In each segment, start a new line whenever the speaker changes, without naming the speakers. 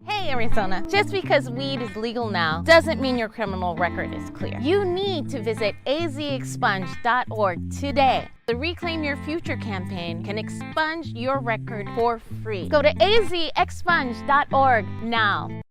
Hey Arizona, just because weed is legal now doesn't mean your criminal record is clear. You need to visit azexpunge.org today. The Reclaim Your Future campaign can expunge your record for free. Go to azexpunge.org now.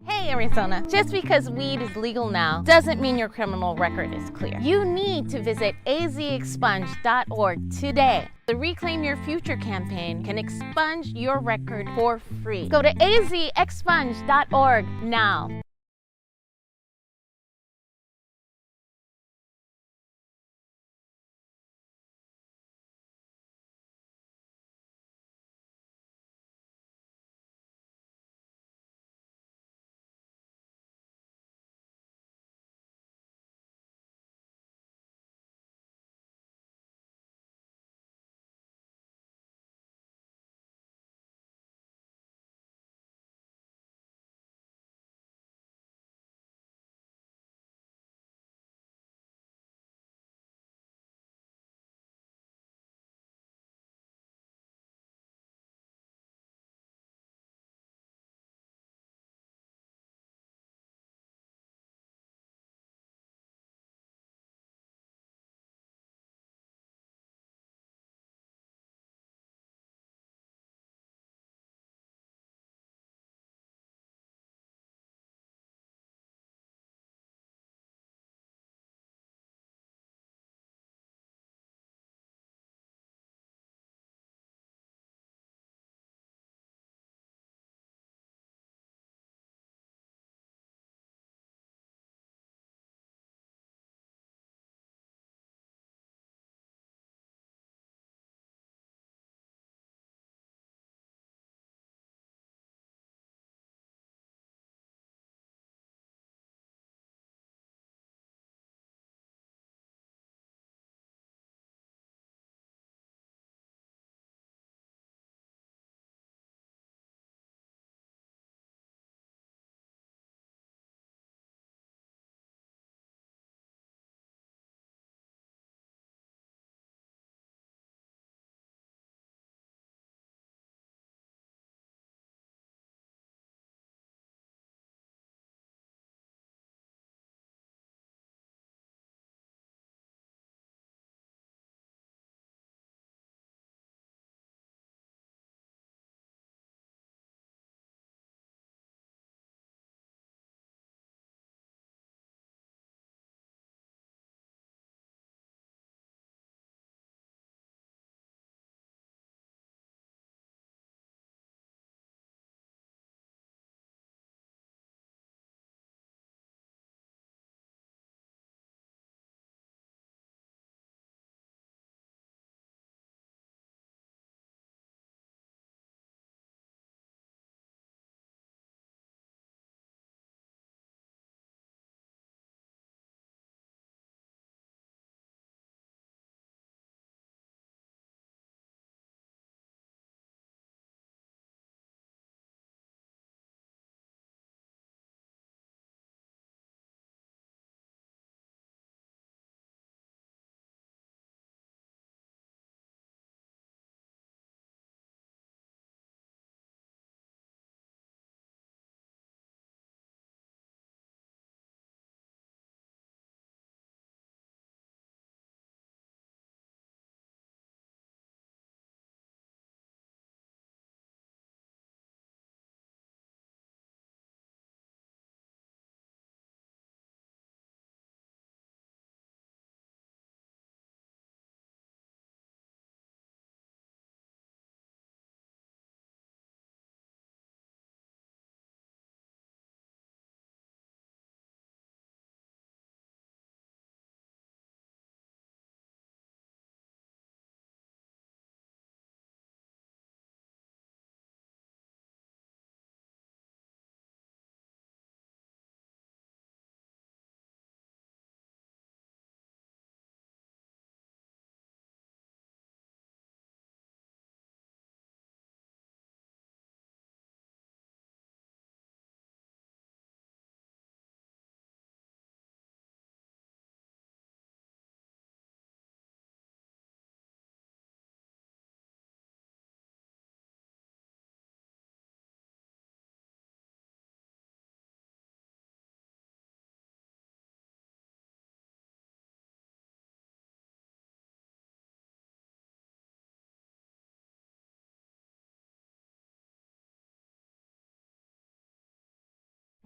Hey Arizona, just because weed is legal now doesn't mean your criminal record is clear. You need to visit azexpunge.org today. The Reclaim Your Future campaign can expunge your record for free. Go to azexpunge.org now.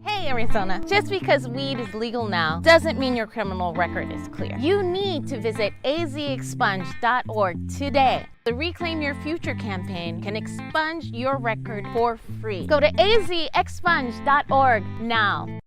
Hey Arizona, just because weed is legal now doesn't mean your criminal record is clear. You need to visit azexpunge.org today. The Reclaim Your Future campaign can expunge your record for free. Go to azexpunge.org now.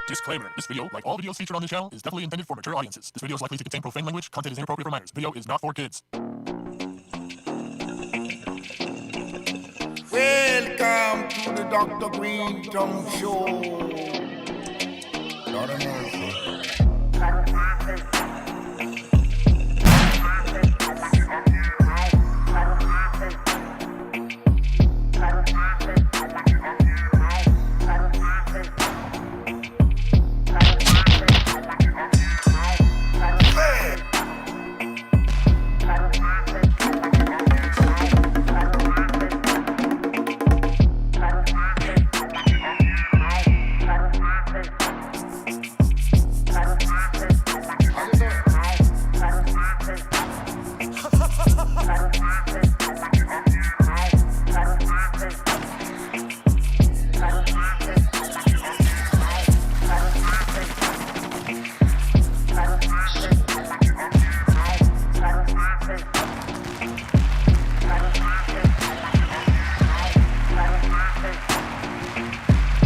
Disclaimer. This video, like all videos featured on this channel, is definitely intended for mature audiences. This video is likely to contain profane language. Content is inappropriate for minors. Video is not for kids.
Welcome to the Dr. Greenthumb Show. Lord of mercy.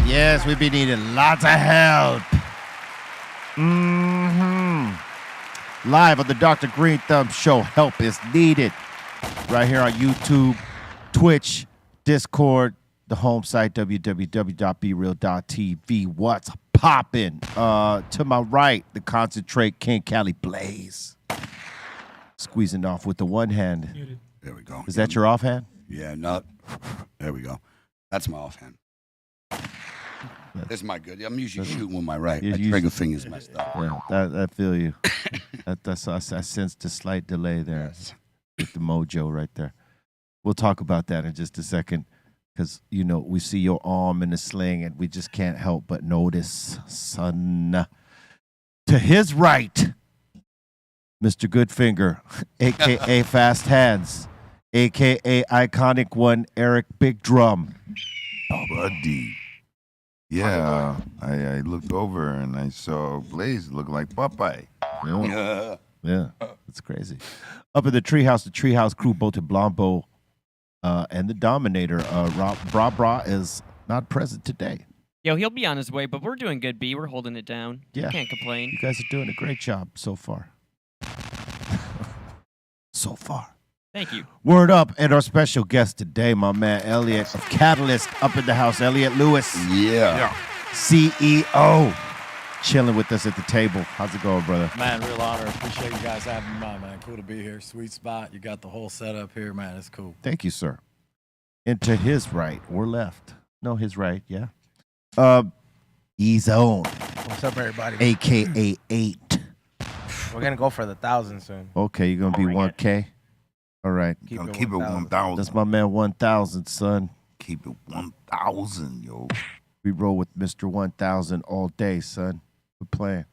Yes, we've been needing lots of help. Live on the Dr. Greenthumb Show, help is needed. Right here on YouTube, Twitch, Discord, the home site, www.breal.tv. What's poppin'? To my right, the Concentrate King Cali Blaze. Squeezing off with the one hand.
There we go.
Is that your offhand?
Yeah, no. There we go. That's my offhand. This is my good. I'm usually shooting with my right. My trigger finger's messed up.
Yeah, I feel you. I sensed a slight delay there.
Yes.
With the mojo right there. We'll talk about that in just a second because, you know, we see your arm in the sling and we just can't help but notice, son. To his right, Mr. Goodfinger, a.k.a. Fast Hands, a.k.a. Iconic One, Eric Big Drum.
Buddy. Yeah, I looked over and I saw Blaze look like Popeye.
Yeah, that's crazy. Up in the treehouse crew, Bote Blanco, and the Dominator, Bra is not present today.
Yo, he'll be on his way, but we're doing good, B. We're holding it down.
Yeah.
Can't complain.
You guys are doing a great job so far. So far.
Thank you.
Word up, and our special guest today, my man Elliot of Catalyst, up in the house. Elliot Lewis,
Yeah.
CEO, chilling with us at the table. How's it going, brother?
Man, real honor. Appreciate you guys having me on, man. Cool to be here. Sweet spot. You got the whole setup here, man. It's cool.
Thank you, sir. And to his right or left? No, his right, yeah. E-Zone,
What's up, everybody?
a.k.a. 8.
We're gonna go for the 1,000 soon.
Okay, you're going to be 1K? All right.
Keep it 1,000.
That's my man 1,000, son.
Keep it 1,000, yo.
We roll with Mr. 1,000 all day, son. We're playing.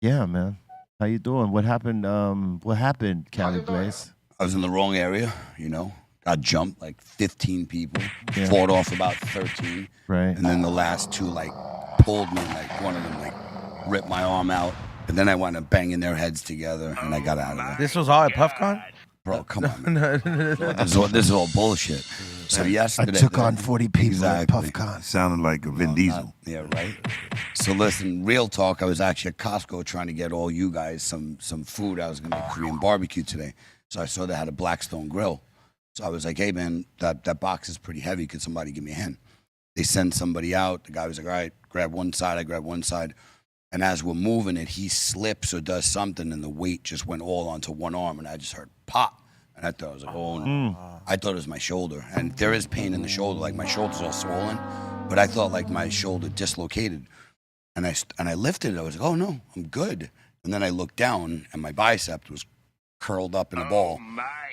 Yeah, man. How you doing? What happened? Cali Blaze?
I was in the wrong area, you know. Got jumped like 15 people.
Yeah.
Fought off about 13.
Right.
And then the last two like pulled me, like one of them like ripped my arm out. And then I wound up banging their heads together and I got out of there.
This was all at PuffCon?
Bro, come on, man. This is all bullshit. So
I
yesterday
took on 40 people at
Exactly.
PuffCon.
Sounded like a Vin Diesel.
Yeah, right. So listen, real talk. I was actually at Costco trying to get all you guys some food. I was gonna make Korean barbecue today. So I saw they had a Blackstone grill. So I was like, hey man, that box is pretty heavy. Could somebody give me a hand? They send somebody out. The guy was like, all right, grab one side. I grab one side. And as we're moving it, he slips or does something, and the weight just went all onto one arm, and I just heard pop. And I thought, I was like, oh, no. I thought it was my shoulder. And there is pain in the shoulder, like my shoulder's all swollen, but I thought like my shoulder dislocated. And I lifted it, I was like, oh no, I'm good. And then I looked down, and my bicep was curled up in a ball.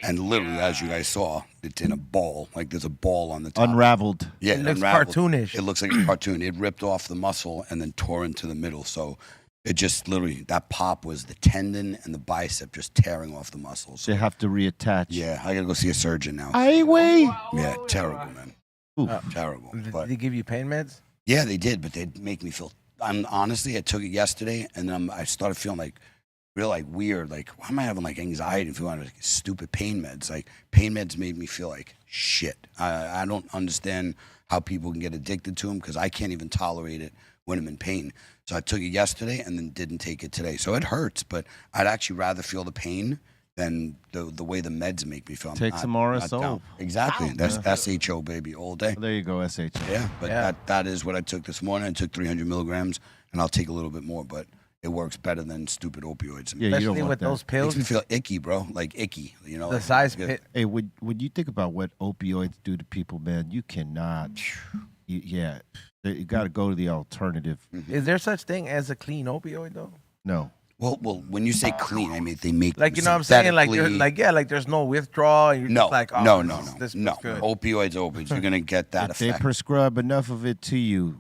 And literally, as you guys saw, it's in a ball, like there's a ball on the top.
Unraveled.
Yeah,
It looks
unraveled.
cartoonish.
It looks like a cartoon. It ripped off the muscle and then tore into the middle. So it just literally, that pop was the tendon and the bicep just tearing off the muscles.
They have to reattach.
Yeah, I gotta go see a surgeon now.
Highway.
Yeah, terrible, man.
Ooh.
Terrible.
Did
But
they give you pain meds?
yeah, they did, but they'd make me feel. Honestly, I took it yesterday, and then I started feeling like real like weird. Like, why am I having like anxiety if you want like, stupid pain meds? Like, pain meds made me feel like shit. I don't understand how people can get addicted to them because I can't even tolerate it when I'm in pain. So I took it yesterday and then didn't take it today. So it hurts, but I'd actually rather feel the pain than the way the meds make me feel.
Take some RSO.
Exactly. That's SHO, baby, all day.
There you go, SHO.
Yeah, but that is what I took this morning. I took 300 milligrams, and I'll take a little bit more, but it works better than stupid opioids.
Yeah, you don't
Especially
want
with
that.
those
It
pills.
makes me feel icky, bro. Like icky, you know.
The
like,
size
good.
pit.
Hey, when you think about what opioids do to people, man, you cannot. You got to go to the alternative.
Is there such thing as a clean opioid though?
No.
Well, when you say clean, I mean they make
Like you know what I'm saying? Like
synthetically-
like there's no withdrawal. And you're
no,
just like, oh,
no,
this
no.
feels good.
Opioids. You're gonna get that
If they
effect.
prescribe enough of it to you,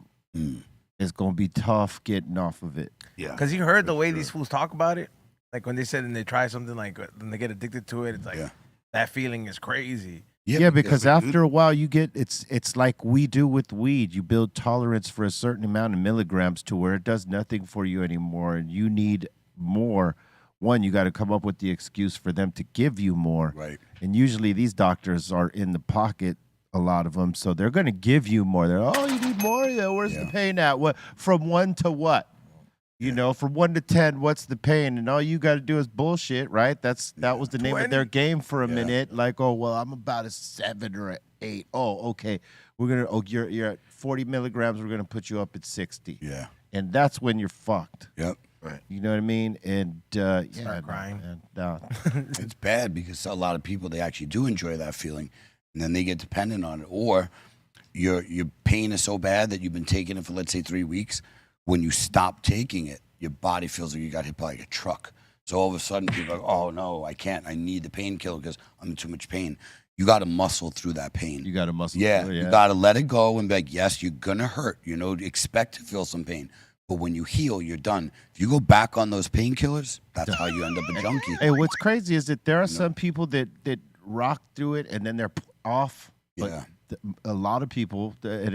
it's gonna be tough getting off of it.
Yeah.
Because you heard the way these fools talk about it. Like when they said and they try something like when they get addicted to it, it's like that feeling is crazy.
Yeah, because after a while you get it's like we do with weed. You build tolerance for a certain amount of milligrams to where it does nothing for you anymore, and you need more. One, you got to come up with the excuse for them to give you more.
Right.
And usually these doctors are in the pocket, a lot of them, so they're going to give you more. They're, oh, you need more? Yeah, where's the pain at? What from 1 to what? You know, from 1 to 10, what's the pain? And all you got to do is bullshit, right? That was the name of their game for a minute. Like, oh, well, I'm about a 7 or an 8. Oh, okay. You're at 40 milligrams. We're gonna put you up at 60.
Yeah.
And that's when you're fucked.
Yep.
Right.
You know what I mean? And
Start crying.
It's bad because a lot of people they actually do enjoy that feeling, and then they get dependent on it. Or your pain is so bad that you've been taking it for let's say 3 weeks. When you stop taking it, your body feels like you got hit by like a truck. So all of a sudden, people are like, oh, no, I can't. I need the painkiller because I'm in too much pain. You got to muscle through that pain.
You got to muscle
Yeah,
through it,
you got to let it go and be like, yes, you're going to hurt. You know, expect to feel some pain. But when you heal, you're done. If you go back on those painkillers, that's how you end up a junkie.
Hey, what's crazy is that there are some people that rock through it and then they're off. But
Yeah.
A lot of people, it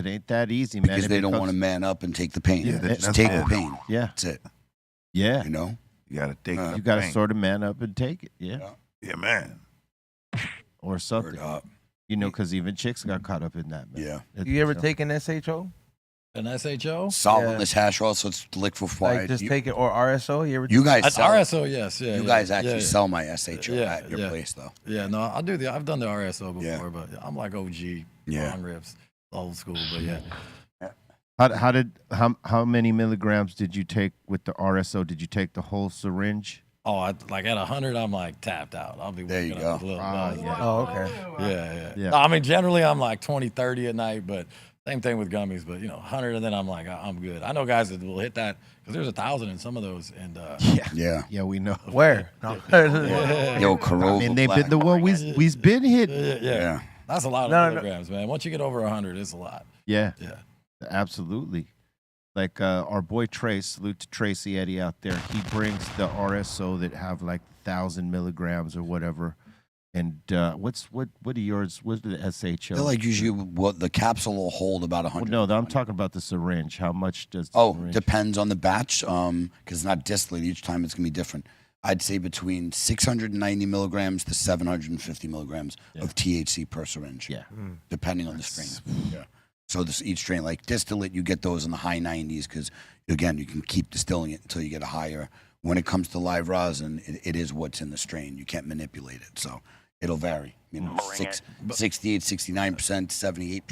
ain't that easy, man.
Because they don't want to man up and take the pain.
Yeah,
Just
that's
take
it.
the pain.
Yeah.
That's it.
Yeah.
You know?
You got to take
You got to sort of man up and take it. Yeah.
Yeah, man.
Or something.
Word up.
You know, because even chicks got caught up in that, man.
Yeah.
You ever take an SHO?
An SHO?
Solventless hash oil, so it's liquefied.
Like just take it or RSO? You ever?
You guys
At
sell
RSO, yes. Yeah.
You
yeah,
guys actually
yeah,
sell my SHO
Yeah,
at your
yeah.
place, though.
Yeah, no, I've done the RSO before,
Yeah.
but I'm like OG
Yeah.
long rips, old school, but yeah.
How many milligrams did you take with the RSO? Did you take the whole syringe?
Oh, like at 100, I'm like tapped out. I'll be
There you
waking up
go.
with a little
Oh,
buzz.
yeah.
Oh, okay.
Yeah.
Yeah.
No, I mean, generally, I'm like 20, 30 at night, but same thing with gummies. But, 100, and then I'm like, I'm good. I know guys that will hit that because there's 1,000 in some of those. And
Yeah.
Yeah, we know.
Where?
Yo,
I
Corova
mean, they've
Black.
been the one we've been hit.
Yeah.
That's a lot of
No.
milligrams, man. Once you get over 100, it's a lot.
Yeah,
Yeah.
absolutely. Like our boy Trace, salute to Tracy Eddie out there. He brings the RSO that have like 1,000 milligrams or whatever. And what are yours? What's the SHO?
They're like usually what the capsule will hold about 100.
Well, no, I'm talking about the syringe. How much does the
Oh,
syringe?
depends on the batch. Because it's not distillate each time. It's gonna be different. I'd say between 690 milligrams to 750 milligrams of THC per syringe.
Yeah.
Depending on the strain. Yeah. So each strain, like distillate, you get those in the high 90s because again, you can keep distilling it until you get a higher. When it comes to live rosin, it is what's in the strain. You can't manipulate it, so it'll vary. 68, 69%, 78%,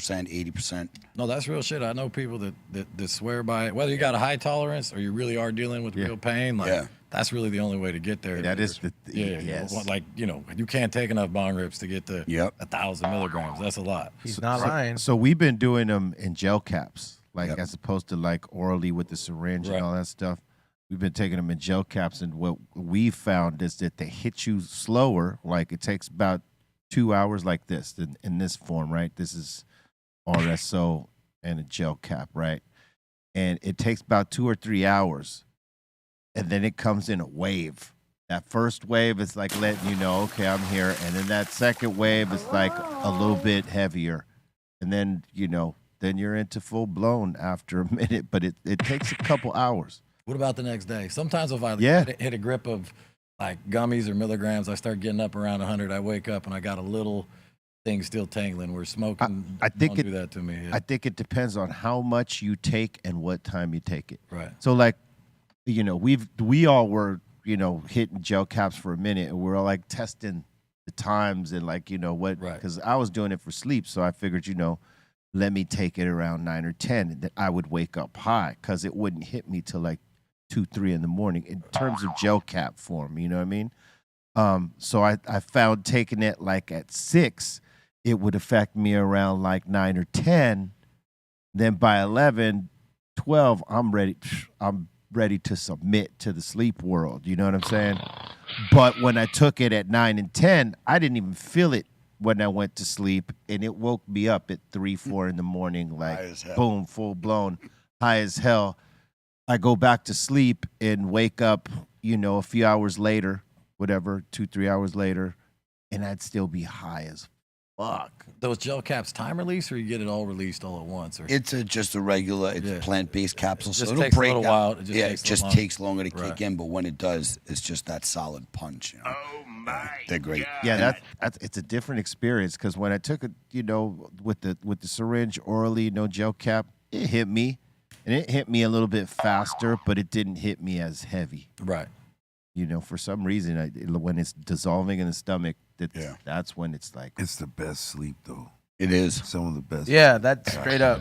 80%.
No, that's real shit. I know people that swear by it. Whether you got a high tolerance or you really are dealing with real pain, like that's really the only way to get there.
That is the
yes. Like you can't take enough bong rips to get to 1,000 milligrams. That's a lot.
He's not lying.
So we've been doing them in gel caps, like as opposed to like orally with the syringe and all that stuff. We've been taking them in gel caps, and what we found is that they hit you slower. Like it takes about 2 hours, like this in this form, right? This is RSO and a gel cap, right? And it takes about 2 or 3 hours, and then it comes in a wave. That first wave is like letting you know, okay, I'm here, and then that second wave is like a little bit heavier, and then then you're into full blown after a minute, but it takes a couple hours.
What about the next day? Sometimes if I
Yeah.
hit a grip of like gummies or milligrams, I start getting up around 100. I wake up and I got a little thing still tingling. Where smoking,
I think
don't do that to me. Yeah.
I think it depends on how much you take and what time you take it.
Right.
So like, we all were, hitting gel caps for a minute, and we're all like testing the times and like, what,
Right.
because I was doing it for sleep. So I figured, let me take it around 9 or 10, and that I would wake up high because it wouldn't hit me till like 2, 3 in the morning in terms of gel cap form. You know what I mean? So I found taking it like at 6, it would affect me around like 9 or 10. Then by 11, 12, I'm ready to submit to the sleep world. You know what I'm saying? But when I took it at 9 and 10, I didn't even feel it when I went to sleep, and it woke me up at 3, 4 in the morning, like
High as hell.
boom, full blown, high as hell. I go back to sleep and wake up, a few hours later, whatever, 2, 3 hours later, and I'd still be high as fuck.
Those gel caps time release, or you get it all released all at once? Or
It's just a regular,
Yeah.
plant-based capsule.
It
So
just
it'll
takes a
break
little
down.
while. It just
Yeah,
takes
it
a
just
little
takes longer to
Right.
kick in, but when it does, it's just that solid punch. Oh my! They're great.
Yeah, it's a different experience because when I took it, with the syringe orally, no gel cap, it hit me, and it hit me a little bit faster, but it didn't hit me as heavy.
right.
For some reason, when it's dissolving in the stomach,
Yeah.
that's when it's like,
It's the best sleep though.
It is.
Some of the best.
Yeah, that's straight up.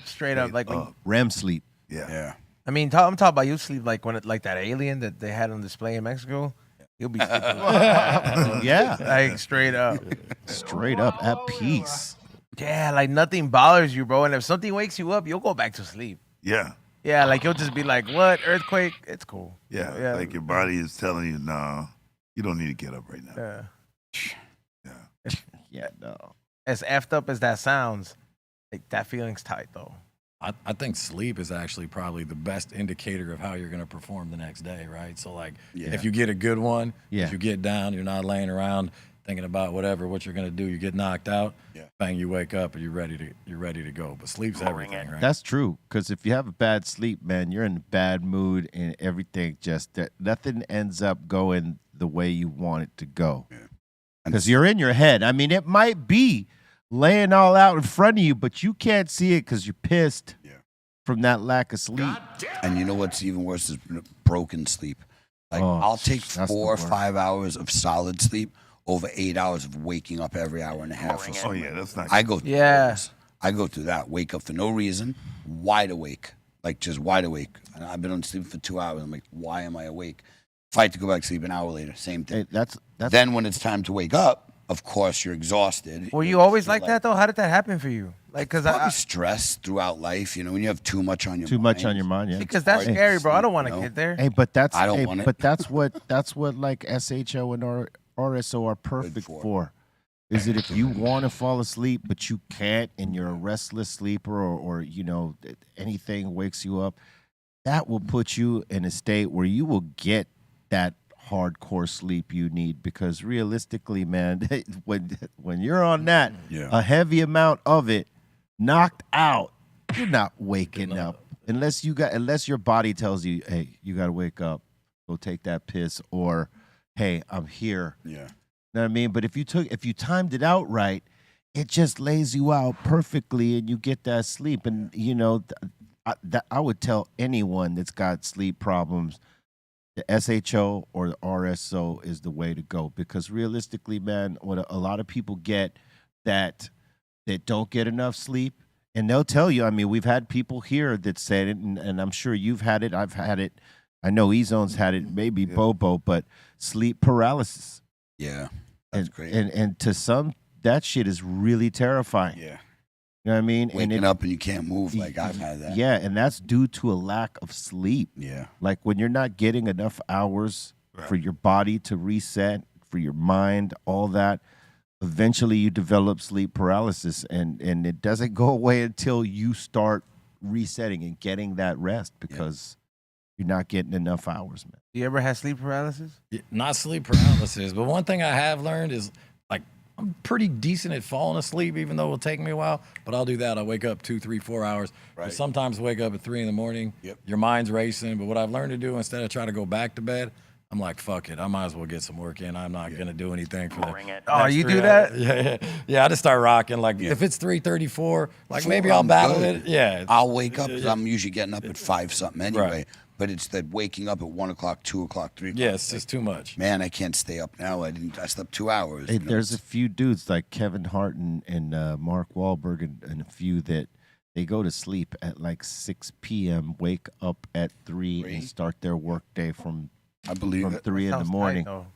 Straight up. Like, when,
REM sleep.
Yeah.
Yeah.
I mean, I'm talking about you sleep like when like that alien that they had on display in Mexico. You'll be sleeping
Yeah,
like straight up.
straight up at peace.
Yeah, like nothing bothers you, bro. And if something wakes you up, you'll go back to sleep.
Yeah.
Yeah, like you'll just be like, "What? Earthquake? It's cool."
Yeah. Like your body is telling you, nah, you don't need to get up right now.
Yeah.
Yeah.
Yeah, no.
As effed up as that sounds, like that feeling's tight though.
I think sleep is actually probably the best indicator of how you're going to perform the next day, right? So, like, if you get a good one,
Yeah.
if you get down, you're not laying around thinking about what you're going to do. You get knocked out, bang, you wake up and you're ready to go. But sleep's everything, right?
That's true. Because if you have a bad sleep, man, you're in a bad mood and everything nothing ends up going the way you want it to go. Because you're in your head. I mean, it might be laying all out in front of you, but you can't see it because you're pissed from that lack of sleep.
And you know what's even worse is broken sleep. Like
Oh,
I'll take
that's the
4 or
worst.
5 hours of solid sleep over 8 hours of waking up every hour and a half. For
Oh
something.
yeah, that's not.
I go through those. I go through that. Wake up for no reason, wide awake, like just wide awake. And I've been on sleep for 2 hours. I'm like, why am I awake? Fight to go back to sleep an hour later. Same thing.
Hey, that's
Then when it's time to wake up, of course you're exhausted.
Were you always like that though? How did that happen for you? Like, cause
Probably
I
stress throughout life. When you have too much on your
too
mind.
much on your mind. Yeah.
because that's
hard to
scary, bro. I don't
sleep,
want to
you know?
get there.
Hey, but that's
I don't want it.
But that's what like SHO and RSO are perfect for. Is that if you want to fall asleep but you can't, and you're a restless sleeper, or anything wakes you up, that will put you in a state where you will get that hardcore sleep you need. Because realistically, man, when you're on that, a heavy amount of it, knocked out, you're not waking up unless your body tells you, hey, you got to wake up, go take that piss, or hey, I'm here.
Yeah.
You know what I mean? But if you timed it out right, it just lays you out perfectly and you get that sleep. And I would tell anyone that's got sleep problems, the SHO or the RSO is the way to go. Because realistically, man, what a lot of people get that don't get enough sleep, and they'll tell you, I mean, we've had people here that said it, and I'm sure you've had it, I've had it, I know Ezone's had it, maybe Bobo, but sleep paralysis.
Yeah. That's great.
And to some, that shit is really terrifying.
Yeah.
You know what I mean?
Waking up and you can't move, like I've had that.
Yeah, and that's due to a lack of sleep.
Yeah.
Like when you're not getting enough hours for your body to reset, for your mind, all that, eventually you develop sleep paralysis, and it doesn't go away until you start resetting and getting that rest, because you're not getting enough hours, man.
You ever had sleep paralysis?
Not sleep paralysis, but one thing I have learned is, like, I'm pretty decent at falling asleep, even though it'll take me a while. But I'll do that. I'll wake up 2, 3, 4 hours.
Right.
But sometimes wake up at 3 in the morning.
Yep.
Your mind's racing. But what I've learned to do, instead of trying to go back to bed, I'm like, fuck it. I might as well get some work in. I'm not going to do anything for that.
Oh, you do that?
Yeah. I just start rocking. Like, if it's 3:34, like, maybe I'll battle
good.
it. Yeah.
I'll wake up. 'Cause I'm usually getting up at 5 something anyway.
Right.
But it's that waking up at 1 o'clock, 2 o'clock, 3 o'clock.
Yeah, it's just too much.
Man, I can't stay up now. I slept 2 hours.
Hey,
you know,
there's a few dudes like Kevin Hart and Mark Wahlberg and a few that they go to sleep at like 6 p.m., wake up at 3 and start their work day from
I believe it.
3 in the
Sounds
morning.
tight, though.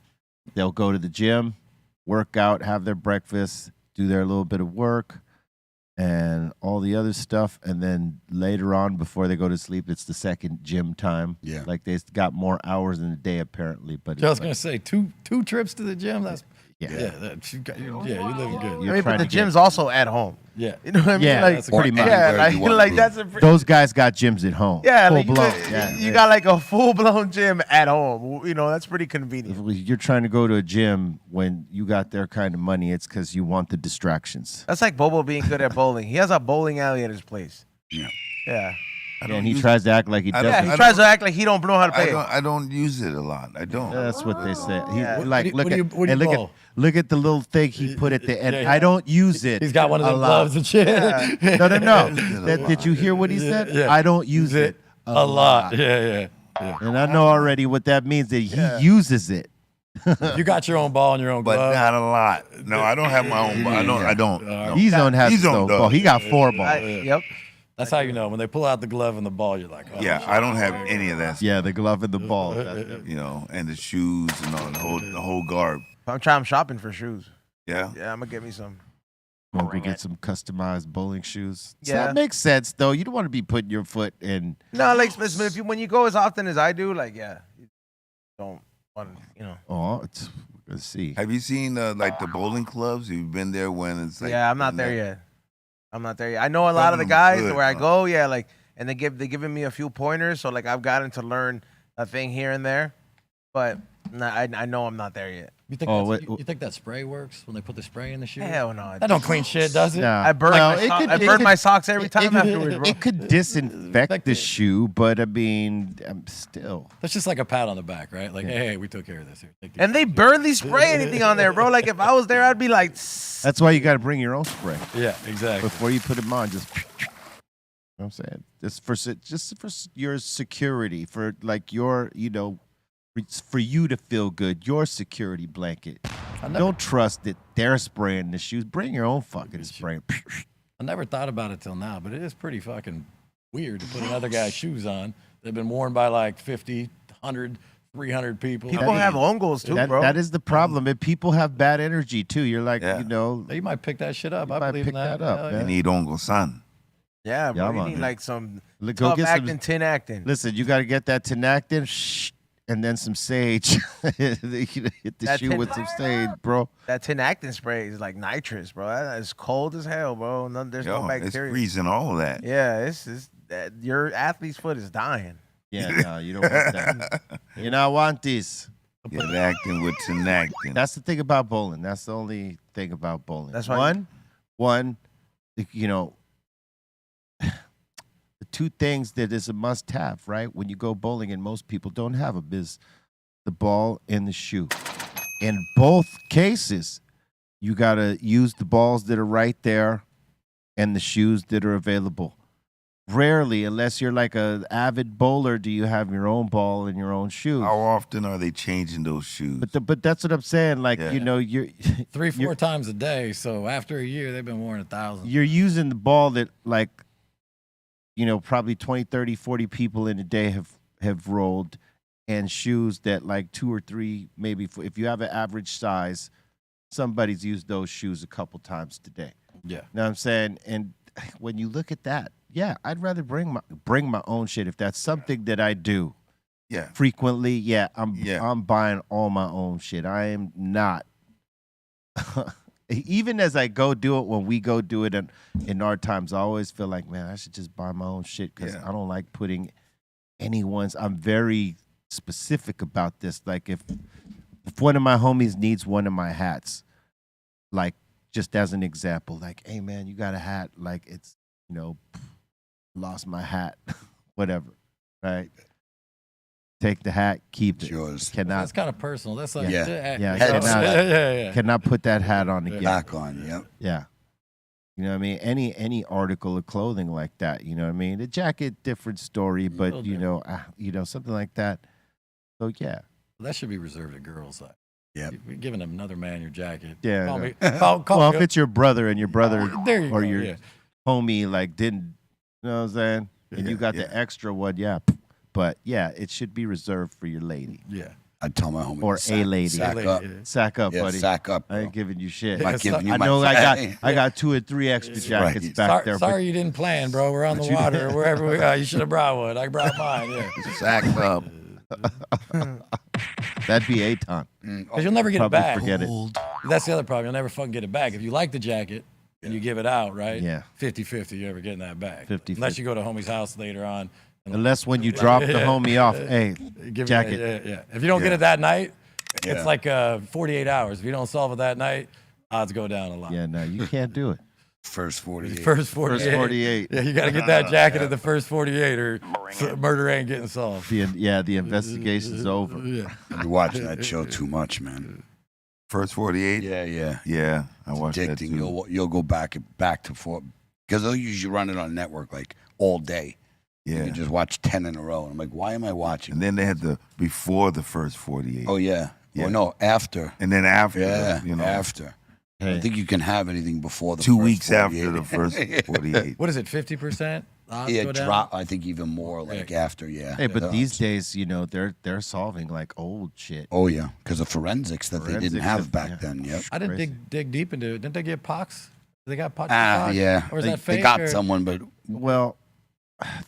They'll go to the gym, work out, have their breakfast, do their little bit of work, and all the other stuff. And then later on, before they go to sleep, it's the second gym time.
Yeah.
Like they've got more hours in the day, apparently. But
I was going to say, two trips to the gym? That's
yeah.
you living good.
You're
I mean, but
trying
the
to
gym's also at home.
Yeah.
You know what I mean?
Yeah,
like,
that's pretty much.
Yeah,
Where you want
like
to
that's a pretty,
Those guys got gyms at home.
yeah,
full
like
blown.
you got like a full blown gym at home. You know, that's pretty convenient.
If you're trying to go to a gym when you got their kind of money, it's because you want the distractions.
That's like Bobo being good at bowling. He has a bowling alley at his place.
Yeah.
Yeah.
And he tries to act like he
I
doesn't.
Yeah, he tries to act like he don't know how to play.
I don't use it a lot. I don't.
That's what they say. He,
Yeah.
like,
What do you bowl?
look at the little thing he put at the end.
Yeah.
I don't use it.
He's got one of
a
them
lot.
gloves and shit.
No. Did you hear what he said?
Yeah.
I don't use it
A lot. Yeah.
And I know already what that means. That he uses it.
You got your own ball and your own
But
glove.
not a lot. No, I don't have my own. I don't. No.
He don't have
He's on
no
dog.
ball. He got 4 balls.
Yep.
That's how you know. When they pull out the glove and the ball, you're like, oh,
Yeah, I don't have any of that.
Yeah, the glove and the ball.
You know, and the shoes and all the whole garb.
I'm shopping for shoes.
Yeah.
Yeah, I'm gonna get me some.
I'm gonna get some customized bowling shoes. So
Yeah.
that makes sense, though. You don't want to be putting your foot in.
No, like when you go as often as I do, like you don't want you know.
Oh, let's see.
Have you seen like the bowling clubs? You've been there when it's like.
Yeah, I'm not there yet. I'm not there yet. I know a lot of the guys where I go, yeah, like, and they giving me a few pointers, so like I've gotten to learn a thing here and there, but I know I'm not there yet.
You think, you think that spray works when they put the spray in the shoe?
Hell no.
That don't clean shit, does it?
Nah.
I burn
Well,
I burn my socks every time afterwards, bro.
It could disinfect the shoe, but I mean, I'm still.
That's just like a pat on the back, right? Like, hey, we took care of this here. Take these.
And they barely spray anything on there, bro. Like if I was there, I'd be like,
That's why you got to bring your own spray
Yeah, exactly.
before you put them on. Just, you know what I'm saying, just for your security, for like your, you know, for you to feel good, your security blanket. Don't trust that they're spraying the shoes. Bring your own fucking spray.
I never thought about it till now, but it is pretty fucking weird to put another guy's shoes on. They've been worn by like 50, 100, 300 people.
people have hongos too, bro.
That is the problem. And people have bad energy too. You're like, you know,
You might pick that shit up.
You
I
might
believe
pick
in that.
that up,
Hell
man.
You need Ongo San.
Yeah, bro.
Yeah,
You
man.
need like some
go
tough
get
acting,
some.
tin acting.
Listen, you got to get that Tinactin, and then some sage. Hit the
That
shoe with some sage, bro.
That tin acting spray is like nitrous, bro. That is cold as hell, bro. There's no
It's
bacteria.
freezing all of that.
Yeah, your athlete's foot is dying.
Yeah, no, you don't want that. You don't want this.
You're acting with Tinactin.
That's the thing about bowling. That's the only thing about bowling.
That's why
one, you know, the two things that is a must-have, right? When you go bowling, and most people don't have them, is the ball and the shoe. In both cases, you got to use the balls that are right there and the shoes that are available. Rarely, unless you're like an avid bowler, do you have your own ball and your own shoes.
How often are they changing those shoes?
But that's what I'm saying. Like, you know, you're
3-4 times a day. So after a year, they've been worn 1,000.
You're using the ball that, like, you know, probably 20, 30, 40 people in a day have rolled, and shoes that like 2 or 3, maybe if you have an average size, somebody's used those shoes a couple times today.
Yeah.
You know what I'm saying? And when you look at that, yeah, I'd rather bring my own shit if that's something that I do.
Yeah.
Frequently, yeah, I'm buying all my own shit. I am not. Even as I go do it, when we go do it in our times, I always feel like, man, I should just buy my own shit because I don't like putting anyone's. I'm very specific about this. Like if one of my homies needs one of my hats, like just as an example, like, hey man, you got a hat, like it's, lost my hat, whatever, right? Take the hat, keep
It's
it.
yours.
Cannot,
That's kind of personal. That's like
Yeah.
Yeah, cannot put that hat on again.
Back on, yep.
Yeah. You know what I mean? Any article of clothing like that, you know what I mean? The jacket, different story, but something like that. So yeah.
That should be reserved to girls.
Yep.
You're giving another man your jacket.
Yeah.
Call
no.
me. Call
Well,
me
if it's your brother and your brother
there you
or
go,
your
yeah.
homie like didn't, you know what I'm saying? And you got the extra one, yeah. But yeah, it should be reserved for your lady.
Yeah.
I'd tell my homie.
Or a lady.
Sack up.
Sack up,
Yeah,
buddy.
sack up.
I ain't giving you shit.
Not giving you
I
my
know
fat.
I got 2 or 3 extra jackets back there.
Sorry you didn't plan, bro. We're on the water or wherever we are. You should have brought one. I brought mine. Yeah.
Sack up.
That'd be a ton.
Because you'll never get
Probably
it back.
forget it.
That's the other problem. You'll never fucking get it back. If you like the jacket and you give it out, right?
Yeah.
50-50, you're ever getting that back.
50-50.
Unless you go to homie's house later on.
Unless when you drop the homie off, hey,
Give
jacket.
Yeah. If you don't get it that night,
Yeah.
it's like 48 hours. If you don't solve it that night, odds go down a lot.
Yeah, no, you can't do it.
First 48.
First 48.
First 48.
Yeah, you got to get that jacket at the first 48 or murder ain't getting solved.
The investigation's over.
Yeah.
You're watching that show too much, man.
First 48?
Yeah.
Yeah, I watched that
Addicting.
too.
You'll go back to forth because they'll usually run it on network like all day. You
Yeah.
can just watch 10 in a row. And I'm like, why am I watching?
And then they had the before the first 48.
Oh yeah.
Yeah.
Oh no, after.
And then after,
Yeah,
you know,
after. I
Hey,
don't think you can have anything before the
2
first
weeks
48.
after the first 48.
What is it, 50%? Odds
Yeah,
go down?
drop. I think even more like after. Yeah.
hey, but
The
these
odds.
days, they're solving like old shit.
Oh yeah, because of forensics that they didn't
Forensics
have
of-
back
yeah.
then. Yep.
I didn't
Crazy.
dig deep into it. Didn't they get pox? They got pox?
Yeah.
Or is
they,
that fake?
they got
or-
someone, but
Well,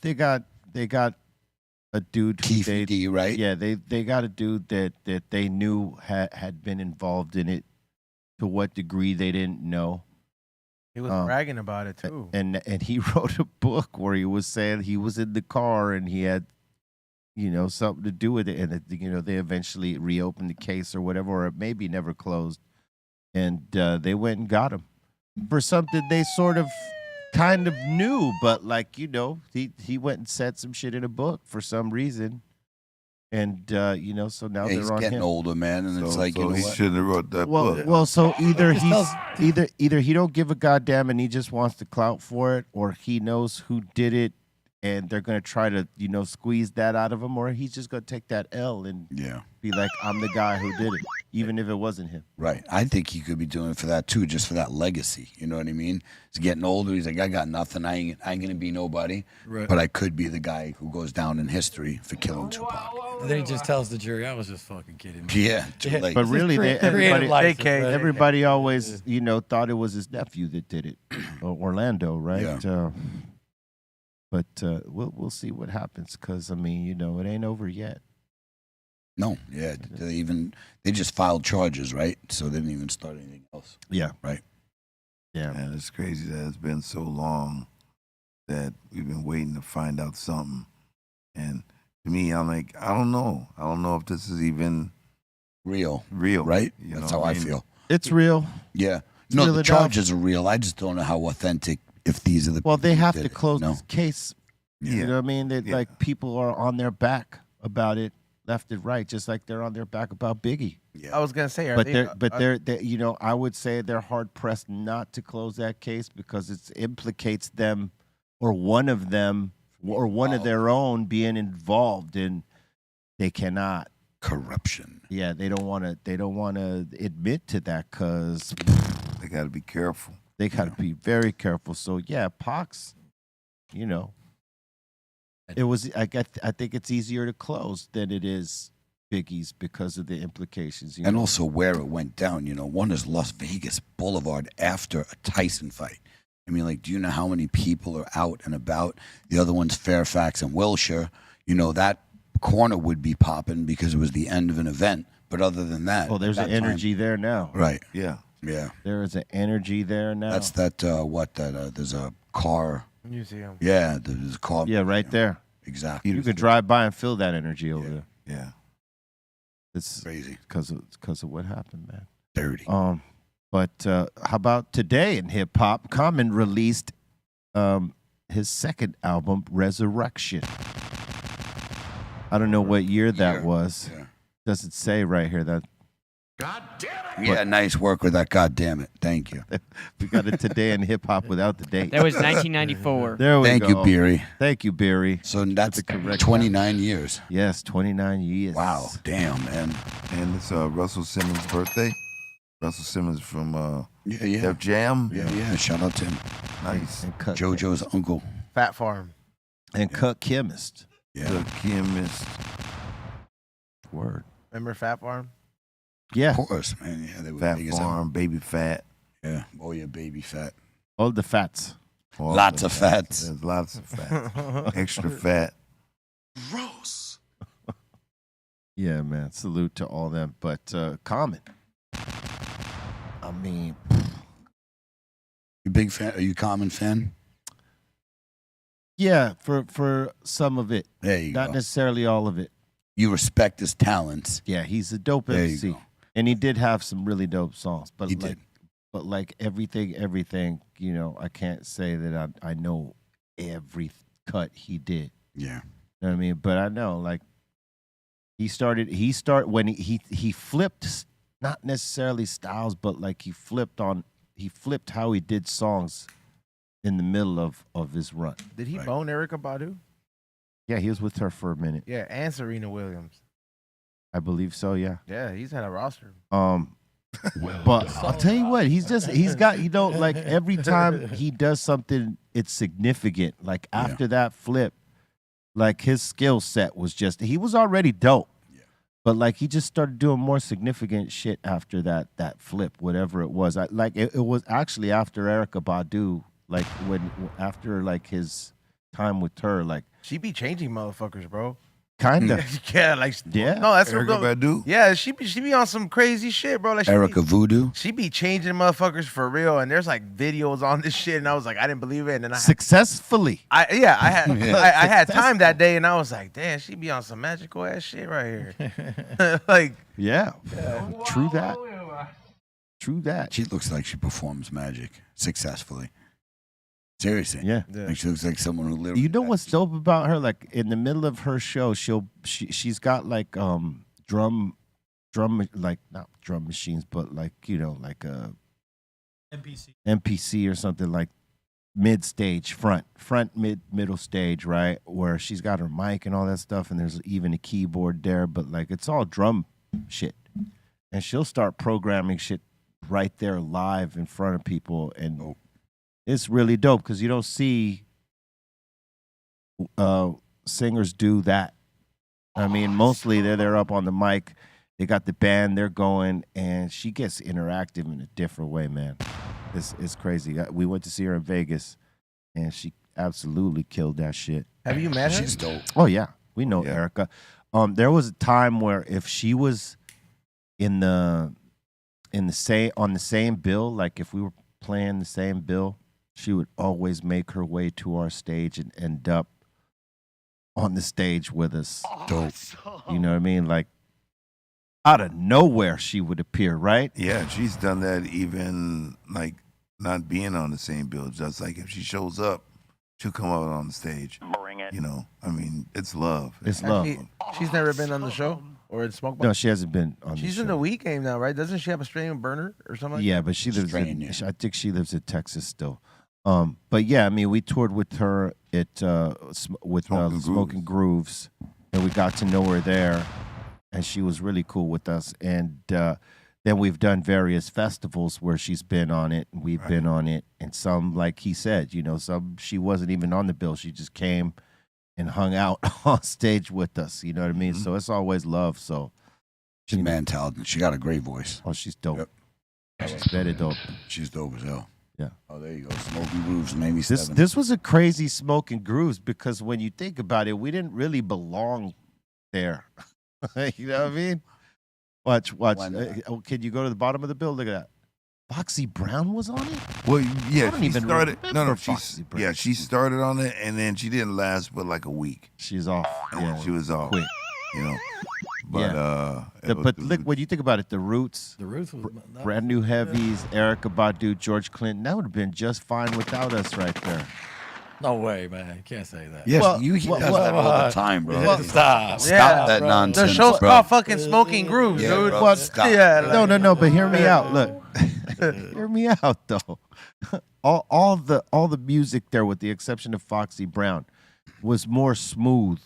they got a dude who
Keith
they,
D, right?
yeah, they got a dude that they knew had been involved in it. To what degree they didn't know.
He was bragging about it too.
And he wrote a book where he was saying he was in the car and he had, something to do with it. And, they eventually reopened the case or whatever, or it maybe never closed. And they went and got him for something they sort of kind of knew. But, he went and said some shit in a book for some reason. And, so now
He's
they're on
getting
him.
older, man, and it's like,
so
you know
he
what?
shouldn't have wrote that book.
Well, so either
Just
he's
tells-
either he don't give a goddamn and he just wants the clout for it, or he knows who did it and they're gonna try to squeeze that out of him, or he's just gonna take that L and
Yeah,
be like, I'm the guy who did it, even if it wasn't him.
right. I think he could be doing it for that too, just for that legacy. You know what I mean? He's getting older. He's like, I got nothing. I ain't gonna be nobody.
Right.
But I could be the guy who goes down in history for killing Tupac.
And then he just tells the jury, I was just fucking kidding. Man.
Yeah, too late.
But really,
Creative license, right?
everybody always thought it was his nephew that did it, Orlando, right?
Yeah.
But we'll see what happens, because it ain't over yet.
No, yeah. They just filed charges, right? So they didn't even start anything else.
Yeah.
Right.
Yeah.
And it's crazy that it's been so long that we've been waiting to find out something. And to me, I'm like, I don't know. I don't know if this is even
Real,
real.
right?
You
That's
know
how
what
I
mean?
feel.
It's real.
Yeah.
It's
No,
real
the
enough.
charges are real. I just don't know how authentic. If these are the
Well, they
people
have
who
to
did it,
close
you know?
this case.
Yeah.
You know what I mean? That
Yeah.
like people are on their back about it, left and right, just like they're on their back about Biggie.
Yeah.
I was gonna say,
But they're I would say they're hard pressed not to close that case because it implicates them or one of them or one of their own being involved, and they cannot.
Corruption.
Yeah, they don't want to admit to that because
They got to be careful.
they got to be very careful. So yeah, Pox, it was. I think it's easier to close than it is Biggie's because of the implications.
And also where it went down. One is Las Vegas Boulevard after a Tyson fight. I mean, like, do you know how many people are out and about? The other one's Fairfax and Wilshire. That corner would be popping because it was the end of an event. But other than that,
oh, there's
at
an
that time-
energy there now.
Right.
Yeah.
Yeah.
There is an energy there now.
That's that. There's a car.
museum.
Yeah. There's a car.
Yeah, right there.
Exactly.
You could drive by and feel that energy over there.
Yeah.
It's
Crazy.
because of what happened, man.
Dirty.
But how about today in hip hop? Common released his second album, Resurrection. I don't know what year that was.
Yeah.
Doesn't say right here that.
God damn it!
Yeah, nice work with that. God damn it. Thank you.
We got it today in hip hop without the date.
That was 1994.
There we
Thank
go.
you, Beery.
Thank you, Beery.
So that's
the correct
29 years.
Yes, 29 years.
Wow, damn, man.
And it's Russell Simmons' birthday. Russell Simmons from
Yeah.
Def Jam.
Yeah. Shout out to him.
Nice.
And Cut,
JoJo's uncle.
Fat Farm.
and Cut Chemist.
Yeah.
The chemist.
Word.
Remember Fat Farm?
Yeah.
Of course, man. Yeah, they were
Fat
big as hell.
Farm, Baby Fat.
Yeah. Oh, yeah, baby fat.
All the fats.
All
Lots
the
of fats.
There's lots of fat. Extra fat.
Gross.
Yeah, man. Salute to all them. But Common. I mean,
You big fan? Are you Common fan?
yeah, for some of it.
There you
Not
go.
necessarily all of it.
You respect his talents.
Yeah, he's a dope
There you
MC.
go.
And he did have some really dope songs. But
He
like
did.
but like everything, you know, I can't say that I know every cut he did.
Yeah.
You know what I mean? But I know, like, he when he flipped, not necessarily styles, but like he flipped how he did songs in the middle of his run.
Did he
Right.
bone Erykah Badu?
Yeah, he was with her for a minute.
Yeah, and Serena Williams.
I believe so, yeah.
Yeah, he's had a roster.
But I'll tell you what, he's got, you know, like every time he does something, it's significant. Like after that flip, like his skill set was he was already dope.
Yeah.
But like he just started doing more significant shit after that flip, whatever it was. It was actually after Erykah Badu, like after like his time with her, like
She be changing motherfuckers, bro.
kind of.
Yeah, like
Yeah.
No, that's
Erykah
what.
Badu.
Yeah, she be on some crazy shit, bro. Like
Erica Voodoo.
She be changing motherfuckers for real, and there's like videos on this shit, and I was like, I didn't believe it, and then
Successfully.
I had time that day, and I was like, damn, she be on some magical ass shit right here. Like,
Yeah. True that. True that.
She looks like she performs magic successfully. Seriously.
Yeah.
Like she looks like someone who literally.
You know what's dope about her? Like in the middle of her show, she's got like drum like not drum machines, but like, you know, like a MPC or something, like mid stage, front, middle stage, right? Where she's got her mic and all that stuff, and there's even a keyboard there, but like it's all drum shit. And she'll start programming shit right there live in front of people, and it's really dope because you don't see singers do that. I mean, mostly they're up on the mic, they got the band, they're going, and she gets interactive in a different way, man. It's crazy. We went to see her in Vegas, and she absolutely killed that shit.
have you met her?
She's dope.
Oh yeah, we know Erykah. There was a time where if she was on the same bill, like if we were playing the same bill, she would always make her way to our stage and end up on the stage with us.
Dope.
You know what I mean? Like out of nowhere, she would appear, right?
Yeah, she's done that even like not being on the same bill. Just like if she shows up, she'll come out on the stage. Bring it. You know, I mean, it's love.
It's love.
She's never been on the show or in Smoke Box?
No, she hasn't been on.
She's
the
in
show.
the Week Game now, right? Doesn't she have a strain burner or something? Like
Yeah,
that?
but she lives
Strain,
in.
yeah.
I think she lives in Texas still. But yeah, I mean, we toured with her at Smoking Grooves, and we got to know her there, and she was really cool with us. And then we've done various festivals where she's been on it, and we've been on it, and some, like he said, you know, some she wasn't even on the bill; she just came and hung out on stage with us. You know what I mean? So it's always love. So
She's man talented. She got a great voice.
oh, she's dope.
Yep.
She's very dope.
She's dope as hell.
Yeah.
Oh, there you go. Smoking Grooves, maybe 7.
This was a crazy Smoking Grooves because when you think about it, we didn't really belong there. You know what I mean? Watch.
Why not?
Can you go to the bottom of the bill? Look at that. Foxy Brown was on it?
Well, yeah,
I don't
she
even
started. No,
remember
she
Foxy Brown.
yeah, she started on it, and then she didn't last but like a week.
She's off.
And
Yeah,
she was off.
quick.
You know, But
but look, when you think about it, the Roots,
The Roots was
Brand New Heavies, Erykah Badu, George Clinton, that would have been just fine without us right there.
No way, man. You can't say that.
Yes,
Well,
he does that all the time, bro.
Stop.
Stop that
The
nonsense,
show's
bro.
called fucking Smoking Grooves,
Yeah,
dude.
bro,
Well,
stop.
Yeah,
No, but hear me out. Look, hear me out though. All the music there, with the exception of Foxy Brown, was more smooth,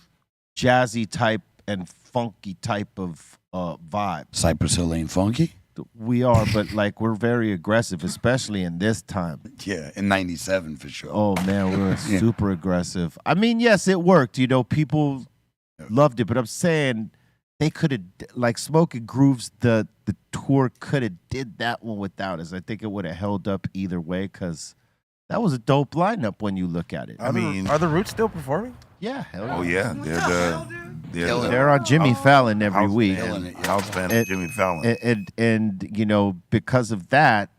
jazzy type and funky type of vibe.
Cypress Hill ain't funky?
We are, but like we're very aggressive, especially in this time.
Yeah, in 97 for sure.
Oh man, we were super aggressive. I mean, yes, it worked. You know, people loved it, but I'm saying they could have, like, Smoking Grooves, the tour could have did that one without us. I think it would have held up either way, because that was a dope lineup when you look at it.
I mean,
Are the Roots still performing?
Yeah, hell
oh
yeah.
yeah,
They're on Jimmy Fallon every week.
House band of Jimmy Fallon.
And you know, because of that,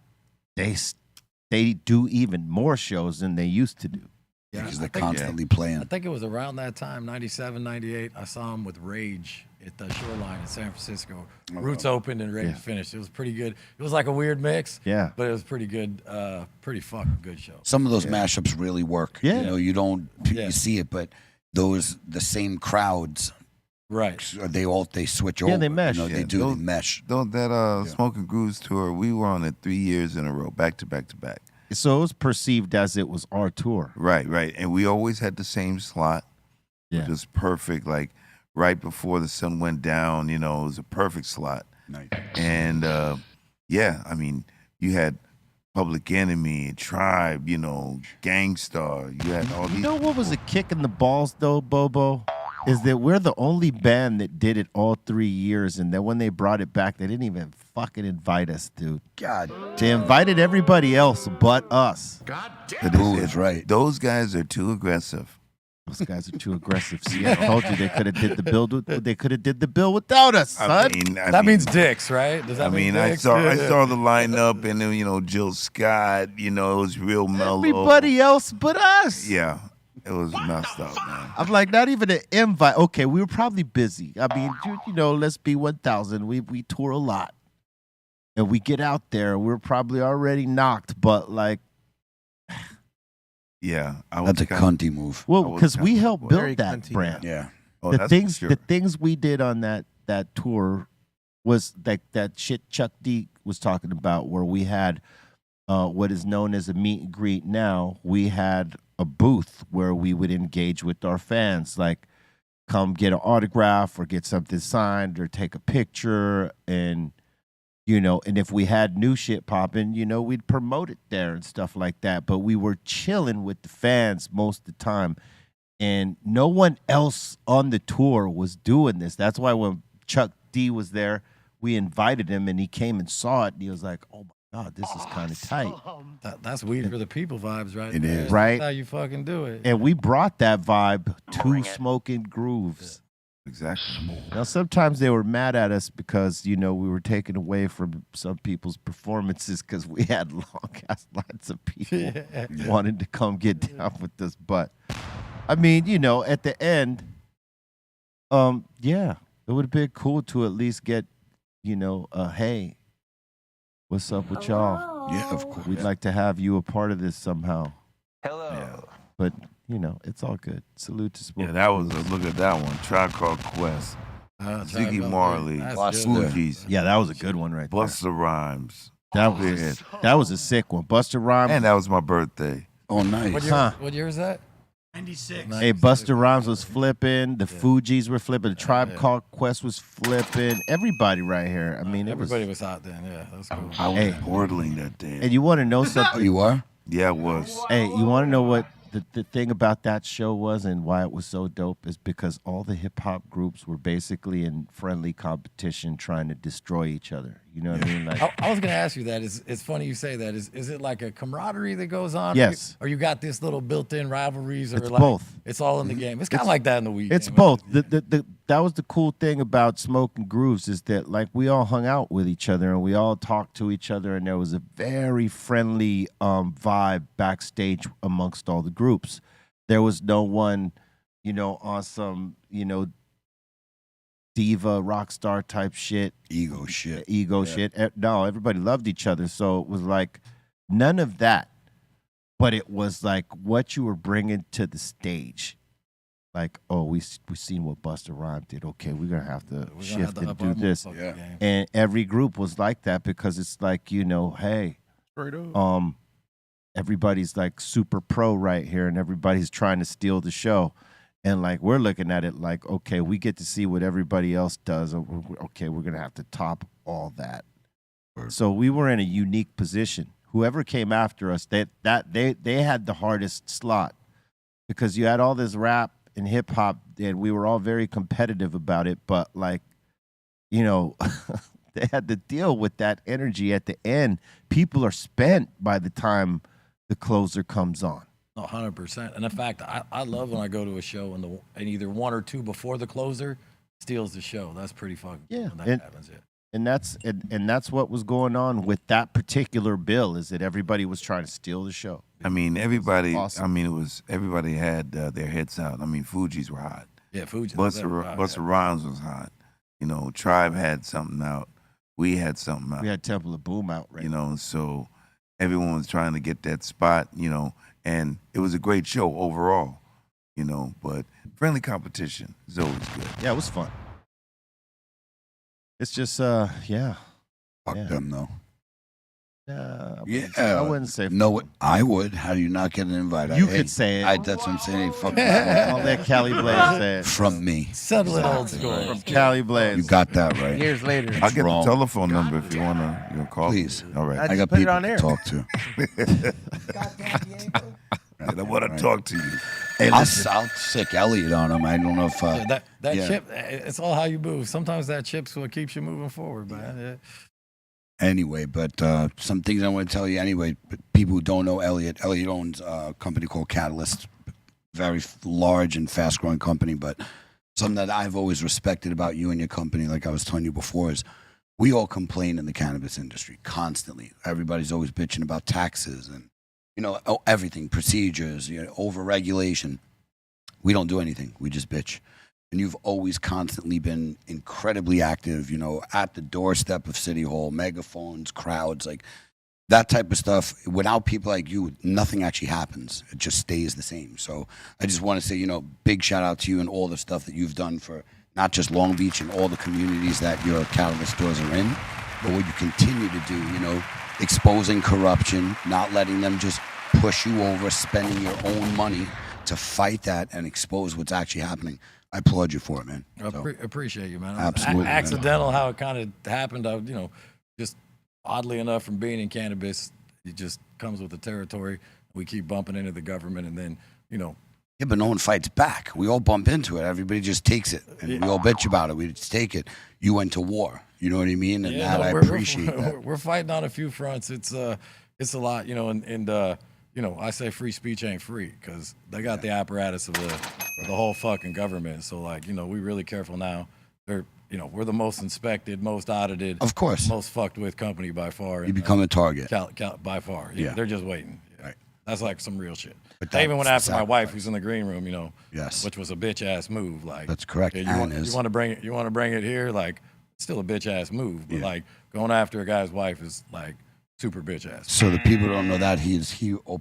they do even more shows than they used to do.
Yeah,
Because
I
they're
think-
constantly
I
playing.
think it was around that time, 97, 98. I saw him with Rage at the Shoreline in San Francisco. Roots opened and Rage finished. It was pretty good. It was like a weird mix.
Yeah.
But it was pretty good. Pretty fucking good show.
Some of those mashups really work.
Yeah.
You know, you don't
Yeah.
you see it, but the same crowds,
Right.
they switch
Yeah,
over.
they mesh.
You know,
Yeah,
they do.
those-
They mesh.
That Smoking Grooves tour, we were on it 3 years in a row, back to back to back.
So it was perceived as it was our tour.
Right. And we always had the same slot,
Yeah.
which was perfect. Like right before the sun went down, you know, it was a perfect slot.
Nice.
And I mean, you had Public Enemy, Tribe, you know, Gangstar. You had all
You
these.
know what was a kick in the balls though, Bobo? Is that we're the only band that did it all 3 years, and then when they brought it back, they didn't even fucking invite us, dude.
God,
They invited everybody else but us.
But they
Boo
said,
is right.
Those guys are too aggressive.
Those guys are too aggressive. See, I told you they could have did the bill. They could have did the bill without us, son.
That means dicks, right? Does that mean
I
dicks?
saw the lineup, and then, you know, Jill Scott. You know, it was real mellow.
Everybody else but us.
Yeah, it was messed up, man.
I'm like, not even an invite. Okay, we were probably busy. I mean, you know, let's be 1,000. We tour a lot, and we get out there, and we're probably already knocked. But like,
Yeah, I was
That's a
kinda-
cunty move.
well,
was
because we
kinda
helped
bored.
Very
build that
cunty.
brand.
Yeah.
Oh,
the
that's
things
for sure.
the things we did on that tour was like that shit Chuck D was talking about, where we had what is known as a meet and greet. Now we had a booth where we would engage with our fans, like come get an autograph or get something signed or take a picture, and you know, and if we had new shit popping, you know, we'd promote it there and stuff like that. But we were chilling with the fans most of the time. And no one else on the tour was doing this. That's why when Chuck D was there, we invited him and he came and saw it. And he was like, oh my God, this is kind of tight.
That's weed for the people vibes, right?
It
there.
is.
Right.
That's how you fucking do it.
And we brought that vibe to Smoking Grooves.
Exactly.
Now, sometimes they were mad at us because, you know, we were taken away from some people's performances because we had long-ass lines of people wanting to come get down with us. But, I mean, you know, at the end, yeah, it would have been cool to at least get, you know, hey, what's up with y'all?
Yeah, of course.
We'd like to have you a part of this somehow.
Hello.
Yeah.
But, you know, it's all good. Salute to Smoking.
Yeah, that was look at that one. Tribe Called Quest, Ziggy Marley,
That's good.
Fugees,
Yeah, that was a good one right there.
Busta Rhymes,
That was a sick one. Busta Rhymes.
and that was my birthday.
Oh, nice.
What year,
Huh.
what year is that?
96.
Hey, Busta Rhymes was flipping. The Fugees were flipping. The Tribe Called Quest was flipping. Everybody right here. I mean,
Everybody was out then. Yeah, that's cool.
I was
Hey.
portaling that day.
And you want to know
Oh,
something?
you are?
Yeah, it was.
Hey, you want to know what the thing about that show was and why it was so dope is because all the hip hop groups were basically in friendly competition trying to destroy each other. You know what I mean? Like,
I was gonna ask you that. It's funny you say that. Is it like a camaraderie that goes on?
Yes.
Or you got this little built-in rivalries, or
It's
like
both.
It's all in the game. It's kind of like that in the weed.
it's
game.
both. That was the cool thing about Smoking Grooves is that like we all hung out with each other and we all talked to each other and there was a very friendly vibe backstage amongst all the groups. There was no one, you know, on some, you know, diva, rock star type shit.
Ego shit.
Shit. No, everybody loved each other. So it was like none of that. But it was like what you were bringing to the stage. Like, oh, we seen what Busta Rhymes did. Okay, we're going to have to shift and do this.
Yeah.
And every group was like that because it's like, you know, hey, everybody's like super pro right here and everybody's trying to steal the show. And like we're looking at it like, okay, we get to see what everybody else does. Okay, we're going to have to top all that. So we were in a unique position. Whoever came after us, they had the hardest slot because you had all this rap and hip hop and we were all very competitive about it. But like, you know, they had to deal with that energy at the end. People are spent by the time the closer comes on.
100%. And in fact, I love when I go to a show and either one or two before the closer steals the show. That's pretty fucking cool when that happens. Yeah.
And that's what was going on with that particular bill is that everybody was trying to steal the show.
I mean, everybody.
Awesome.
I mean, everybody had their heads out. I mean, Fugees were hot.
Yeah, Fugees.
Busta Rhymes was hot. You know, Tribe had something out. We had something out.
We had Temple of Boom out, right?
You know, so everyone was trying to get that spot. You know, and it was a great show overall. You know, but friendly competition is always good.
Yeah, it was fun. It's just, yeah.
Fuck them, though.
Yeah, I wouldn't say.
No, I would. How do you not get an invite?
You could say it.
That's what I'm saying. Fuck
I'll let Cali Blaze say it.
From me.
Settle it old school.
From Cali Blaze.
You got that right.
Years later.
I'll get
wrong.
the telephone number if you want to call.
Please.
All right.
I
just
got
put it
people
on
to
air.
talk to.
I want to talk to you.
Hey, I'll sick Elliot on him. I don't know if
That chip, it's all how you move. Sometimes that chip's what keeps you moving forward, man. Yeah.
Anyway, but some things I want to tell you anyway. People who don't know Elliot owns a company called Catalyst, very large and fast-growing company. But something that I've always respected about you and your company, like I was telling you before, is we all complain in the cannabis industry constantly. Everybody's always bitching about taxes and, you know, everything, procedures, you know, over-regulation. We don't do anything. We just bitch. And you've always constantly been incredibly active, you know, at the doorstep of City Hall, megaphones, crowds, like that type of stuff. Without people like you, nothing actually happens. It just stays the same. So I just want to say, you know, big shout out to you and all the stuff that you've done for not just Long Beach and all the communities that your Cannabis stores are in, but what you continue to do, you know, exposing corruption, not letting them just push you over, spending your own money to fight that and expose what's actually happening. I applaud you for it, man.
I appreciate you, man.
Absolutely, man.
Accidental how it kind of happened. You know, just oddly enough, from being in cannabis, it just comes with the territory. We keep bumping into the government, and then, you know.
Yeah, but no one fights back. We all bump into it. Everybody just takes it, and we all bitch about it. We just take it. You went to war. You know what I mean? And I appreciate that.
We're fighting on a few fronts. It's a lot, you know, and you know, I say free speech ain't free because they got the apparatus of the whole fucking government. So, like, you know, we really careful now. You know, we're the most inspected, most audited,
of course,
most fucked with company by far.
You become a target
by far.
Yeah,
they're just waiting.
Right,
that's like some real shit.
But
they even went after my wife, who's in the green room. You know,
yes,
which was a bitch ass move. Like,
that's correct.
Yeah, you want to bring it? You want to bring it here? Like, it's still a bitch ass move. But like going after a guy's wife is like super bitch ass.
So the people don't know that him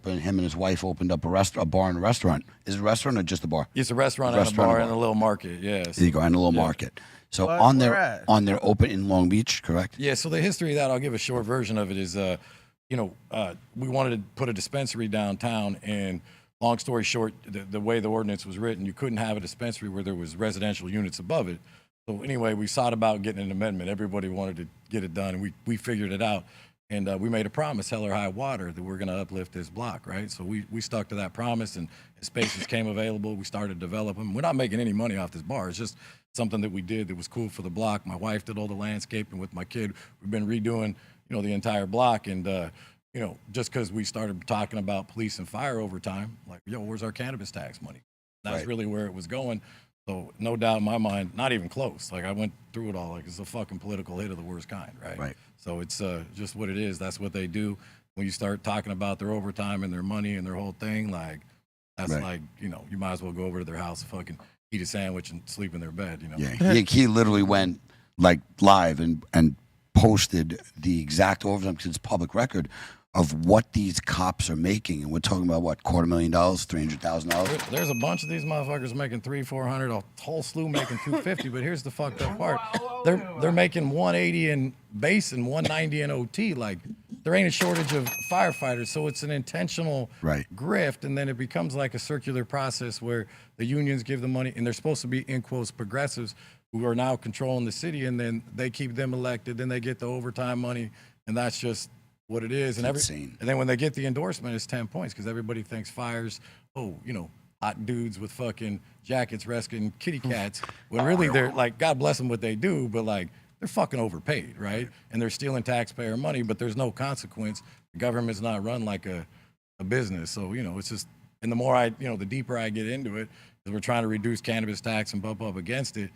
and his wife opened up a bar and a restaurant. Is it a restaurant or just a bar?
It's a restaurant and a bar and a little market. Yes.
There you go, and a little market. So on their open in Long Beach, correct?
Yeah. So the history of that, I'll give a short version of it. Is you know, we wanted to put a dispensary downtown, and long story short, the way the ordinance was written, you couldn't have a dispensary where there was residential units above it. So anyway, we sought about getting an amendment. Everybody wanted to get it done, and we figured it out. And we made a promise, hell or high water, that we're going to uplift this block, right? So we stuck to that promise, and as spaces came available, we started developing. We're not making any money off this bar. It's just something that we did that was cool for the block. My wife did all the landscaping with my kid. We've been redoing, you know, the entire block. And, you know, just because we started talking about police and fire over time, like, yo, where's our cannabis tax money? That's really where it was going. So no doubt in my mind, not even close. Like, I went through it all. Like, it's a fucking political hit of the worst kind, right?
Right.
So it's just what it is. That's what they do. When you start talking about their overtime and their money and their whole thing, like, that's like, you know, you might as well go over to their house and fucking eat a sandwich and sleep in their bed. You know.
Yeah, he literally went like live and posted the exact overtime because it's public record of what these cops are making, and we're talking about what, $250,000, $300,000.
There's a bunch of these motherfuckers making $300-400, a whole slew making $250. But here's the fucked up part: they're making $180 in base and $190 in OT. Like there ain't a shortage of firefighters, so it's an intentional grift, and then it becomes like a circular process where the unions give the money, and they're supposed to be in quotes progressives who are now controlling the city, and then they keep them elected, then they get the overtime money, and that's just what it is. And then when they get the endorsement, it's 10 points because everybody thinks fires, hot dudes with fucking jackets rescuing kitty cats, when really they're like, God bless them what they do, but like they're fucking overpaid, right? And they're stealing taxpayer money, but there's no consequence. The government's not run like a business. So, it's just, and the more the deeper I get into it, is we're trying to reduce cannabis tax and bump up against it.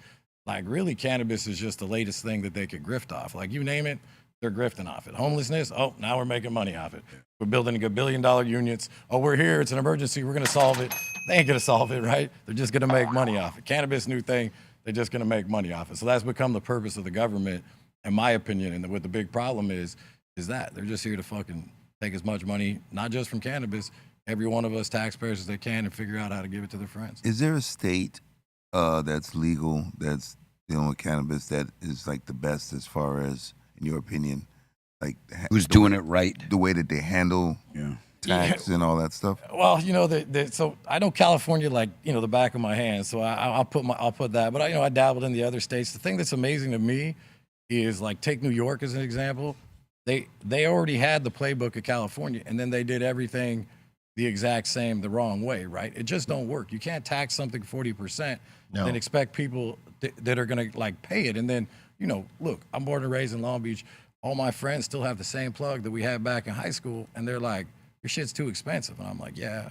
Like really cannabis is just the latest thing that they could grift off. Like you name it, they're grifting off it. Homelessness, now we're making money off it. We're building $1 billion units. We're here, it's an emergency, we're gonna solve it. They ain't gonna solve it, right? They're just gonna make money off it. Cannabis, new thing, they're just gonna make money off it. So that's become the purpose of the government, in my opinion. And what the big problem is that they're just here to fucking take as much money, not just from cannabis, every one of us taxpayers as they can, and figure out how to give it to their friends.
Is there a state that's legal, that's dealing with cannabis, that is like the best as far as, in your opinion, like
who's doing it right,
the way that they handle tax and all that stuff?
Well, so I know California like the back of my hand, so I'll put that. But I dabbled in the other states. The thing that's amazing to me is like take New York as an example. They already had the playbook of California, and then they did everything the exact same the wrong way, right? It just don't work. You can't tax something 40% and then expect people that are gonna like pay it. And then look, I'm born and raised in Long Beach. All my friends still have the same plug that we had back in high school, and they're like, your shit's too expensive. And I'm like, yeah,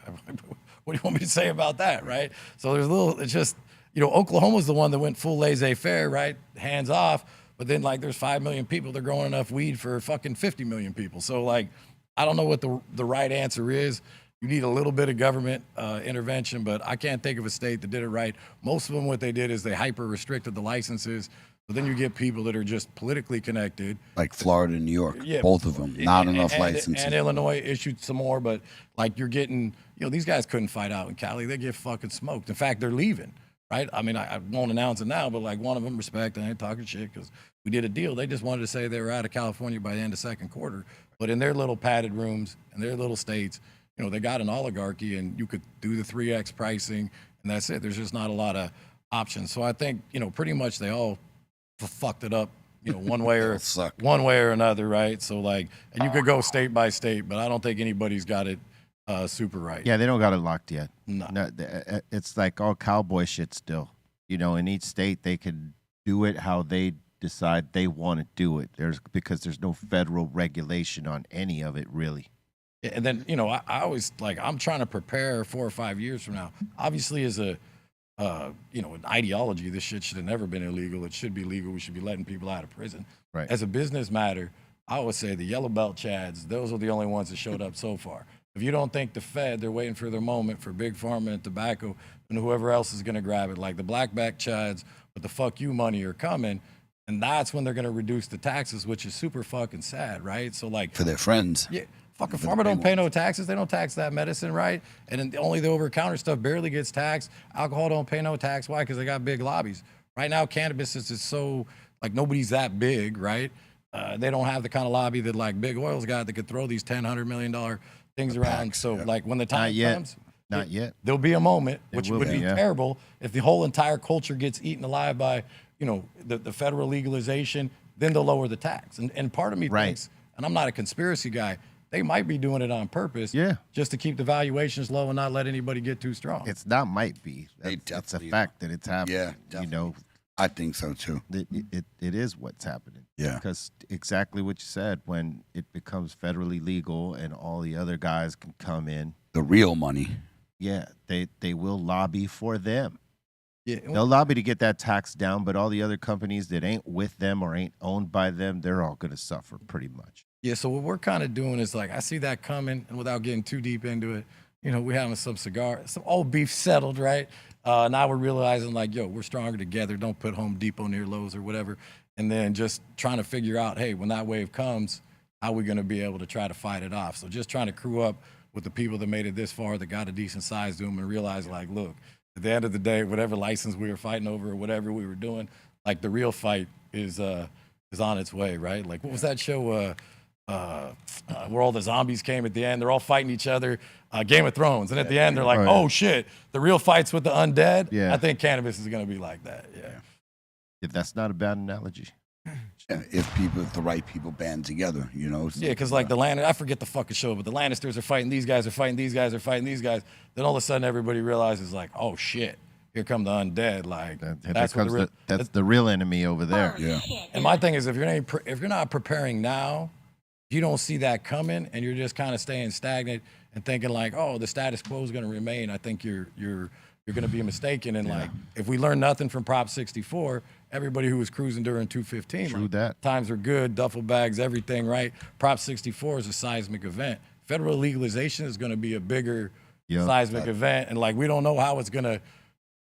what do you want me to say about that, right? So it's just, Oklahoma's the one that went full laissez-faire, right? Hands off. But then like there's 5 million people, they're growing enough weed for fucking 50 million people. So like, I don't know what the right answer is. You need a little bit of government intervention, but I can't think of a state that did it right. Most of them, what they did is they hyper-restricted the licenses. But then you get people that are just politically connected.
Like Florida and New York, both of them, not enough licenses.
And Illinois issued some more, but like you're getting, these guys couldn't fight out in Cali. They get fucking smoked. In fact, they're leaving, right? I mean, I won't announce it now, but like one of them, respect, I ain't talking shit because we did a deal. They just wanted to say they were out of California by the end of second quarter. But in their little padded rooms, in their little states, they got an oligarchy, and you could do the 3X pricing, and that's it. There's just not a lot of options. So I think, pretty much they all fucked it up, one way or another, right? So like, and you could go state by state, but I don't think anybody's got it super right.
Yeah, they don't got it locked yet.
No,
it's like all cowboy shit still. In each state they can do it how they decide they want to do it. Because there's no federal regulation on any of it really.
Yeah, and then I always like, I'm trying to prepare 4 or 5 years from now. Obviously, as a an ideology, this shit should have never been illegal. It should be legal. We should be letting people out of prison.
Right.
As a business matter, I always say the yellow belt chads, those are the only ones that showed up so far. If you don't think the Fed, they're waiting for their moment for big pharma and tobacco and whoever else is going to grab it, like the black back chads with the fuck you money are coming, and that's when they're going to reduce the taxes, which is super fucking sad, right? So like
for their friends.
Yeah. Fucking pharma don't pay no taxes. They don't tax that medicine, right? And then only the over-the-counter stuff barely gets taxed. Alcohol don't pay no tax. Why? Because they got big lobbies. Right now, cannabis is so, like, nobody's that big, right? They don't have the kind of lobby that, like, big oil's got that could throw these $10-100 million things around. So, like, when the time comes,
Not yet.
There'll be a moment, which would be
yeah.
terrible, if the whole entire culture gets eaten alive by, the federal legalization, then they'll lower the tax. And part of me thinks, and I'm not a conspiracy guy, they might be doing it on purpose, just to keep the valuations low and not let anybody get too strong.
It's not might be. That's a fact that it's happening.
Yeah, definitely. I think so too.
It is what's happening.
Yeah.
Because exactly what you said, when it becomes federally legal and all the other guys can come in,
the real money.
Yeah, they will lobby for them.
Yeah,
they'll lobby to get that tax down, but all the other companies that ain't with them or ain't owned by them, they're all going to suffer pretty much.
Yeah, so what we're kind of doing is like, I see that coming, and without getting too deep into it, you know, we're having some old beef settled, right? Now we're realizing like, yo, we're stronger together. Don't put Home Depot near Lowe's or whatever. And then just trying to figure out, hey, when that wave comes, how are we going to be able to try to fight it off? So just trying to crew up with the people that made it this far, that got a decent size to them, and realize like, look, at the end of the day, whatever license we were fighting over or whatever we were doing, like the real fight is on its way, right? Like what was that show where all the zombies came at the end? They're all fighting each other, Game of Thrones, and at the end they're like, oh shit, the real fight's with the undead.
Yeah.
I think cannabis is going to be like that. Yeah.
If that's not a bad analogy.
Yeah, if the right people band together, you know. So,
Yeah, because like the Lannisters, I forget the fucking show, but the Lannisters are fighting these guys, are fighting these guys, are fighting these guys. Then all of a sudden everybody realizes like, oh shit, here come the undead. Like that's
the real enemy over there.
Yeah.
And my thing is, if you're not preparing now, you don't see that coming, and you're just kind of staying stagnant and thinking like, oh, the status quo is going to remain. I think you're going to be mistaken. And like, if we learn nothing from Prop 64, everybody who was cruising during 215,
True
like,
that.
times are good, duffel bags, everything, right? Prop 64 is a seismic event. Federal legalization is going to be a bigger seismic event, and like we don't know how it's going to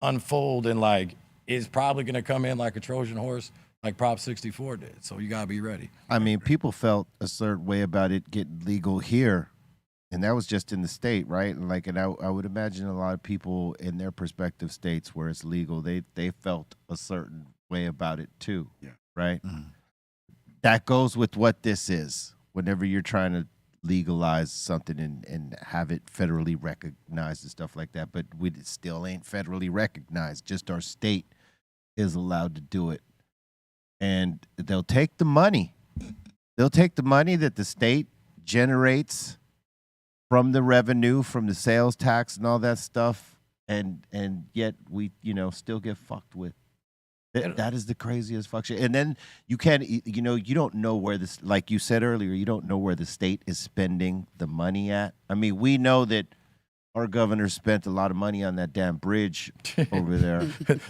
unfold, and like it's probably going to come in like a Trojan horse, like Prop 64 did. So you gotta be ready.
I mean, people felt a certain way about it getting legal here, and that was just in the state, right? And like, and I would imagine a lot of people in their prospective states where it's legal, they felt a certain way about it too.
Yeah.
Right. Mm-hmm. That goes with what this is. Whenever you're trying to legalize something and have it federally recognized and stuff like that, but we still ain't federally recognized. Just our state is allowed to do it. And they'll take the money. They'll take the money that the state generates from the revenue, from the sales tax and all that stuff, and yet we, still get fucked with. That is the craziest fuck shit. And then you can't, you don't know where this, like you said earlier, you don't know where the state is spending the money at. I mean, we know that our governor spent a lot of money on that damn bridge over there.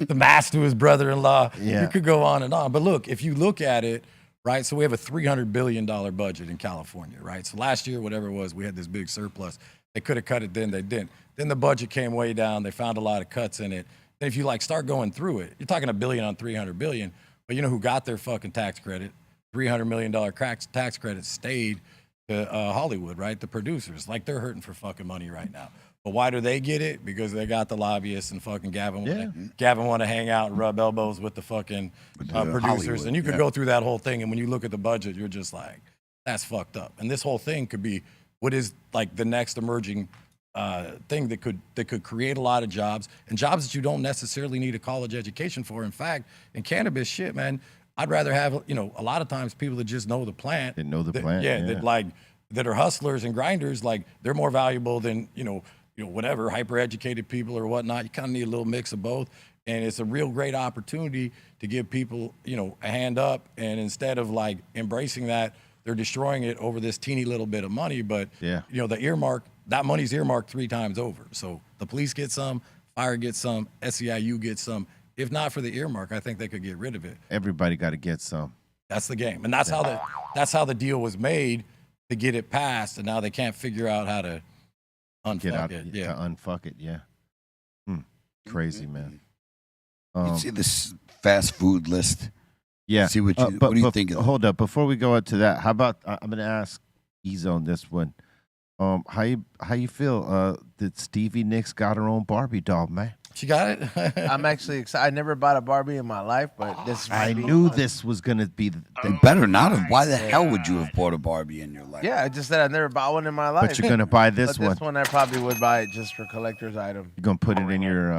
The mask to his brother-in-law.
Yeah.
You could go on and on. But look, if you look at it, right, so we have a $300 billion budget in California, right? So last year, whatever it was, we had this big surplus. They could have cut it then, they didn't. Then the budget came way down. They found a lot of cuts in it. Then if you start going through it, you're talking $1 billion on $300 billion. But you know who got their fucking tax credit? $300 million tax credit stayed to Hollywood, right? The producers. Like they're hurting for fucking money right now. But why do they get it? Because they got the lobbyists and fucking Gavin want to hang out and rub elbows with the fucking producers.
Hollywood,
And you could go through that whole thing. And when you look at the budget, you're just like, that's fucked up. And this whole thing could be what is like the next emerging thing that could create a lot of jobs, and jobs that you don't necessarily need a college education for. In fact, in cannabis shit, man, I'd rather have, a lot of times people that just know the plant.
That know the plant.
Yeah, that are hustlers and grinders, like they're more valuable than, whatever, hyper-educated people or whatnot. You kind of need a little mix of both. And it's a real great opportunity to give people, a hand up. And instead of like embracing that, they're destroying it over this teeny little bit of money. But, the earmark, that money's earmarked 3 times over. So the police get some, fire gets some, SEIU gets some. If not for the earmark, I think they could get rid of it.
Everybody got to get some.
That's the game. And that's how the deal was made to get it passed. And now they can't figure out how to unfuck it. Yeah.
To unfuck it, yeah. Crazy, man.
You see this fast food list?
Yeah.
See what do you think of that?
Hold up. Before we go into that, how about I'm going to ask Ease on this one. How you feel that Stevie Nicks got her own Barbie doll, man?
She got it?
I'm actually excited. I never bought a Barbie in my life, but this
I knew this was going to be
They better not have. Why the hell would you have bought a Barbie in your life?
Yeah, I just said I never bought one in my life.
But you're going to buy this
But
one.
this one I probably would buy it just for collector's item.
You're going to put it in your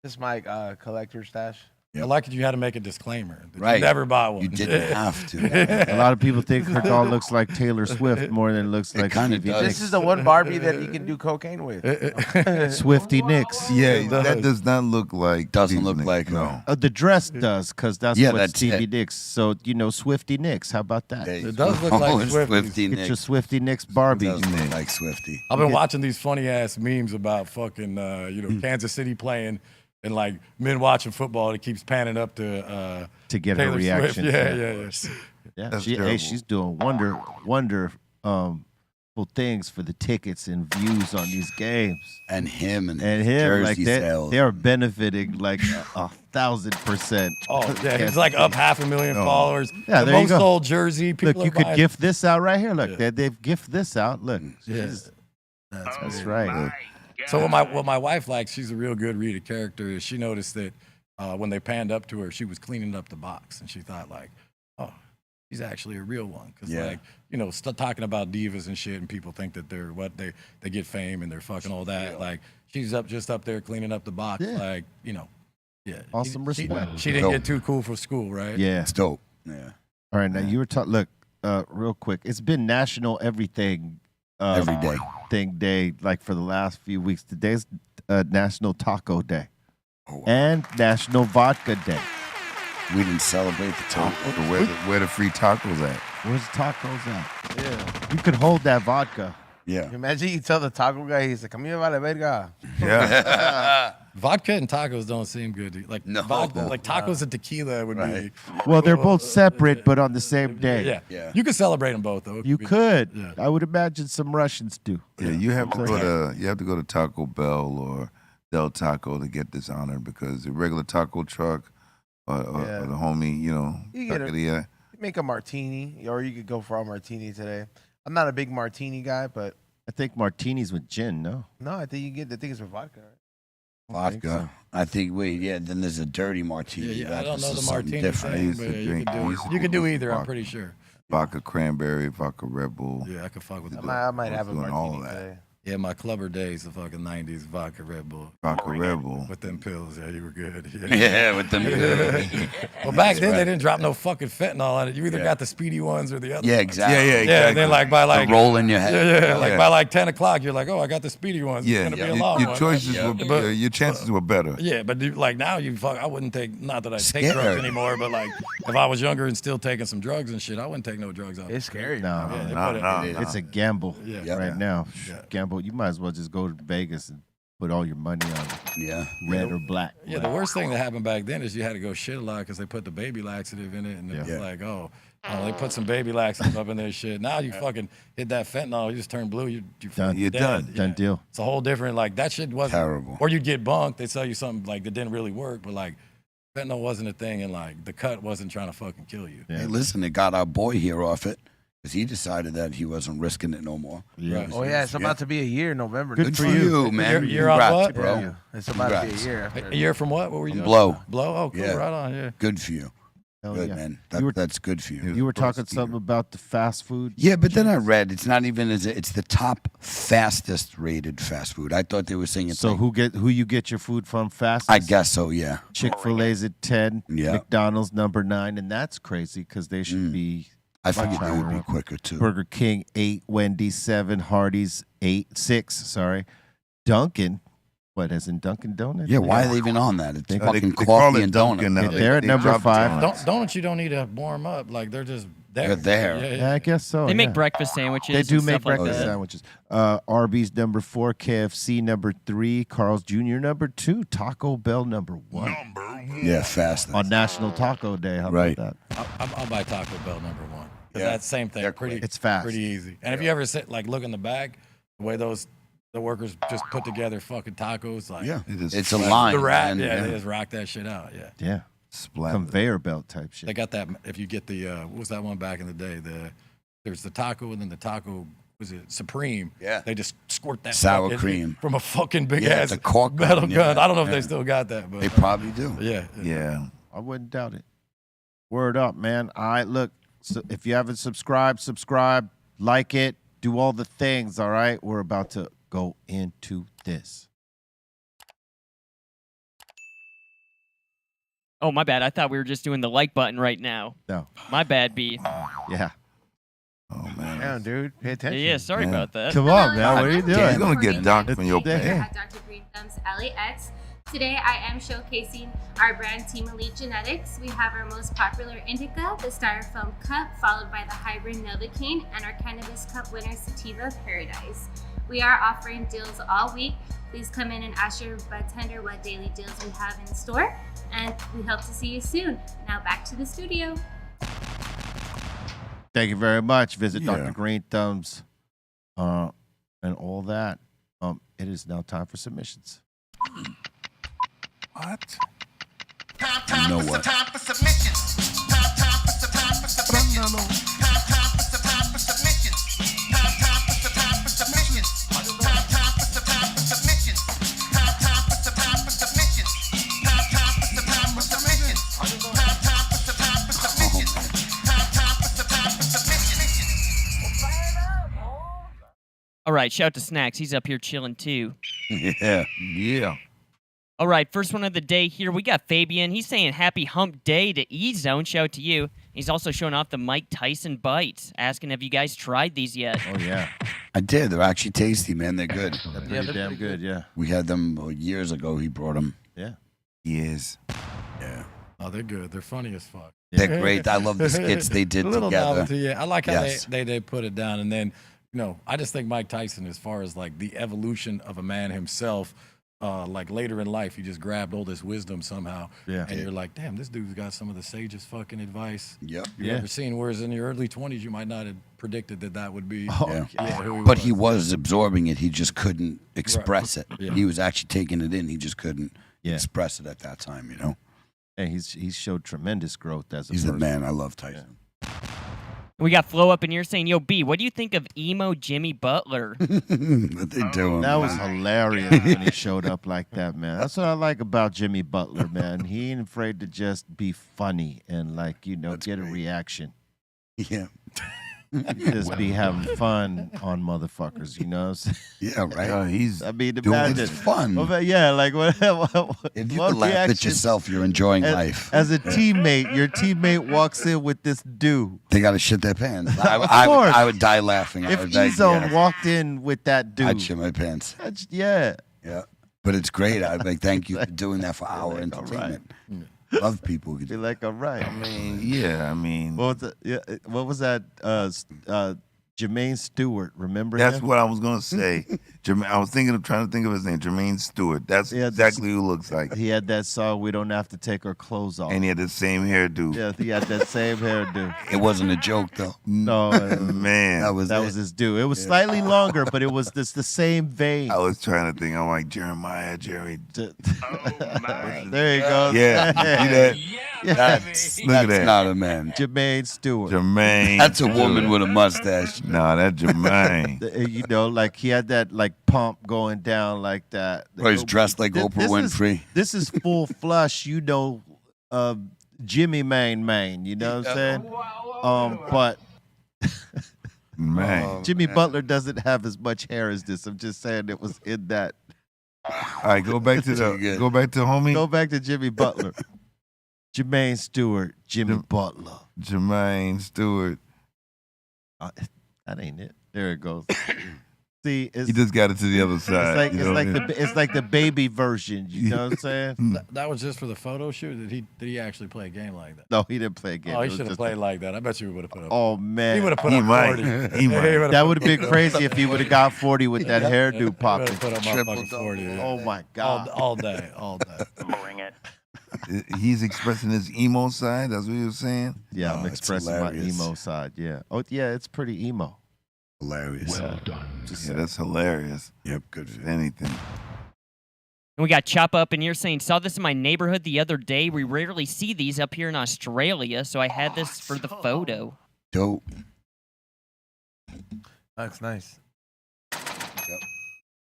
This is my collector stash.
I like that you had to make a disclaimer. That
Right.
You never bought one.
You didn't have to.
A lot of people think her doll looks like Taylor Swift more than it looks like
kinda
Stevie
does.
Nicks.
This is the one Barbie that you can do cocaine with.
Swifty Nicks.
Yeah, that does not look like.
Doesn't look
Nick,
like
no.
her.
The dress does, because that's
Yeah,
what
that's
Stevie
it.
Nicks. So, Swifty Nicks. How about that?
It does look like Swifties.
Swifty
Get your
Nick.
Swifty Nicks Barbie.
Does look like Swifty.
I've been watching these funny ass memes about fucking, Kansas City playing and like men watching football. It keeps panning up to
To get her
Taylor
reaction.
Swift. Yeah.
Yeah,
That's
she's doing wonder things for the tickets and views on these games.
And him
And him,
jersey
like
sales.
they are benefiting like 1,000%.
Oh, yeah, he's like up 500,000 followers.
Yeah,
the
there you
most
go.
sold jersey.
Look,
People
you
are
could
buying-
gift this out right here. Look, they've gift this out. Look,
Yeah.
that's right.
So what my wife likes, she's a real good reader character, is she noticed that when they panned up to her, she was cleaning up the box, and she thought like, oh, she's actually a real one. Because like, you know, talking about divas and shit, and people think that they're what they get fame and they're fucking all that. Like she's just up there cleaning up the box, like, you know,
Awesome respect.
She didn't get too cool for school, right?
Yeah,
It's dope. Yeah.
All right, now you were talking. Look, real quick. It's been National Everything
Every day.
Day, like for the last few weeks. Today's National Taco Day and National Vodka Day.
We didn't celebrate the taco.
Where the free tacos at?
Where's the tacos at?
Yeah.
You could hold that vodka.
Yeah.
Imagine you tell the taco guy, he's like, "A mí me vale verga."
Yeah.
Vodka and tacos don't seem good. Like
No.
vodka, like tacos and tequila would be.
Well, they're both separate, but on the same day.
Yeah. You could celebrate them both though.
You could.
Yeah.
I would imagine some Russians do.
Yeah, you have to go to Taco Bell or Del Taco to get this honor, because the regular taco truck or the homie, you know,
You get
taqueria,
Make a martini, or you could go for a martini today. I'm not a big martini guy, but
I think martinis with gin, no?
no, I think you get the things with vodka. Right?
Vodka. I think, then there's a dirty martini.
Yeah, I
That
don't
was
know the
something
martini
different.
thing,
used
but
to
you
drink-
can
I
do
used to
you can do
do
either. I'm
vodka.
pretty sure.
vodka cranberry, vodka Red Bull.
Yeah, I could fuck with that.
I might have a
doing all
martini
of that.
today.
Yeah, my clubber days, the fucking 90s, vodka Red Bull.
Vodka Red Bull.
With them pills, yeah, you were good.
Yeah, with them.
Well, back then they didn't drop no fucking fentanyl on it. You either got the speedy ones or the other.
Yeah,
ones.
exactly.
Yeah,
Yeah, and then like by like
The roll in your head.
like by like 10 o'clock, you're like, oh, I got the speedy ones.
Yeah,
It's gonna be a
your,
long
your
one.
choices
But-
your chances were better.
Yeah, but like now you fuck. I wouldn't take. Not that I take
Scared.
drugs anymore, but like if I was younger and still taking some drugs and shit, I wouldn't take no drugs out.
It's scary.
No,
Yeah, they
Nah,
put it-
nah.
it's a gamble
Yeah.
right now.
Yeah.
Gamble. You might as well just go to Vegas and put all your money on
Yeah.
red or black.
Yeah, the worst thing that happened back then is you had to go shit a lot because they put the baby laxative in it, and it was like, oh, they put some baby laxative up in their shit. Now you fucking hit that fentanyl, you just turn blue, you fucking
You're
dead.
done.
Yeah.
Done deal.
It's a whole different, like, that shit wasn't
Terrible.
Or you'd get bunked, they sell you something like that didn't really work, but like fentanyl wasn't a thing, and like the cut wasn't trying to fucking kill you.
Hey, listen, it got our boy here off it because he decided that he wasn't risking it no more.
Yeah.
Oh yeah, it's about to be a year in November.
Good
Good
for
for
you.
you, man.
You're on
Congrats,
what?
bro.
Yeah, it's about to be
Congrats.
a year. After.
A year from what? What were you doing?
Blow.
Blow? Oh, cool.
Yeah.
Right on, yeah.
Good for you.
Hell
Good,
yeah.
man.
You were-
That's good for you.
You were talking
Prosecutor.
something about the fast food.
Yeah, but then I read it's not even it's the top fastest rated fast food. I thought they were saying it's
So
like,
who you get your food from fastest?
I guess so, yeah.
Chick-fil-A's at 10,
Yeah.
McDonald's number 9, and that's crazy because they should be
I figured they would be
higher.
quicker too.
Burger King 8, Wendy's 7, Hardee's 6, sorry. Dunkin', what, as in Dunkin' Donuts?
Yeah, why are they even on that? It's
They-
fucking
they call
coffee
it
and
Dunkin'
donut.
now.
They're at number
dropped
5.
donuts.
Donuts, you don't need to warm up. Like, they're just there.
They're there.
Yeah,
Yeah, I guess so.
They make
yeah.
breakfast sandwiches.
They do
and
make
stuff like
breakfast
that.
sandwiches. Arby's number 4, KFC number 3, Carl's Jr. number 2, Taco Bell number 1.
Yeah, fast.
On National Taco Day. How
Right.
about that?
I'll buy Taco Bell number 1.
Yeah.
That's same thing.
They're
Pretty,
quick.
It's fast.
Pretty easy. And if you ever sit, like, look in the bag, the way the workers just put together fucking tacos, like,
Yeah,
It is
it's a
flat.
line.
the rat,
man.
yeah, they just rock that shit out, yeah.
Yeah.
Splat.
Conveyor belt type shit.
They got that, if you get the, what was that one back in the day? There's the taco, and then the taco, was it Supreme?
Yeah.
They just squirt that
Sour
fucking-
cream.
from a fucking big
Yeah,
ass
it's a cork
metal
gun,
gun.
yeah.
I don't know if
Yeah.
they still got that, but
They probably do.
yeah.
Yeah.
I wouldn't doubt it. Word up, man. All right, look. So if you haven't subscribe, like it, do all the things, all right? We're about to go into this.
Oh, my bad. I thought we were just doing the like button right now.
No.
My bad, B.
Yeah.
Oh man.
Damn, dude, pay attention.
Yeah, sorry
Yeah.
about that.
Come on, man. What are you
You're
doing?
gonna get docked from your
It's-
pay.
yeah.
At Dr. Greenthumb's Elliot. Today I am showcasing our brand Team Elite Genetics. We have our most popular indica, the Styrofoam Cup, followed by the hybrid Novocaine, and our Cannabis Cup winner Sativa Paradise. We are offering deals all week. Please come in and ask your bartender what daily deals we have in store, and we hope to see you soon. Now back to the studio.
Thank you very much. Visit
Yeah.
Dr. Greenthumb's and all that. It is now time for submissions.
What?
You know what?
All right, shout to Snacks. He's up here chilling too.
Yeah.
All right, first one of the day here. We got Fabian. He's saying happy hump day to E-Zone. Shout out to you. He's also showing off the Mike Tyson bites, asking have you guys tried these yet?
Oh, yeah.
I did. They're actually tasty, man. They're good.
They're pretty damn good, yeah.
We had them years ago. He brought them.
Yeah.
Yes.
Yeah.
Oh, they're good. They're funny as fuck.
They're great. I love the skits they did
A little
together.
novelty, yeah. I like how
Yes.
they put it down. And then, I just think Mike Tyson, as far as like the evolution of a man himself, like later in life, he just grabbed all this wisdom somehow.
Yeah.
And you're like, damn, this dude's got some of the sagest fucking advice
Yep.
you've ever seen. Whereas in your early 20s, you might not have predicted that would be.
Oh,
Yeah.
Who
But he was absorbing it. He just couldn't express it.
Yeah.
He was actually taking it in. He just couldn't
Yeah.
express it at that time, you know?
And he's showed tremendous growth as a
He's
person.
the man. I love Tyson.
We got Flo up in here saying, yo, B, what do you think of emo Jimmy Butler?
What they doing?
That was
man?
hilarious when he showed up like that, man. That's what I like about Jimmy Butler, man. He ain't afraid to just be funny and, like, get a reaction.
Yeah.
Just be having fun on motherfuckers, you know what I'm saying?
Yeah, right.
He's
I mean,
Dude,
imagine.
it's fun.
Yeah, like, what
If you
what
can laugh at
reaction-
yourself, you're enjoying
as,
life.
As a teammate, your teammate walks in with this dude.
They got to shit their pants.
Of
I
course.
would die laughing. I
If
would die-
E-Zone
yeah.
walked in with that dude,
I'd shit my pants.
yeah.
Yeah. But it's great. I'd like, thank you for doing that for our
like, all right.
entertainment. Love people who
Be
do
like, all right.
What
What was that? Jermaine Stewart. Remember
That's
him?
what I was gonna say. I was trying to think of his name. Jermaine Stewart. That's exactly who he looks like.
He had that song, "We Don't Have to Take Our Clothes Off."
And he had the same hairdo.
Yeah, he had that same hairdo.
It wasn't a joke though.
No,
Man,
That was
his due. It was slightly longer, but it was just the same vein.
I was trying to think. I'm like Jerry.
There you go.
Yeah, see that?
That's
Look at that.
not a man.
Jermaine Stewart.
Jermaine.
That's a woman with a mustache.
No, that's Jermaine.
Like he had that like pump going down like that.
Or he's dressed like Oprah Winfrey.
This is full flush, Jimmy Main. You know what I'm saying? But
Man.
Jimmy Butler doesn't have as much hair as this. I'm just saying it was in that.
All right, go back to homie.
Go back to Jimmy Butler. Jermaine Stewart, Jimmy Butler.
Jermaine Stewart.
That ain't it. There it goes. See,
He just got it to the other side.
It's like the baby version. You know what I'm saying?
That was just for the photo shoot. Did he actually play a game like that?
No, he didn't play a game.
Oh, he
It was
should have
just
played like that. I bet you he would have put up.
Oh man,
He would have put
He
up
might.
40.
He might.
that would have been crazy if he would have got 40 with that hairdo popping.
Put up my fucking 40. Yeah.
Oh my god.
All day.
Bring it.
He's expressing his emo side. That's what he was saying.
Yeah, I'm
Oh, it's
expressing my
hilarious.
emo side. Yeah. Oh yeah, it's pretty emo.
Hilarious.
Yeah, that's hilarious.
Yep, good.
If anything.
And we got Chop Up in here saying, saw this in my neighborhood the other day. We rarely see these up here in Australia, so I had this for the photo.
Dope.
That's nice.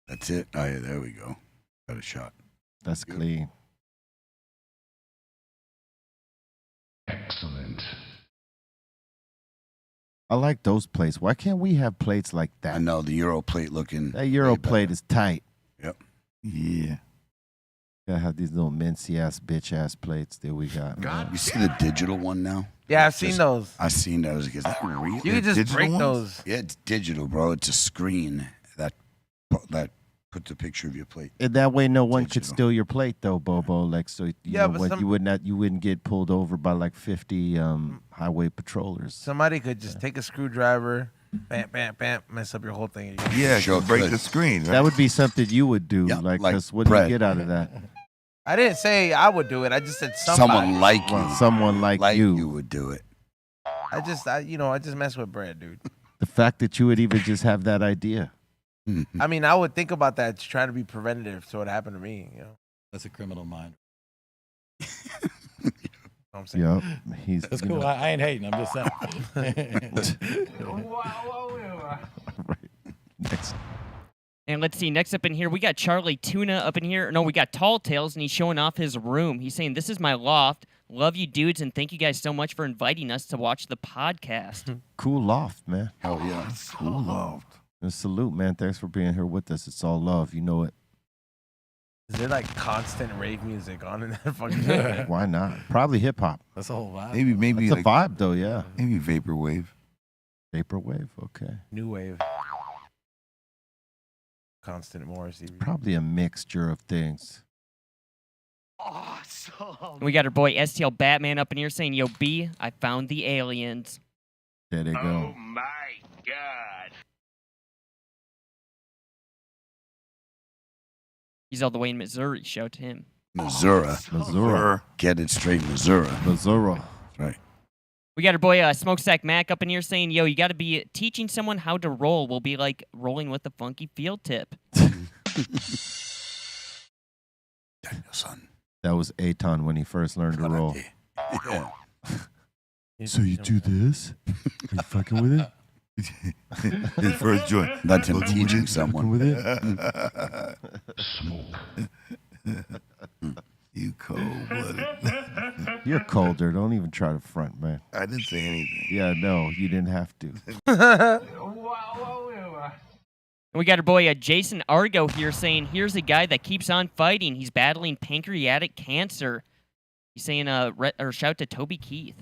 That's it. Oh yeah, there we go. Got a shot.
That's clean.
Excellent.
I like those plates. Why can't we have plates like
I
that?
know the Euro plate looking.
That Euro
way better.
plate is tight.
Yeah.
Gotta have these little mincy ass bitch ass plates that we got. man.
You see the digital one now?
Yeah, I've seen those.
I seen those. Is that real?
You can just
digital
break
ones?
those.
Yeah, it's digital, bro. It's a screen that puts a picture of your plate.
And that way, no one could
Digital.
steal your plate, though, Bobo. Like, so
Yeah, but
you wouldn't get pulled over by like 50 highway patrollers.
Somebody could just take a screwdriver, bam, mess up your whole thing.
Yeah,
Sure
break
could.
the screen. Right?
That would be something you would do.
Yeah,
like,
like
'cause what do you
bread.
get out of that?
I didn't say I would do it. I just said somebody.
Someone like you,
Someone like you.
would do it.
I just mess with bread, dude.
fact that you would even just have that idea.
I mean, I would think about that, trying to be preventative, so it happened to me. You know,
That's a criminal mind.
you know what I'm saying?
Yep. He's
That's
you
cool.
know,
I ain't hating. I'm just saying.
right. Next.
And let's see, next up in here, we got Charlie Tuna up in here. No, we got Tall Tales, and he's showing off his room. He's saying, "This is my loft. Love you dudes, and thank you guys so much for inviting us to watch the podcast."
Cool loft, man.
Hell yeah.
Cool loft.
And salute, man. Thanks for being here with us. It's all love. You know it.
Is there like constant rave music on in that fucking?
Why not? Probably hip hop.
That's a whole vibe.
Maybe
It's
like
a vibe, though, yeah.
maybe vaporwave.
Vaporwave, okay.
New wave. Constant Morrissey.
Probably a mixture of things.
And we got our boy STL Batman up in here saying, "Yo, B, I found the aliens."
There they go.
He's all the way in Missouri. Shout to him.
Missouri.
Missouri.
Get it straight, Missouri.
Missouri.
That's right.
We got our boy Smokestack Mac up in here saying, "Yo, you got to be teaching someone how to roll. Will be like rolling with a funky field tip."
Son.
That was Aton when he first learned to roll.
Yeah.
So you do this? Are you fucking with it?
His first joint.
That's him teaching
Fucking
someone.
with it?
You cold-blooded.
You're colder. Don't even try to front, man.
I didn't say anything.
Yeah, no, you didn't have to.
And we got our boy Jason Argo here saying, "Here's a guy that keeps on fighting. He's battling pancreatic cancer." He's saying, or shout to Toby Keith.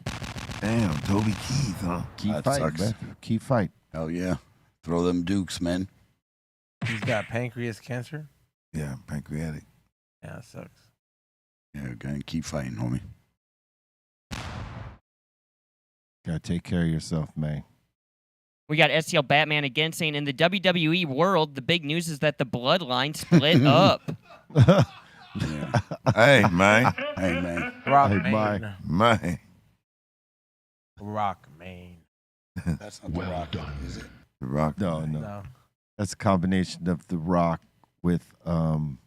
Damn, Toby Keith, huh?
Keep
That
fighting,
sucks.
man. Keep fight.
Hell yeah. Throw them dukes, man.
He's got pancreas cancer.
Yeah, pancreatic.
Yeah, that sucks.
Yeah, gonna keep fighting, homie.
Gotta take care of yourself, man.
We got STL Batman again saying, "In the WWE world, the big news is that the Bloodline split up."
Yeah.
Hey, man.
Hey, man.
Rock
Hey,
Maine.
Man.
Rock Maine.
That's not the rock, is it?
The Rock.
No,
Man.
no.
No.
That's a combination of The Rock with,
No,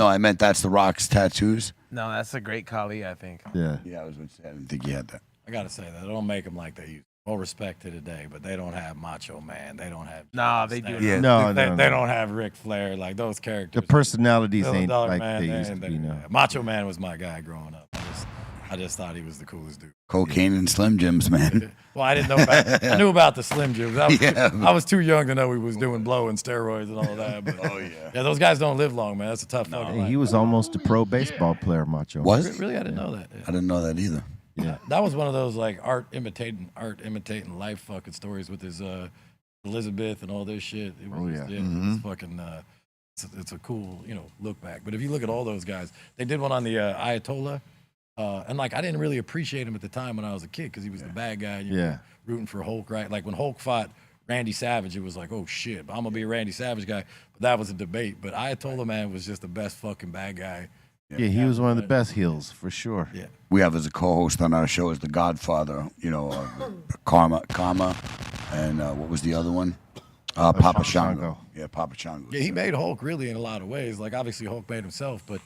I meant that's the rock's tattoos.
No, that's a great Kali, I think.
yeah.
Yeah, I was going to say, I didn't think he had that.
I gotta say that. Don't make them like they used. All respect to today, but they don't have Macho Man. They don't have.
Nah, they do.
Yeah.
No,
They
no,
don't have Ric Flair. Like those characters.
The personalities
Little
ain't
Dog
like
Man,
they used to be, no.
Macho Man was my guy growing up. I just thought he was the coolest dude.
Cocaine and Slim Jims, man.
Well, I didn't know about. I knew about the Slim Jims.
Yeah.
I was too young to know he was doing blow and steroids and all of that. But,
Oh, yeah.
yeah, those guys don't live long, man. That's a tough fucking
Hey,
life.
he was almost a pro baseball player, Macho.
Was he?
Really, I didn't know that.
I didn't know that either.
Yeah.
That was one of those like art imitating life fucking stories with his Elizabeth and all this shit. It was
Oh,
just,
yeah.
it's fucking it's a cool look back. But if you look at all those guys, they did one on the Ayatollah, and like I didn't really appreciate him at the time when I was a kid because he was the bad guy. You know, rooting for Hulk, right? Like when Hulk fought Randy Savage, it was like, oh shit, I'm gonna be a Randy Savage guy. But that was a debate. But Ayatollah man was just the best fucking bad guy.
Yeah, he was one of the best heels, for sure.
Yeah.
We have as a co-host on our show is the Godfather, Karma, and what was the other one? Papa Shango.
Shango.
Yeah, Papa Shango.
Yeah, he made Hulk really in a lot of ways. Like obviously Hulk made himself, but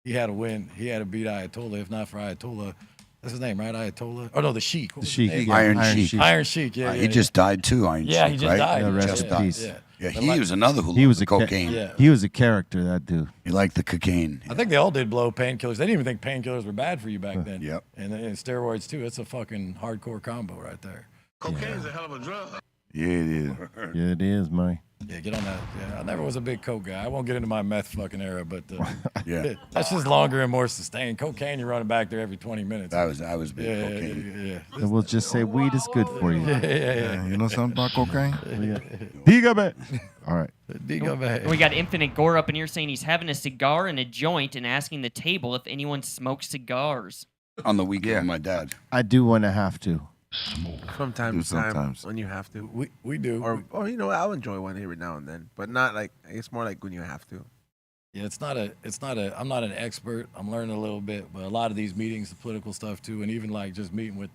he had to win. He had to beat Ayatollah. If not for Ayatollah, that's his name, right? Ayatollah. Oh no, the Sheik. What
The
was his
Sheik.
name?
Yeah,
Iron Sheik.
Iron Sheik. Yeah,
He just died too, Iron
Yeah,
Sheik,
he just
right?
died.
Yeah, rest
Just
in
died.
peace.
Yeah.
Yeah,
But
he
like-
was another who
He
loved
was
the
a ca-
cocaine.
Yeah.
He was a character, that dude.
He liked the cocaine.
I think they all did blow painkillers. They didn't even think painkillers were bad for you back then.
Yep.
And steroids too. It's a fucking hardcore combo right there.
Yeah, it is.
Yeah, it is, man.
Yeah, get on that. Yeah, I never was a big coke guy. I won't get into my meth fucking era, but
Yeah.
that's just longer and more sustained. Cocaine, you're running back there every 20 minutes.
I was big
yeah,
cocaine.
yeah.
And we'll just say weed is good for you.
Yeah, you know something about cocaine?
Diga, man. All right.
And we got Infinite Gore up in here saying he's having a cigar and a joint and asking the table if anyone smokes cigars.
On the weekend with my dad.
I do want to have to.
From time
Do
to time
sometimes.
when you have to.
We do.
Or I'll enjoy one every now and then, but not like it's more like when you have to.
Yeah, it's not a. I'm not an expert. I'm learning a little bit, but a lot of these meetings, the political stuff too, and even like just meeting with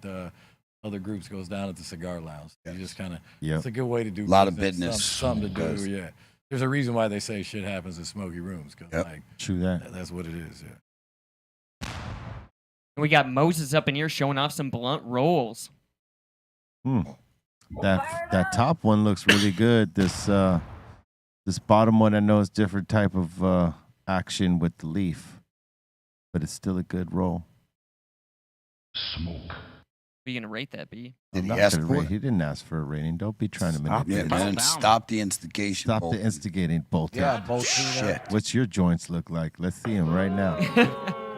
other groups goes down at the cigar lounge. You just kind of,
Yep.
it's a good way to do
A lot of
business,
business.
something to
Does.
do. Yeah, there's a reason why they say shit happens in smoky rooms because
Yep.
like
True that.
that's what it is. Yeah.
And we got Moses up in here showing off some blunt rolls.
That top one looks really good. This bottom one I know is different type of action with the leaf, but it's still a good roll.
Are you gonna rate that, B?
Did he
Not
ask
gonna
for
rate-
it?
He didn't ask for a rating. Don't be trying to
Stop
manipulate.
Yeah,
it.
man. Stop the instigation.
Stop
Bolton.
the instigating, Bolton.
Yeah, both.
Shit.
What's your joints look like? Let's see them right now.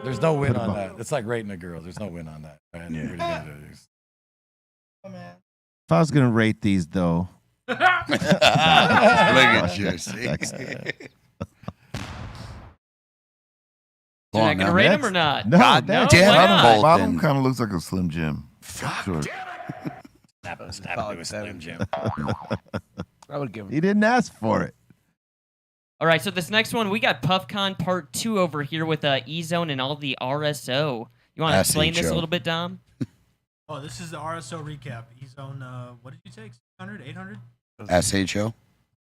There's no win
Put 'em
on
up.
that. It's like rating a girl. There's no win on that. Right?
Yeah.
Pretty good at it.
If I was gonna rate these though,
Look at you. See?
You're not gonna rate him or not?
No,
God
damn.
damn
why
it,
not?
Bolton.
Bottom kind of looks like a Slim Jim.
Snap it with Slim Jim.
I would give him.
He didn't ask for it.
All right, so this next one, we got PuffCon Part 2 over here with E-Zone and all the RSO. You want to explain this a
SHO.
little bit, Dom?
Oh, this is the RSO recap. He's on, what did you take? 600, 800?
SHO?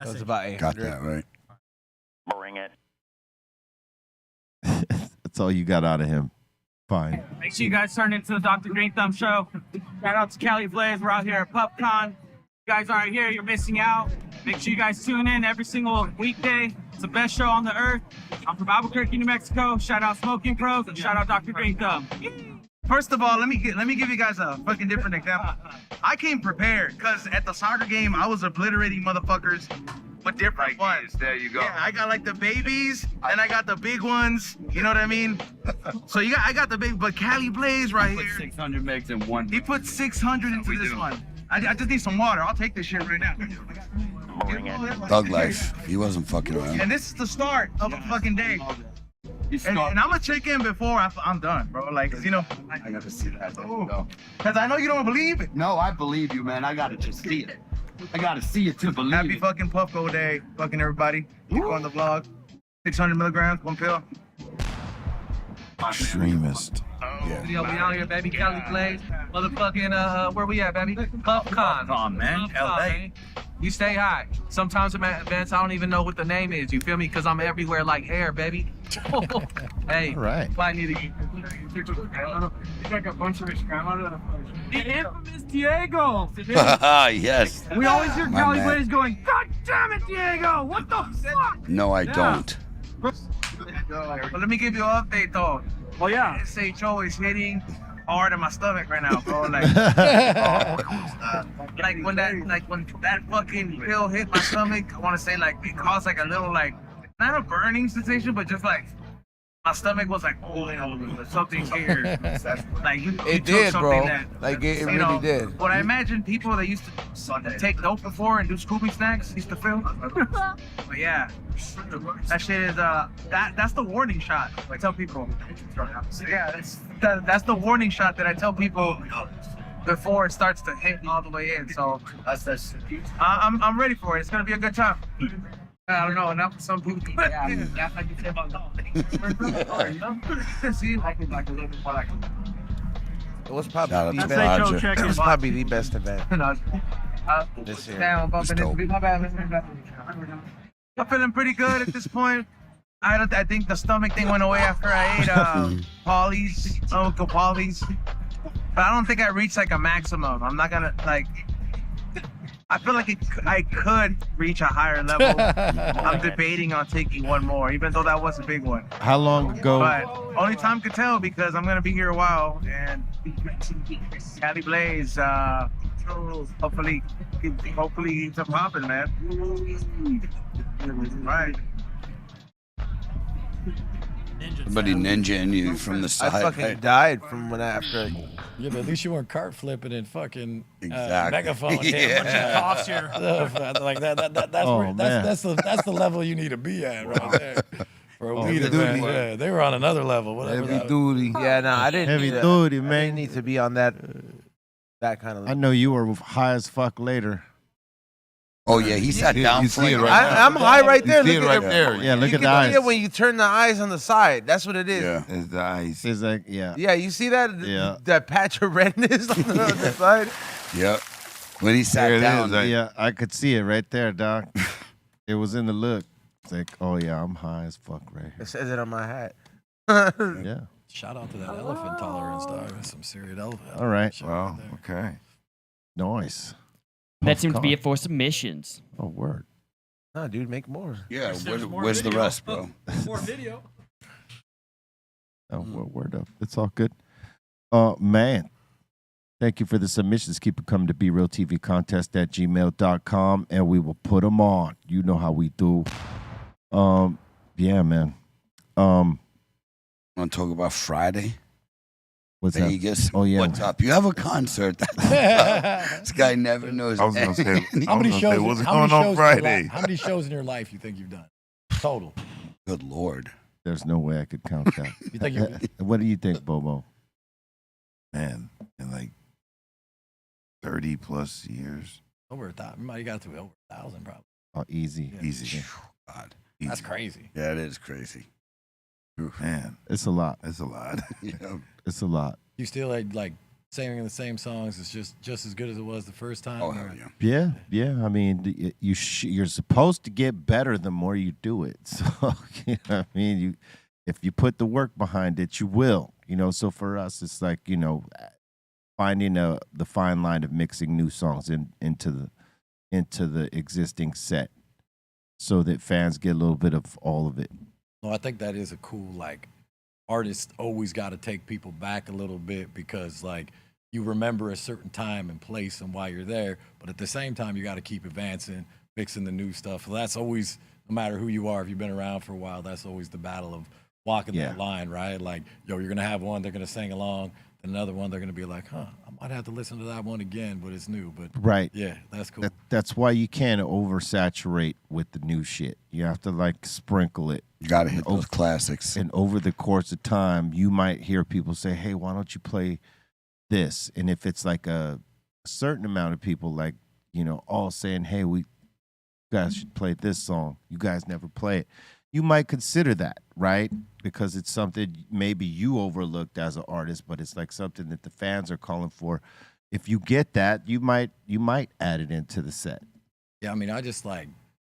That was about 800.
Got that right.
Bring it.
That's all you got out of him. Fine.
Make sure you guys turn into the Dr. Greenthumb show. Shout out to Cali Blaze. We're out here at PupCon. You guys aren't here, you're missing out. Make sure you guys tune in every single weekday. It's the best show on the earth. I'm from Albuquerque, New Mexico. Shout out Smoking Pros and shout out Dr. Greenthumb.
First of all, let me give you guys a fucking different example. I came prepared because at the soccer game I was obliterating motherfuckers with different ones.
There you go.
Yeah, I got like the babies and I got the big ones. You know what I mean? So I got the big, but Cali Blaze right here.
600 megs in one.
He put 600 into this one. I just need some water. I'll take this shit right now.
Bring it.
Thug life. He wasn't fucking around.
And this is the start of a fucking day. And I'm gonna check in before I'm done, bro. Like, 'cause, you know.
I gotta see that. No.
Because I know you don't believe it.
No, I believe you, man. I gotta just see it. I gotta see it to believe
Happy
it.
fucking Puffco Day, fucking everybody. Keep on the vlog. 600 milligrams, one pill.
Extremist.
Yo, we out here, baby. Cali Blaze. Motherfucking, where we at, baby? PuffCon.
Oh, man. LA.
You stay high. Sometimes I'm at events, I don't even know what the name is. You feel me? Because I'm everywhere like air, baby. Hey.
All right.
I need to like a bunch of grandma. The infamous Diego.
Yes.
We always hear
My
Cali
man.
Blaze going, God damn it, Diego! What the fuck?
No, I don't.
But let me give you an update though.
Oh, yeah.
SHO is hitting hard in my stomach right now, bro. Like, when that fucking pill hit my stomach, I want to say like it caused like a little like not a burning sensation, but just like my stomach was like, oh, something's here. Like you
It
took
did,
something
bro.
that,
Like, it
you
really
know,
did.
What I imagine people that used to take dope before and do Scooby snacks used to feel. But yeah, that shit is that's the warning shot. I tell people. Yeah, that's the warning shot that I tell people before it starts to hit all the way in. So I'm ready for it. It's gonna be a good time. I don't know, enough for some people. Yeah, that's like you say about see, like a little bit more like.
It was probably
Shout out
the
to
best.
Roger.
It was probably the best event this year.
Damn, I'm bumping
dope.
into my bad. I'm feeling pretty good at this point. I think the stomach thing went away after I ate Polly's, Uncle Polly's. But I don't think I reached like a maximum. I'm not gonna like. I feel like I could reach a higher level. I'm debating on taking one more, even though that was a big one.
How long ago?
But only time could tell because I'm gonna be here a while and Cali Blaze, hopefully keeps it popping, man. Right.
Somebody ninja you from the
I
side.
fucking died from when after.
Yeah, but at least you weren't cart flipping and fucking
Exactly.
megaphone.
Yeah.
Coughs here.
Like that's
Oh,
where,
man.
that's the level you need to be at right there. For a weed
heavy
event.
duty.
Yeah, they were on another level. Whatever.
Heavy
that-
duty.
Yeah, no, I didn't.
Heavy
need
duty,
I
man.
didn't need to be on that kind of.
I know you were high as fuck later.
Oh yeah, he sat down.
You see it
for
right now.
I'm high right there.
You see it
Look
right
at
there.
Yeah, look
you
at the
can
eyes.
see it when you turn the eyes on the side. That's what it is.
Yeah.
It's the ice.
It's like, yeah.
Yeah, you see that?
Yeah.
That patch of redness on the side.
Yep. When he sat
There it
down.
is, like-
Yeah, I could see it right there, Doc. It was in the look. It's like, oh yeah, I'm high as fuck right here.
It says it on my hat.
Yeah.
Shout out to that elephant tolerance, dog. That's some serious elephant.
All right.
Shit
Wow.
right there.
Okay.
Nice.
That seems to be
Puff
it for submissions.
Oh, word.
Nah, dude, make more.
Yeah.
There's more
Where's the
video.
rest, bro?
More video.
Oh, word up. It's all good. Man, thank you for the submissions. Keep it coming to brealtvcontest@gmail.com, and we will put them on. You know how we do. Yeah, man.
Want to talk about Friday?
What's that?
Vegas.
Oh, yeah.
What's up? You have a concert. This guy never knows.
I was gonna say.
How many shows?
What's
how many
going on
shows
Friday?
How many shows in your life you think you've done total?
Good Lord.
There's no way I could count that.
You think you?
What do you think, Bobo?
Man, in like 30 plus years.
Over 1,000. You got to be over 1,000 probably.
Oh, easy.
Yeah.
Easy.
God.
Easy.
That's crazy.
Yeah, it is crazy.
Man,
It's a lot.
that's a lot.
Yeah.
It's a lot.
You still like singing the same songs. It's just as good as it was the first time.
Oh,
or-
hell yeah.
Yeah, yeah. I mean, you're supposed to get better the more you do it. So, you know what I mean, if you put the work behind it, you will. You know, so for us, it's like, you know, finding the fine line of mixing new songs into the existing set, so that fans get a little bit of all of it.
No, I think that is a cool, like, artists always got to take people back a little bit because, like, you remember a certain time and place and why you're there, but at the same time, you got to keep advancing, mixing the new stuff. So that's always, no matter who you are, if you've been around for a while, that's always the battle of walking that line, right? Like, yo, you're going to have one, they're going to sing along, and another one, they're going to be like, I might have to listen to that one again, but it's new. But
Right.
yeah, that's cool.
That's why you can't oversaturate with the new shit. You have to like sprinkle it.
You got to hit those classics.
And over the course of time, you might hear people say, hey, why don't you play this? And if it's like a certain amount of people, like, you know, all saying, hey, you guys should play this song. You guys never play it. You might consider that, right? Because it's something maybe you overlooked as an artist, but it's like something that the fans are calling for. If you get that, you might add it into the set.
Yeah, I mean, I just like,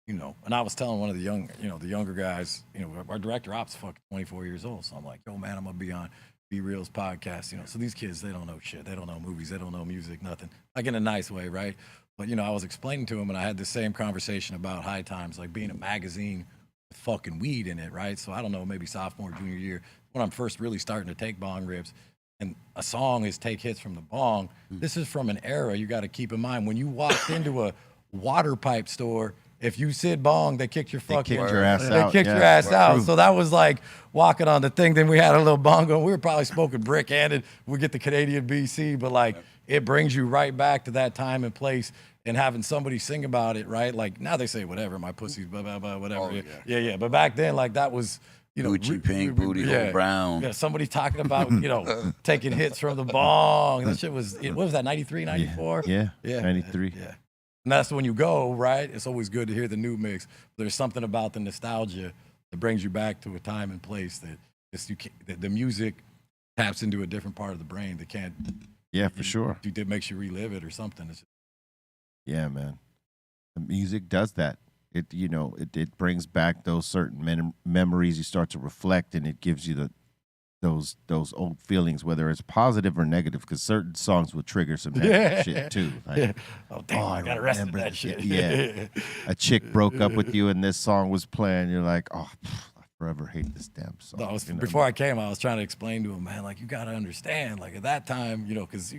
you know, and I was telling one of the younger guys, you know, our director ops is fucking 24 years old. So I'm like, yo, man, I'm going to be on Be Real's podcast, you know. So these kids, they don't know shit. They don't know movies. They don't know music, nothing. Like in a nice way, right? But, you know, I was explaining to him, and I had the same conversation about High Times, like being a magazine with fucking weed in it, right? So I don't know, maybe sophomore, junior year, when I'm first really starting to take bong rips. And a song is Take Hits from the Bong. This is from an era you got to keep in mind. When you walked into a water pipe store, if you said bong, they kicked your fucking
kicked your ass
They
out,
kicked
yeah.
your ass out. So that was like walking on the thing. Then we had a little bongo. We were probably smoking brick-handed. We get the Canadian BC, but like it brings you right back to that time and place. And having somebody sing about it, right? Like now they say whatever, my pussy's blah blah blah, whatever.
Oh,
Yeah. But back then, like that was, you know,
Gucci pink, booty hole brown.
Yeah, somebody talking about, you know, taking hits from the bong. That shit was, what was that, 93, 94?
Yeah,
Yeah.
93.
Yeah. And that's when you go, right? It's always good to hear the new mix. There's something about the nostalgia that brings you back to a time and place that the music taps into a different part of the brain that can't.
Yeah, for sure.
It makes you relive it or something.
Yeah, man. The music does that. It brings back those certain memories. You start to reflect, and it gives you those old feelings, whether it's positive or negative. Because certain songs will trigger some negative shit too. Like,
Oh damn! I got arrested
remember
that shit.
Yeah, a chick broke up with you, and this song was playing. You're like, oh, I forever hate this damn song.
No, before I came, I was trying to explain to him, man, like you got to understand, like at that time, you know, because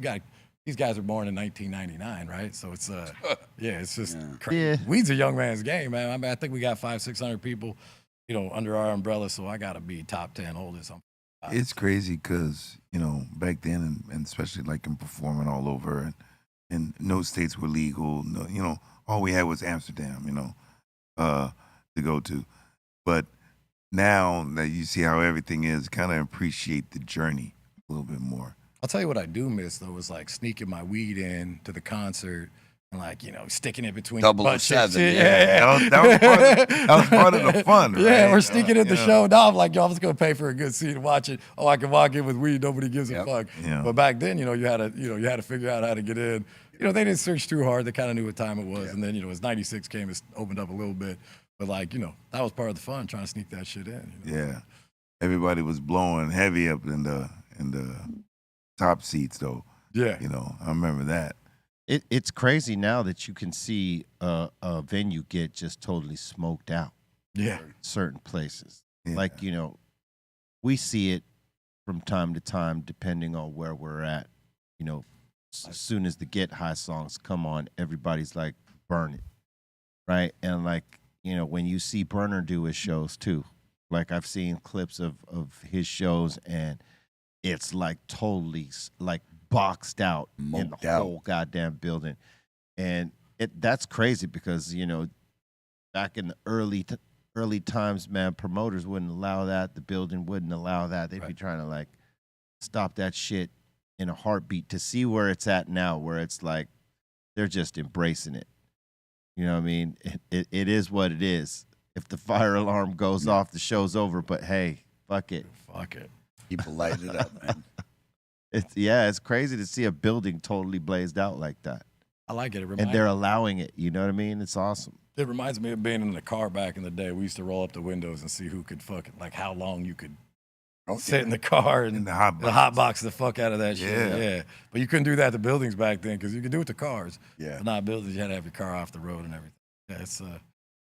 these guys were born in 1999, right? So it's it's just crazy.
Yeah.
Weed's a young man's game, man. I mean, I think we got 500-600 people, you know, under our umbrella. So I got to be top 10 oldest.
It's crazy because, you know, back then, and especially like in performing all over, and no states were legal. No, you know, all we had was Amsterdam, you know, to go to. But now that you see how everything is, kind of appreciate the journey a little bit more.
I'll tell you what I do miss though is like sneaking my weed in to the concert and like sticking it between your butt cheeks.
007.
Yeah.
That was part of the fun, right?
Yeah, we're sneaking in the show. Now I'm like, yo, I'm just gonna pay for a good seat and watch it. Oh, I can walk in with weed. Nobody gives a fuck.
Yeah.
But back then, you had to figure out how to get in. They didn't search too hard. They kind of knew what time it was. And then, as 96 came, it opened up a little bit. But like, that was part of the fun, trying to sneak that shit in.
Yeah. Everybody was blowing heavy up in the top seats though.
Yeah.
I remember that.
It's crazy now that you can see a venue get just totally smoked out.
Yeah.
Certain places.
Yeah.
Like, we see it from time to time depending on where we're at. As soon as the Get High songs come on, everybody's like, burn it. Right? And like, when you see Burner do his shows too, like I've seen clips of his shows and it's like totally like boxed out in the whole goddamn building. And that's crazy because, back in the early times, man, promoters wouldn't allow that. The building wouldn't allow that. They'd be trying to like stop that shit in a heartbeat. To see where it's at now, where it's like they're just embracing it. You know what I mean? It is what it is. If the fire alarm goes off, the show's over. But hey, fuck it.
Fuck it.
People light it up, man.
It's crazy to see a building totally blazed out like that.
I like it.
And they're allowing it. You know what I mean? It's awesome.
It reminds me of being in the car back in the day. We used to roll up the windows and see who could fucking, like how long you could sit in the car and
the hot box
the fuck out of that shit. Yeah. But you couldn't do that to buildings back then because you could do it to cars.
Yeah.
But not buildings. You had to have your car off the road and everything.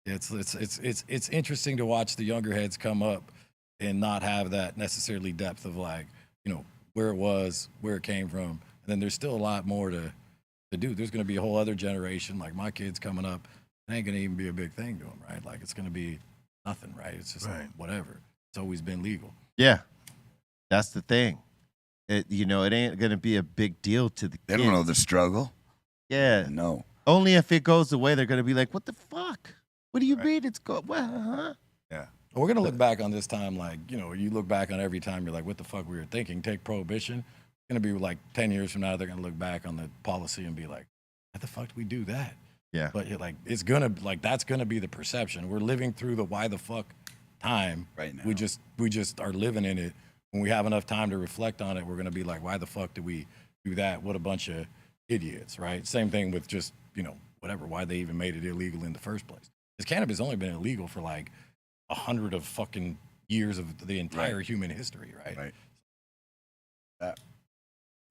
Yeah, it's interesting to watch the younger heads come up and not have that necessarily depth of like, where it was, where it came from. And then there's still a lot more to do. There's going to be a whole other generation. Like my kids coming up, it ain't going to even be a big thing to them, right? Like it's going to be nothing, right? It's just like, whatever. It's always been legal.
Yeah, that's the thing. It ain't going to be a big deal to the kids.
They don't know the struggle.
Yeah.
No.
Only if it goes away, they're going to be like, what the fuck? What do you mean it's go? Well, huh?
Yeah. Well, we're going to look back on this time like, you look back on every time you're like, what the fuck we were thinking? Take Prohibition. It's going to be like 10 years from now, they're going to look back on the policy and be like, how the fuck did we do that?
Yeah.
But you're like, it's going to, like, that's going to be the perception. We're living through the why the fuck time.
Right now.
We just are living in it. When we have enough time to reflect on it, we're going to be like, why the fuck did we do that? What a bunch of idiots, right? Same thing with just, whatever, why they even made it illegal in the first place. Because cannabis has only been illegal for like 100 of fucking years of the entire human history, right?
Right.
And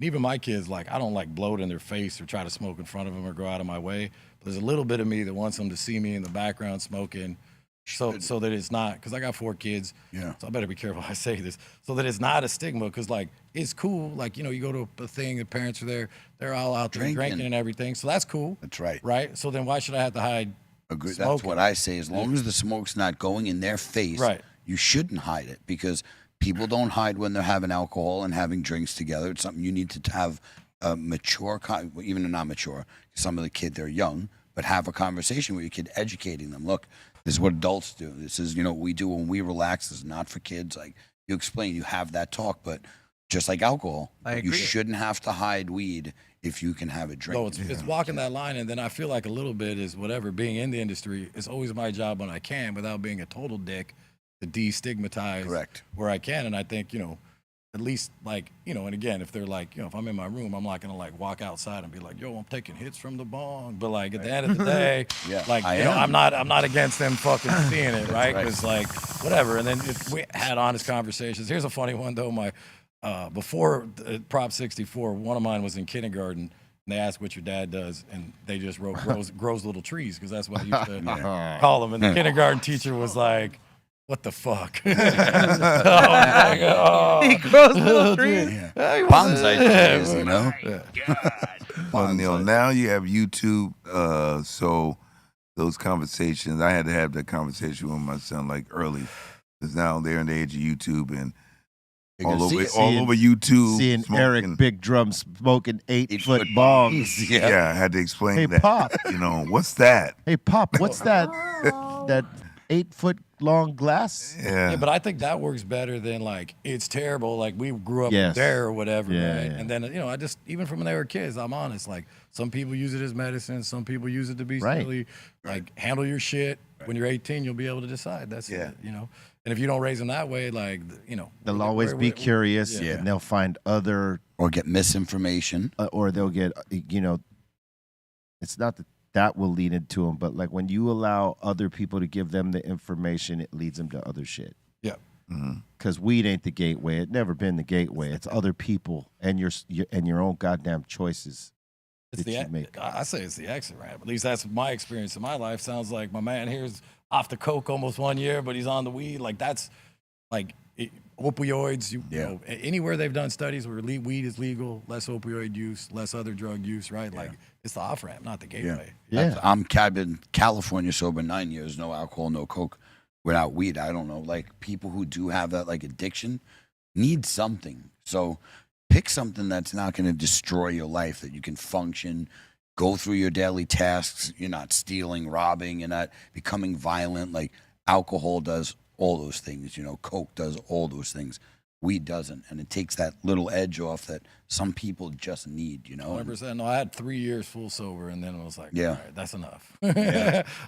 even my kids, like, I don't like blow it in their face or try to smoke in front of them or go out of my way. But there's a little bit of me that wants them to see me in the background smoking, so that it's not, because I got 4 kids.
Yeah.
So I better be careful I say this, so that it's not a stigma. Because like it's cool, like you go to a thing, the parents are there, they're all out there drinking and everything. So that's cool.
That's right.
Right. So then why should I have to hide?
Agree.
Smoking?
That's what I say. As long as the smoke's not going in their face,
Right.
you shouldn't hide it, because people don't hide when they're having alcohol and having drinks together. It's something you need to have a mature, even not mature. Some of the kids, they're young, but have a conversation with your kid, educating them. Look, this is what adults do. This is, what we do when we relax. This is not for kids. Like you explain, you have that talk, but just like alcohol, you shouldn't have to hide weed if you can have a drink.
So it's walking that line, and then I feel like a little bit is whatever, being in the industry, it's always my job when I can, without being a total dick, to destigmatize where I can. And I think, at least like, and again, if they're like, if I'm in my room, I'm not going to like walk outside and be like, yo, I'm taking hits from the bong. But like at the end of the day, like, I'm not against them fucking seeing it, right? Because like, whatever. And then if we had honest conversations. Here's a funny one though. Before Prop 64, one of mine was in kindergarten, and they asked what your dad does, and they just wrote grows little trees, because that's what I used to call them. And the kindergarten teacher was like, what the fuck?
He grows little trees.
Bonsai trees,
Well, Neil, now you have YouTube, so those conversations, I had to have that conversation with my son like early, because now they're in the age of YouTube, and all over YouTube.
Seeing Eric Big Drum smoking 8-foot bongs.
Yeah, I had to explain
Hey,
that.
Pop.
What's that?
Hey, Pop, what's that? That 8-foot long glass.
Yeah, but I think that works better than like it's terrible. Like we grew up
Yes.
there or whatever,
Yeah,
right?
yeah.
And then I just even from when they were kids, I'm honest. Like some people use it as medicine, some people use it to be
Right.
silly. Like handle your shit. When you're 18, you'll be able to decide. That's it, And if you don't raise them that way, like
They'll always be curious, and they'll find other
or get misinformation,
or they'll get It's not that will lead into them, but like when you allow other people to give them the information, it leads them to other shit.
Yeah.
Because weed ain't the gateway. It never been the gateway. It's other people and your own goddamn choices.
It's
that you make.
I say it's the exit ramp. At least that's my experience in my life. Sounds like my man here's off the coke almost 1 year, but he's on the weed. Like that's like opioids. You know, anywhere they've done studies where weed is legal, less opioid use, less other drug use, right? Like it's the off ramp, not the gateway.
I'm in California sober 9 years, no alcohol, no coke. Without weed, I don't know. Like people who do have that like addiction need something. So pick something that's not going to destroy your life, that you can function, go through your daily tasks. You're not stealing, robbing, you're not becoming violent. Like alcohol does all those things, coke does all those things. Weed doesn't. And it takes that little edge off that some people just need,
100%. No, I had 3 years full sober, and then I was like,
Yeah.
all right, that's enough.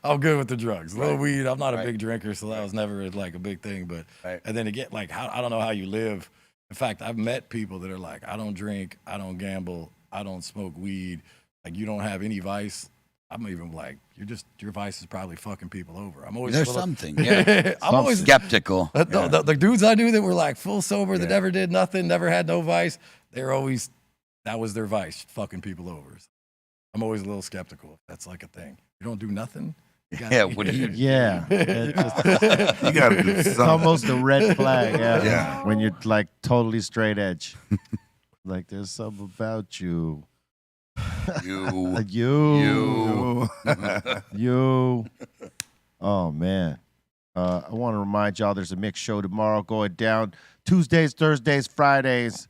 I'm good with the drugs. A little weed. I'm not a big drinker, so that was never like a big thing. But and then to get like, I don't know how you live. In fact, I've met people that are like, I don't drink, I don't gamble, I don't smoke weed. Like you don't have any vice. I'm even like, your vice is probably fucking people over. I'm always
There's something. Yeah.
I'm always
skeptical.
The dudes I knew that were like full sober, that never did nothing, never had no vice. They're always, that was their vice, fucking people over. I'm always a little skeptical if that's like a thing. You don't do nothing.
What do you?
Yeah.
You gotta do
It's
something.
almost a red flag.
Yeah.
When you're like totally straight edge. Like there's something about you.
You.
You. Oh man. I want to remind y'all there's a mixed show tomorrow going down Tuesdays, Thursdays, Fridays,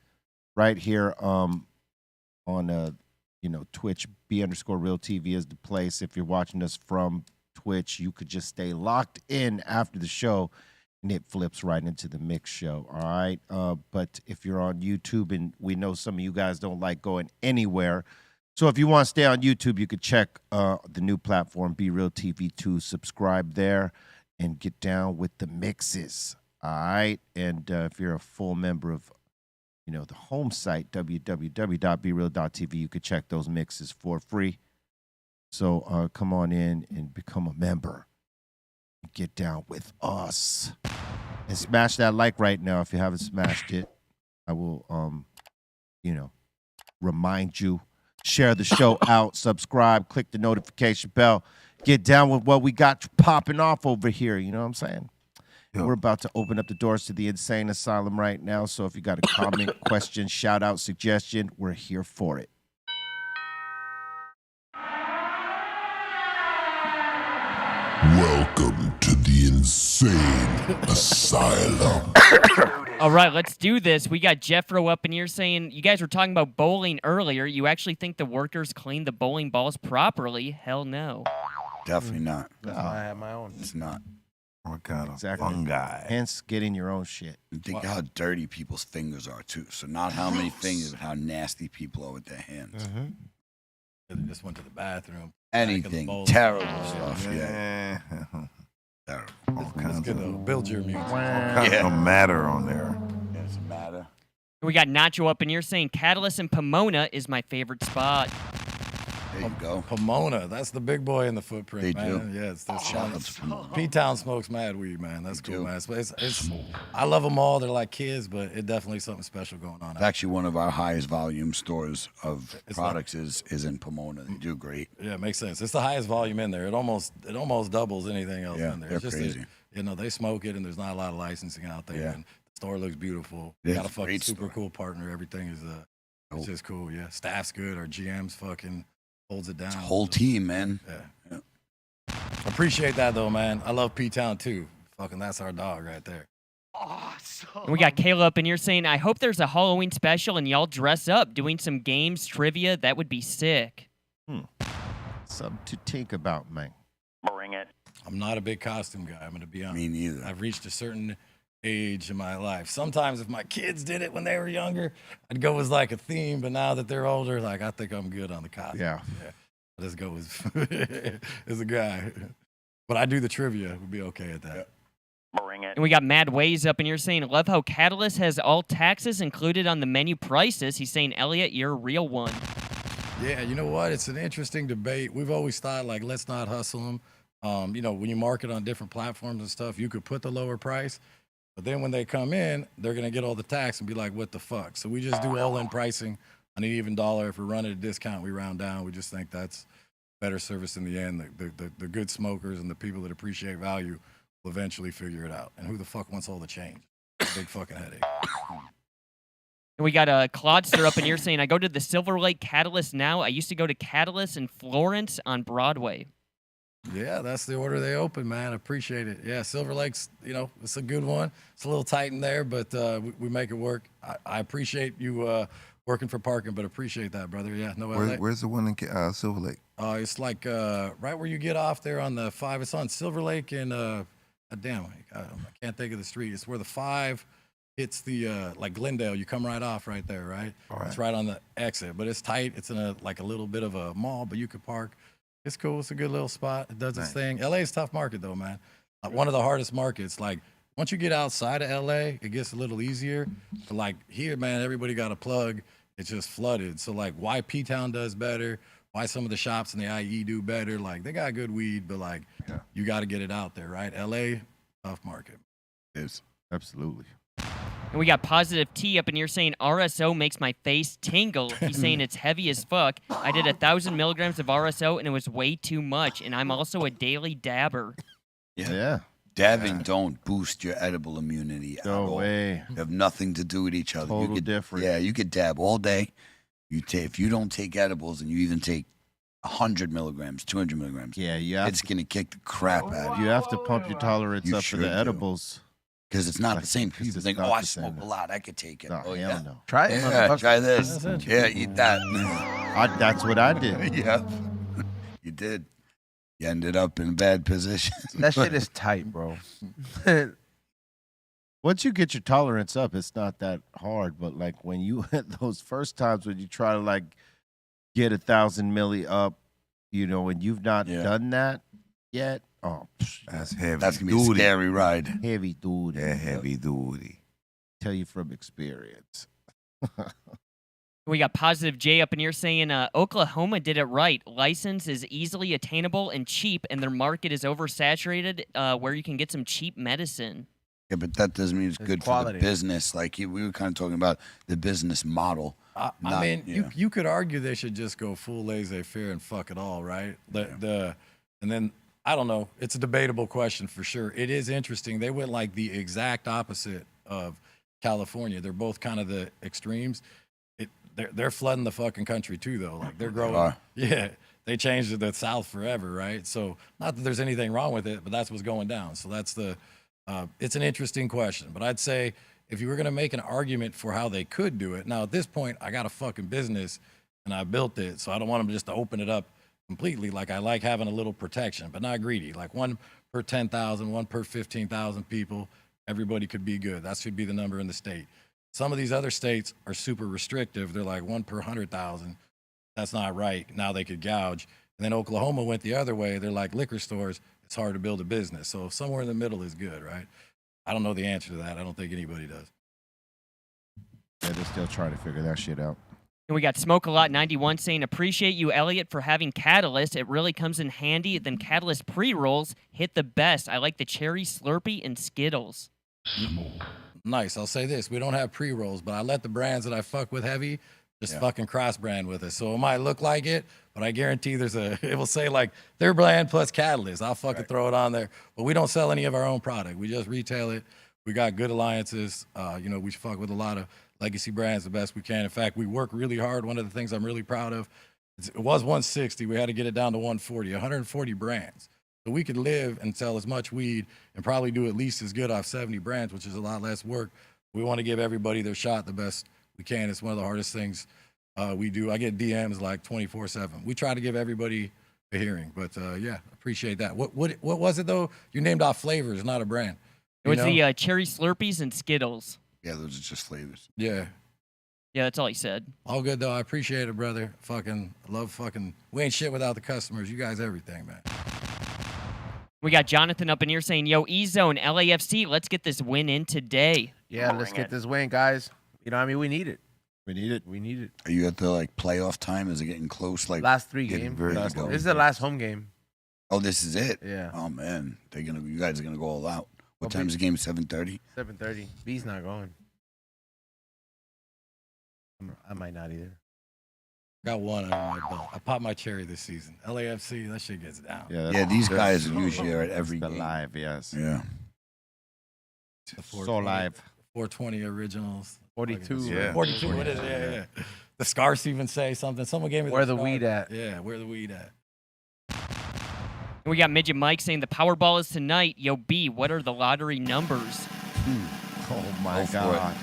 right here on Twitch. B_real TV is the place. If you're watching us from Twitch, you could just stay locked in after the show and it flips right into the mix show. All right. But if you're on YouTube, and we know some of you guys don't like going anywhere, so if you want to stay on YouTube, you could check the new platform, BeReal TV 2, subscribe there and get down with the mixes. All right. And if you're a full member of the home site, www.breal.tv, you could check those mixes for free. So come on in and become a member. Get down with us. And smash that like right now if you haven't smashed it. I will, remind you. Share the show out. Subscribe. Click the notification bell. Get down with what we got popping off over here. You know what I'm saying? We're about to open up the doors to the Insane Asylum right now. So if you got a comment, question, shout out, suggestion, we're here for it.
Welcome to the Insane Asylum.
All right, let's do this. We got Jeffro up in here saying, you guys were talking about bowling earlier. You actually think the workers clean the bowling balls properly? Hell no.
Definitely not.
That's why I have my own.
It's not.
What kind of
Exactly.
fungi?
Hence, getting your own shit.
Think how dirty people's fingers are, too. So not how many fingers, but how nasty people are with their hands.
They just went to the bathroom.
Anything.
Bowl.
Terrible stuff.
Yeah.
Terrible.
All
It's
kinds
good
of,
though. Build your immune system.
all kinds of matter on there.
Doesn't matter.
We got Nacho up in here saying Catalyst and Pomona is my favorite spot.
There you go.
Pomona, that's the big boy in the footprint,
They
man.
do.
Yeah, it's this
Shout out to Pomona.
P-Town smokes mad weed, man. That's
They
cool,
do.
man. It's I love them all. They're like kids, but it's definitely something special going on.
It's actually one of our highest volume stores of
It's
products is in Pomona. They do great.
Yeah, it makes sense. It's the highest volume in there. It almost doubles anything else
Yeah,
in there.
they're
It's just
crazy.
they smoke it, and there's not a lot of licensing out there.
Yeah.
And the store looks beautiful.
Yeah,
Got a
it's a
fucking
great
super
store.
cool partner. Everything is it's just cool. Yeah, staff's good. Our GM's fucking holds it down.
It's a whole team, man.
Yeah. Appreciate that though, man. I love P-Town too. Fucking that's our dog right there.
And we got Kayla up in here saying, I hope there's a Halloween special and y'all dress up doing some games, trivia. That would be sick.
Something to think about, man.
Bring it.
I'm not a big costume guy. I'm going to be honest.
Me neither.
I've reached a certain age in my life. Sometimes if my kids did it when they were younger, I'd go as like a theme. But now that they're older, like I think I'm good on the costume.
Yeah.
I'll just go as a guy. But I do the trivia. We'll be okay at that.
And we got Mad Ways up in here saying, love how Catalyst has all taxes included on the menu prices. He's saying, Elliot, you're a real one.
Yeah, you know what? It's an interesting debate. We've always thought, like, let's not hustle them. You know, when you market on different platforms and stuff, you could put the lower price. But then when they come in, they're going to get all the tax and be like, what the fuck? So we just do all-in pricing on an even dollar. If we're running a discount, we round down. We just think that's better service in the end. The good smokers and the people that appreciate value will eventually figure it out. And who the fuck wants all the change? Big fucking headache.
And we got a Clodster up in here saying, I go to the Silver Lake Catalyst now. I used to go to Catalyst in Florence on Broadway.
Yeah, that's the order they open, man. I appreciate it. Yeah, Silver Lake's, you know, it's a good one. It's a little tight in there, but we make it work. I appreciate you working for parking, but appreciate that, brother. Yeah, no LA.
Where's the one in Silver Lake?
It's like right where you get off there on the 5. It's on Silver Lake and damn, I can't think of the street. It's where the 5 hits the like Glendale. You come right off right there, right?
All right.
It's right on the exit, but it's tight. It's in a little bit of a mall, but you could park. It's cool. It's a good little spot. It does its thing. LA is a tough market though, man. One of the hardest markets. Like once you get outside of LA, it gets a little easier. But like here, man, everybody got a plug. It's just flooded. So like why P-Town does better, why some of the shops in the IE do better. Like they got good weed, but like you got to get it out there, right? LA, tough market.
It is.
Absolutely.
And we got Positive T up in here saying, RSO makes my face tingle. He's saying it's heavy as fuck. I did 1,000 milligrams of RSO and it was way too much. And I'm also a daily dabber.
Yeah.
Dabbing don't boost your edible immunity at all.
No way.
They have nothing to do with each other.
Total different.
Yeah, you could dab all day. If you don't take edibles and you even take 100 milligrams, 200 milligrams, it's going to kick the crap out of you.
You have to pump your tolerance
You
up for
sure
the
do.
edibles.
Because it's not the same. People think,
not
oh, I
the same.
smoke a lot. I could take it.
No,
Oh,
hell
yeah.
no.
Try it.
Yeah, try this. Yeah, eat that.
That's what I did.
Yeah. You did. You ended up in a bad position.
That shit is tight, bro.
Once you get your tolerance up, it's not that hard. But like when you those first times when you try to like get 1,000 milli up, you know, and you've not done that yet,
That's heavy.
That's gonna be a scary ride.
Heavy duty.
Yeah, heavy duty.
Tell you from experience.
We got Positive J up in here saying Oklahoma did it right. License is easily attainable and cheap, and their market is oversaturated where you can get some cheap medicine.
Yeah, but that doesn't mean it's good
quality.
for the business. Like we were kind of talking about the business model.
I mean, you could argue they should just go full laissez-faire and fuck it all, right? And then I don't know. It's a debatable question for sure. It is interesting. They went like the exact opposite of California. They're both kind of the extremes. They're flooding the fucking country too, though. Like they're growing. Yeah, they changed the South forever, right? So not that there's anything wrong with it, but that's what's going down. So that's it's an interesting question. But I'd say if you were going to make an argument for how they could do it, now at this point, I got a fucking business and I built it, so I don't want them just to open it up completely. Like I like having a little protection, but not greedy. Like 1 per 10,000, 1 per 15,000 people. Everybody could be good. That should be the number in the state. Some of these other states are super restrictive. They're like 1 per 100,000. That's not right. Now they could gouge. And then Oklahoma went the other way. They're like liquor stores. It's hard to build a business. So somewhere in the middle is good, right? I don't know the answer to that. I don't think anybody does.
Yeah, they're still trying to figure that shit out.
And we got Smoke a Lot 91 saying, appreciate you, Elliot, for having Catalyst. It really comes in handy. Them Catalyst pre-rolls hit the best. I like the Cherry Slurpee and Skittles.
Nice. I'll say this. We don't have pre-rolls, but I let the brands that I fuck with heavy just fucking cross-brand with us. So it might look like it, but I guarantee it will say like their brand plus Catalyst. I'll fucking throw it on there. But we don't sell any of our own product. We just retail it. We got good alliances. We fuck with a lot of legacy brands the best we can. In fact, we work really hard. One of the things I'm really proud of, it was 160. We had to get it down to 140, 140 brands. So we could live and sell as much weed and probably do at least as good off 70 brands, which is a lot less work. We want to give everybody their shot the best we can. It's one of the hardest things we do. I get DMs like 24/7. We try to give everybody hearing. But yeah, appreciate that. What was it though? You named off flavors, not a brand.
It was the cherry Slurpees and Skittles.
Yeah, those are just flavors.
Yeah.
Yeah, that's all he said.
All good though. I appreciate it, brother. Fucking love fucking. We ain't shit without the customers. You guys everything, man.
We got Jonathan up in here saying, "Yo, E-Zone, LAFC, let's get this win in today."
Yeah, let's get this win, guys. You know what I mean? We need it.
We need it.
We need it.
Are you at the like playoff time? Is it getting close? Like
Last 3
getting
games.
very
This
close?
is the last home game.
Oh, this is it.
Yeah.
Oh man, you guys are gonna go all out. What
Well,
time's the game? 7:30.
7:30. B's not going. I might not either.
Got one under my belt. I popped my cherry this season. LAFC, that shit gets down.
Yeah, these guys are usually at every game.
Live, yes.
Yeah.
The
So live.
420 originals.
42.
Yeah. 42. What is it? Yeah. The scarves even say something. Someone gave me
Where the
scarf.
weed at?
Yeah, where the weed at?
And we got Midget Mike saying the Powerball is tonight. Yo, B, what are the lottery numbers?
Oh my
Go for
God.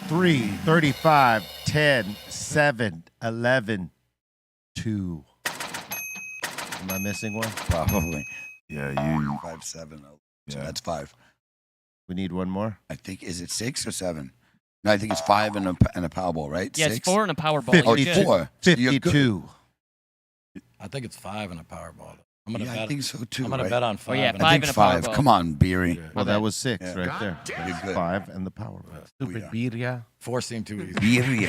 3, 35, 10, 7, 11, 2. Am I missing one?
Probably.
Yeah, you.
5, 7. So
Yeah.
that's 5.
We need one more.
I think is it 6 or 7? No, I think it's 5 and a Powerball, right?
Yeah,
6?
it's 4 and a Powerball.
50.
Oh,
You're
it's
good.
4. So you're good.
52.
I think it's 5 in a Powerball. I'm gonna
Yeah,
bet.
I think so too.
I'm gonna
right?
bet on 5.
Oh, yeah,
and
I
5
think
and a
5.
Powerball.
Come on, Beery.
Yeah.
Well, that was 6
Yeah.
right there.
You're good.
5 and the Powerball.
Stupid
We
birria.
4 seemed too easy.
Beery.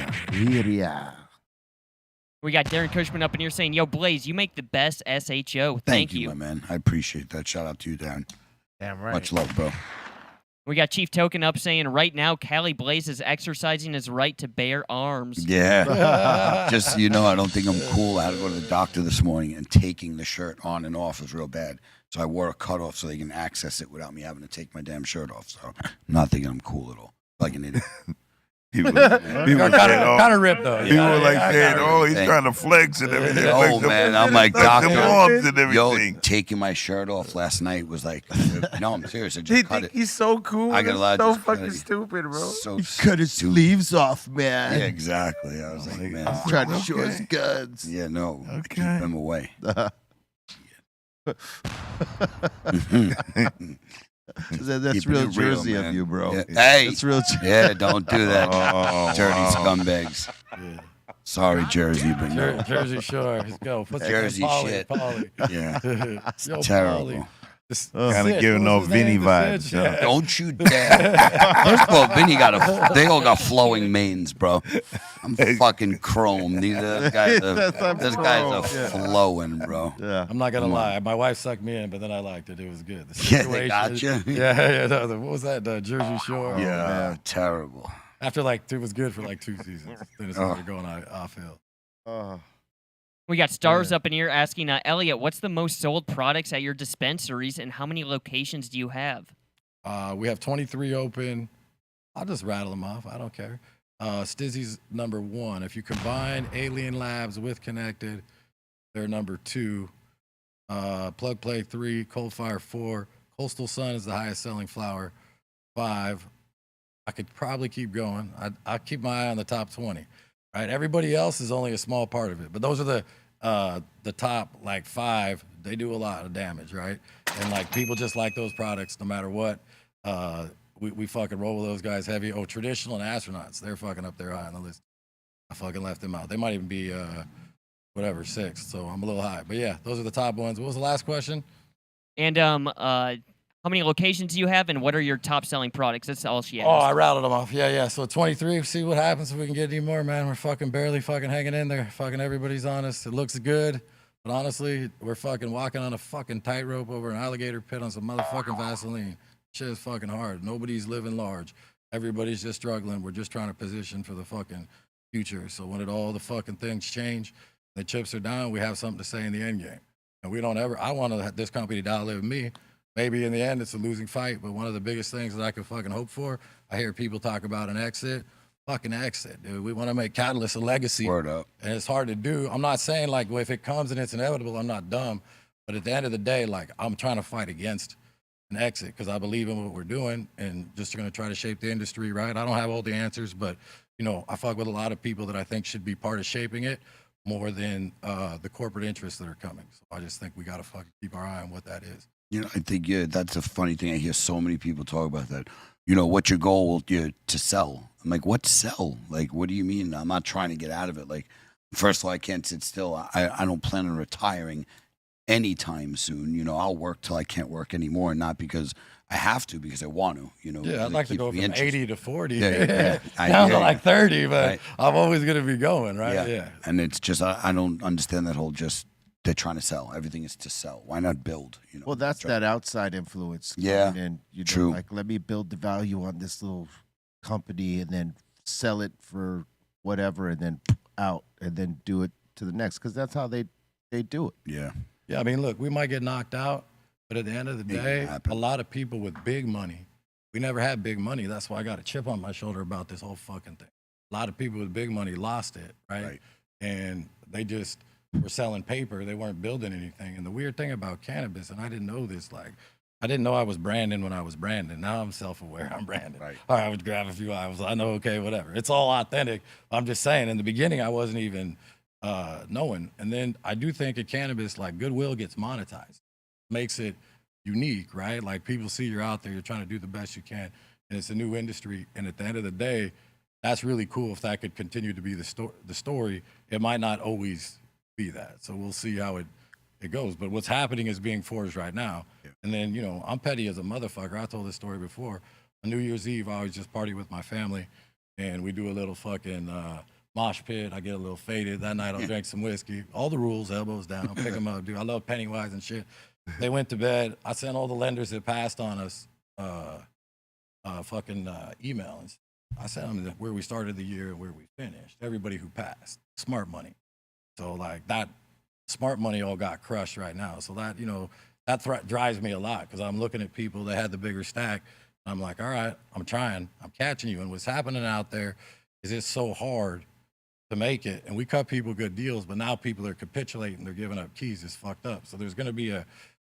Yeah.
We got Darren Cushman up in here saying, "Yo, Blaze, you make the best SHO.
Thank you, my man. I appreciate that. Shout out to you, Darren.
Damn right.
Much love, bro.
We got Chief Token up saying, "Right now, Cali Blaze is exercising his right to bear arms."
Yeah. Just so you know, I don't think I'm cool. I had to go to the doctor this morning, and taking the shirt on and off was real bad. So I wore a cutoff so they can access it without me having to take my damn shirt off. So I'm not thinking I'm cool at all. Like an idiot.
People
Kind of ripped though.
People were like saying, "Oh, he's
Thank
trying to flex and everything."
Oh
Flex
man, I'm like
flex them
doctor.
arms and
Yo,
everything.
taking my shirt off last night was like, no, I'm serious. I
He
just cut
think
it.
he's so cool.
I got a lot
so
of just
fucking
kinda-
stupid, bro.
So
Cut his sleeves off, man.
Yeah, exactly. I was like, man,
Trying to show his guns.
yeah, no,
Okay.
keep them away.
That's
Keep it
real
real,
Jersey
man.
of you, bro.
Yeah. Hey,
That's real.
yeah, don't do that,
Oh,
dirty
wow.
scumbags. Sorry, Jersey, but no.
Jersey Shore. Let's go. Put
Jersey shit.
Pauly.
Yeah,
Yo,
terrible.
Pauly. This-
Kinda
Sid,
giving
what
off
was his name?
Vinny
The
vibes,
Sid?
yeah.
Don't you dare. First of all, Vinny they all got flowing manes, bro. I'm fucking chrome. These guys are, this guys are flowing, bro.
Yeah.
I'm not gonna
Come on.
lie. My wife sucked me in, but then I liked it. It was good. The
Yeah, they got
situation-
you.
Yeah. What was that? The Jersey Shore.
Yeah, terrible.
After it was good for like 2 seasons. Then it started going off hill.
We got Stars up in here asking, Elliot, what's the most sold products at your dispensaries and how many locations do you have?
We have 23 open. I'll just rattle them off. I don't care. Stizzy's number 1. If you combine Alien Labs with Connected, they're number 2. Plug Play 3, Cold Fire 4. Coastal Sun is the highest selling flower, 5. I could probably keep going. I keep my eye on the top 20. Right? Everybody else is only a small part of it, but those are the top like 5. They do a lot of damage, right? And like people just like those products no matter what. We fucking roll with those guys heavy. Oh, Traditional and Astronauts, they're fucking up there high on the list. I fucking left them out. They might even be whatever 6. So I'm a little high, but yeah, those are the top ones. What was the last question?
And how many locations do you have and what are your top selling products? That's all she asked.
Oh, I rattled them off. Yeah. So 23. See what happens if we can get any more, man. We're fucking barely fucking hanging in there. Fucking everybody's honest. It looks good, but honestly, we're fucking walking on a fucking tightrope over an alligator pit on some motherfucking Vaseline. Shit is fucking hard. Nobody's living large. Everybody's just struggling. We're just trying to position for the fucking future. So when all the fucking things change, the chips are down, we have something to say in the end game. And we don't ever. I want this company to outlive me. Maybe in the end it's a losing fight, but one of the biggest things that I could fucking hope for, I hear people talk about an exit. Fucking exit, dude. We want to make Catalyst a legacy.
Word up.
And it's hard to do. I'm not saying like, well, if it comes and it's inevitable, I'm not dumb. But at the end of the day, like I'm trying to fight against an exit because I believe in what we're doing and just going to try to shape the industry, right? I don't have all the answers, but you know, I fuck with a lot of people that I think should be part of shaping it. more than the corporate interests that are coming. So I just think we got to fucking keep our eye on what that is.
You know, I think that's a funny thing. I hear so many people talk about that. You know, what's your goal to sell? I'm like, what sell? Like, what do you mean? I'm not trying to get out of it. Like, first of all, I can't sit still. I don't plan on retiring anytime soon. You know, I'll work till I can't work anymore, not because I have to, because I want to. You know,
Yeah, I'd like to go from 80 to 40
yeah.
down to like 30, but I'm always going to be going, right?
Yeah. And it's just, I don't understand that whole just, they're trying to sell. Everything is to sell. Why not build? You know.
Well, that's that outside influence.
Yeah,
and you know,
true.
Like, let me build the value on this little company and then sell it for whatever, and then out, and then do it to the next, because that's how they do it.
Yeah.
Yeah, I mean, look, we might get knocked out, but at the end of the day, a lot of people with big money, we never had big money. That's why I got a chip on my shoulder about this whole fucking thing. A lot of people with big money lost it, right? And they just were selling paper. They weren't building anything. And the weird thing about cannabis, and I didn't know this, like, I didn't know I was Brandon when I was Brandon. Now I'm self-aware. I'm Brandon. All right, I would grab a few items. I know, okay, whatever. It's all authentic. I'm just saying, in the beginning, I wasn't even knowing. And then I do think at cannabis, like, goodwill gets monetized. Makes it unique, right? Like, people see you're out there, you're trying to do the best you can, and it's a new industry. And at the end of the day, that's really cool if that could continue to be the story. It might not always be that. So we'll see how it goes. But what's happening is being forged right now. And then, you know, I'm petty as a motherfucker. I told this story before. On New Year's Eve, I always just party with my family, and we do a little fucking mosh pit. I get a little faded. That night, I'll drink some whiskey. All the rules, elbows down. I'll pick them up, dude. I love Pennywise and shit. They went to bed. I sent all the lenders that passed on us emails. I sent them where we started the year, where we finished. Everybody who passed. Smart money. So, like, that smart money all got crushed right now. So that, you know, that drives me a lot, because I'm looking at people that had the bigger stack. I'm like, all right, I'm trying. I'm catching you. And what's happening out there is it's so hard to make it. And we cut people good deals, but now people are capitulating. They're giving up keys. It's fucked up. So there's going to be a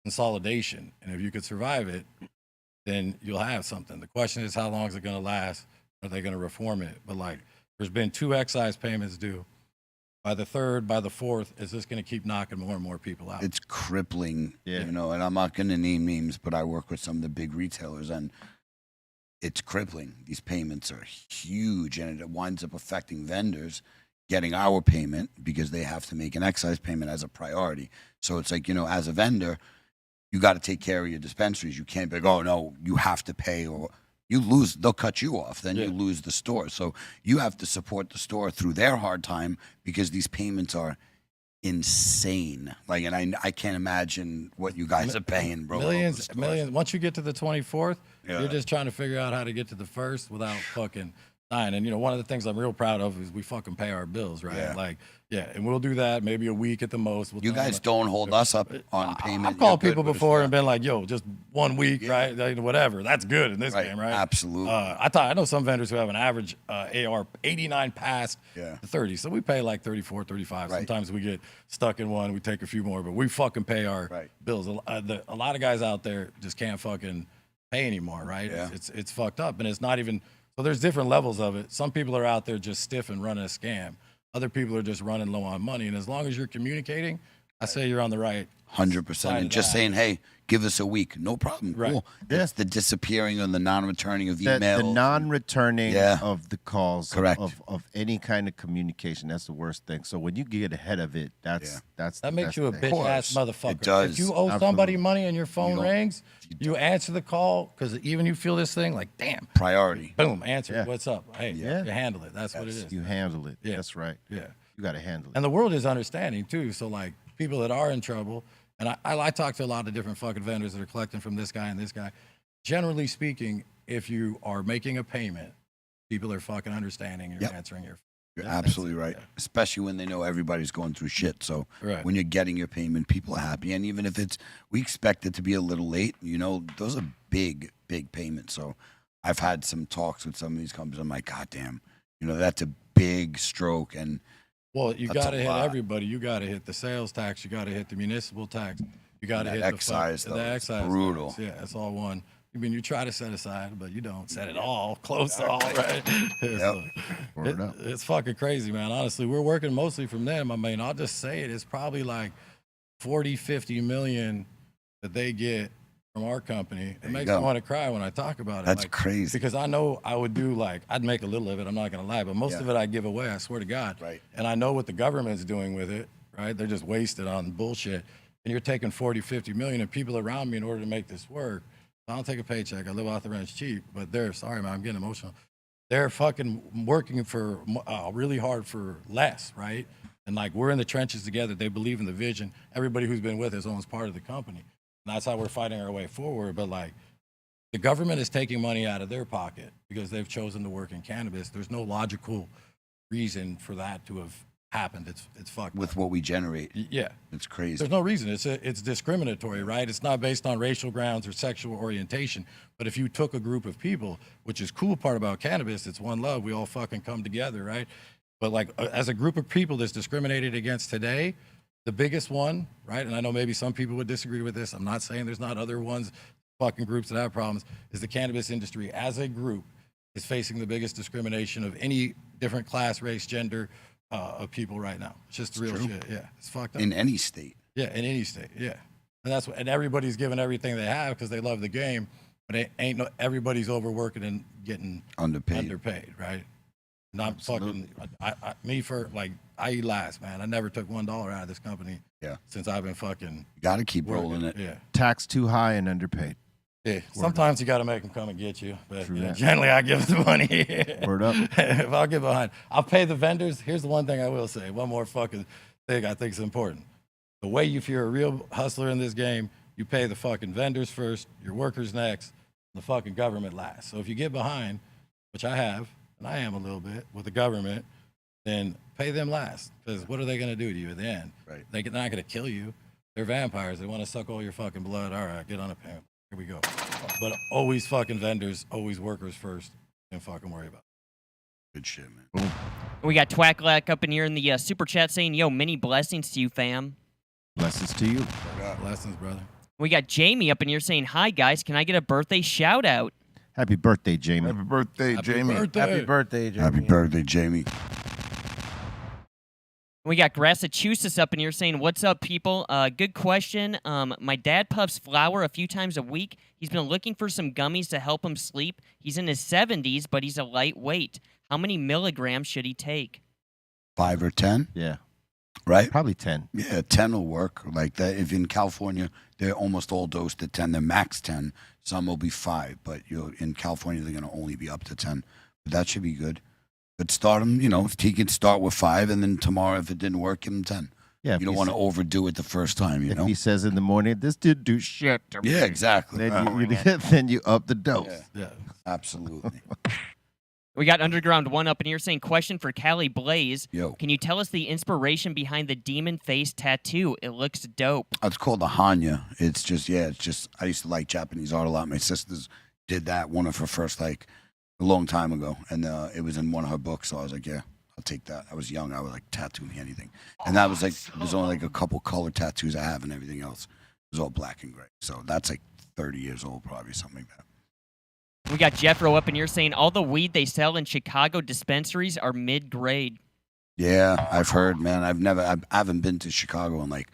consolidation. And if you could survive it, then you'll have something. The question is, how long is it going to last? Are they going to reform it? But, like, there's been 2 excise payments due. By the 3rd, by the 4th, is this going to keep knocking more and more people out?
It's crippling, you know, and I'm not going to name names, but I work with some of the big retailers, and it's crippling. These payments are huge, and it winds up affecting vendors getting our payment because they have to make an excise payment as a priority. So it's like, you know, as a vendor, you got to take care of your dispensaries. You can't be like, oh, no, you have to pay, or you lose, they'll cut you off. Then you lose the store. So you have to support the store through their hard time, because these payments are insane. Like, and I can't imagine what you guys are paying, bro.
Millions. Once you get to the 24th, you're just trying to figure out how to get to the 1st without fucking dying. And, you know, one of the things I'm real proud of is we fucking pay our bills, right?
Yeah.
Like, and we'll do that maybe a week at the most.
You guys don't hold us up on payment.
I've called people before and been like, yo, just 1 week, right? Like, whatever. That's good in this game, right?
Absolutely.
I know some vendors who have an average AR 89 past 30. So we pay like 34, 35. Sometimes we get stuck in one. We take a few more, but we fucking pay our bills. A lot of guys out there just can't fucking pay anymore, right?
Yeah.
It's fucked up. And it's not even, so there's different levels of it. Some people are out there just stiff and running a scam. Other people are just running low on money. And as long as you're communicating, I say you're on the right
100%. And just saying, hey, give us a week. No problem. Cool. It's the disappearing or the non-returning of emails.
The non-returning of the calls.
Correct.
Of any kind of communication. That's the worst thing. So when you get ahead of it, that
makes you a bitch-ass motherfucker.
It does.
If you owe somebody money and your phone rings, you answer the call, because even you feel this thing like, damn.
Priority.
Boom, answer. What's up? Hey, you handle it. That's what it is.
You handle it. Yeah. That's right.
Yeah.
You got to handle it.
And the world is understanding, too. So, like, people that are in trouble, and I talk to a lot of different fucking vendors that are collecting from this guy and this guy. Generally speaking, if you are making a payment, people are fucking understanding and answering your.
You're absolutely right. Especially when they know everybody's going through shit. So when you're getting your payment, people are happy. And even if we expect it to be a little late, you know, those are big, big payments. So I've had some talks with some of these companies. I'm like, God damn, you know, that's a big stroke. And
well, you got to hit everybody. You got to hit the sales tax. You got to hit the municipal tax. You got to hit
excise.
The excise.
Brutal.
Tax. Yeah, it's all one. I mean, you try to set aside, but you don't set it all close to all, right? It's fucking crazy, man. Honestly, we're working mostly from them. I mean, I'll just say it. It's probably like 40, 50 million that they get from our company. It makes me want to cry when I talk about it.
That's crazy.
Because I know I would do I'd make a little of it. I'm not going to lie, but most of it I give away. I swear to God.
Right.
And I know what the government's doing with it, right? They're just wasted on bullshit. And you're taking 40, 50 million and people around me in order to make this work. I don't take a paycheck. I live off the rent. It's cheap, but sorry, man, I'm getting emotional. They're fucking working for really hard for less, right? And we're in the trenches together. They believe in the vision. Everybody who's been with us owns part of the company. And that's how we're fighting our way forward. But the government is taking money out of their pocket because they've chosen to work in cannabis. There's no logical reason for that to have happened. It's fucked
with
up.
what we generate.
Yeah,
it's crazy.
There's no reason. It's discriminatory, right? It's not based on racial grounds or sexual orientation. But if you took a group of people, which is cool part about cannabis, it's one love. We all fucking come together, right? But as a group of people that's discriminated against today, the biggest one, right? And I know maybe some people would disagree with this. I'm not saying there's not other ones, fucking groups that have problems. Is the cannabis industry as a group is facing the biggest discrimination of any different class, race, gender. Of people right now. It's just real shit. Yeah, it's fucked up.
In any state.
Yeah, in any state. Yeah, and everybody's giving everything they have because they love the game, but everybody's overworking and getting underpaid, right? Not fucking I eat last, man. I never took $1 out of this company.
Yeah.
Since I've been fucking.
You got to keep rolling it.
Yeah.
Tax too high and underpaid.
Yeah, sometimes you got to make them come and get you, but generally I give the money.
Word up.
If I'll get behind, I'll pay the vendors. Here's the one thing I will say. One more fucking thing I think is important. The way if you're a real hustler in this game, you pay the fucking vendors first, your workers next, and the fucking government last. So if you get behind, which I have, and I am a little bit with the government, then pay them last. Because what are they going to do to you at the end?
Right.
They're not going to kill you. They're vampires. They want to suck all your fucking blood. All right, get on a payment. Here we go. But always fucking vendors, always workers first, and fucking worry about it.
Good shit, man.
We got Twacklack up in here in the super chat saying, yo, many blessings to you, fam.
Blessings to you.
Blessings, brother.
We got Jamie up in here saying, hi, guys. Can I get a birthday shout out?
Happy birthday, Jamie.
Happy birthday, Jamie.
Happy birthday, Jamie.
Happy birthday, Jamie.
We got Massachusetts up in here saying, what's up, people? Good question. My dad puffs flower a few times a week. He's been looking for some gummies to help him sleep. He's in his 70s, but he's a lightweight. How many milligrams should he take?
5 or 10?
Yeah.
Right?
Probably 10.
Yeah, 10 will work. Like that. If in California, they're almost all dosed at 10. They're max 10. Some will be 5, but in California, they're going to only be up to 10. But that should be good. But start him, if he could start with 5, and then tomorrow, if it didn't work, give him 10.
Yeah,
you don't want to overdo it the first time,
If he says in the morning, this didn't do shit to me.
Yeah, exactly.
Then you up the dose.
Yeah,
absolutely.
We got Underground 1 up in here saying, question for Callie Blaze.
Yo.
Can you tell us the inspiration behind the demon face tattoo? It looks dope.
It's called the Hanya. It's just, I used to like Japanese art a lot. My sisters did that, one of her first, a long time ago. And it was in one of her books. So I was like, yeah, I'll take that. I was young. I would tattoo me anything. And that was there's only a couple color tattoos I have, and everything else was all black and gray. So that's 30 years old, probably, something like that.
We got Jeffro up in here saying all the weed they sell in Chicago dispensaries are mid-grade.
Yeah, I've heard, man. I haven't been to Chicago in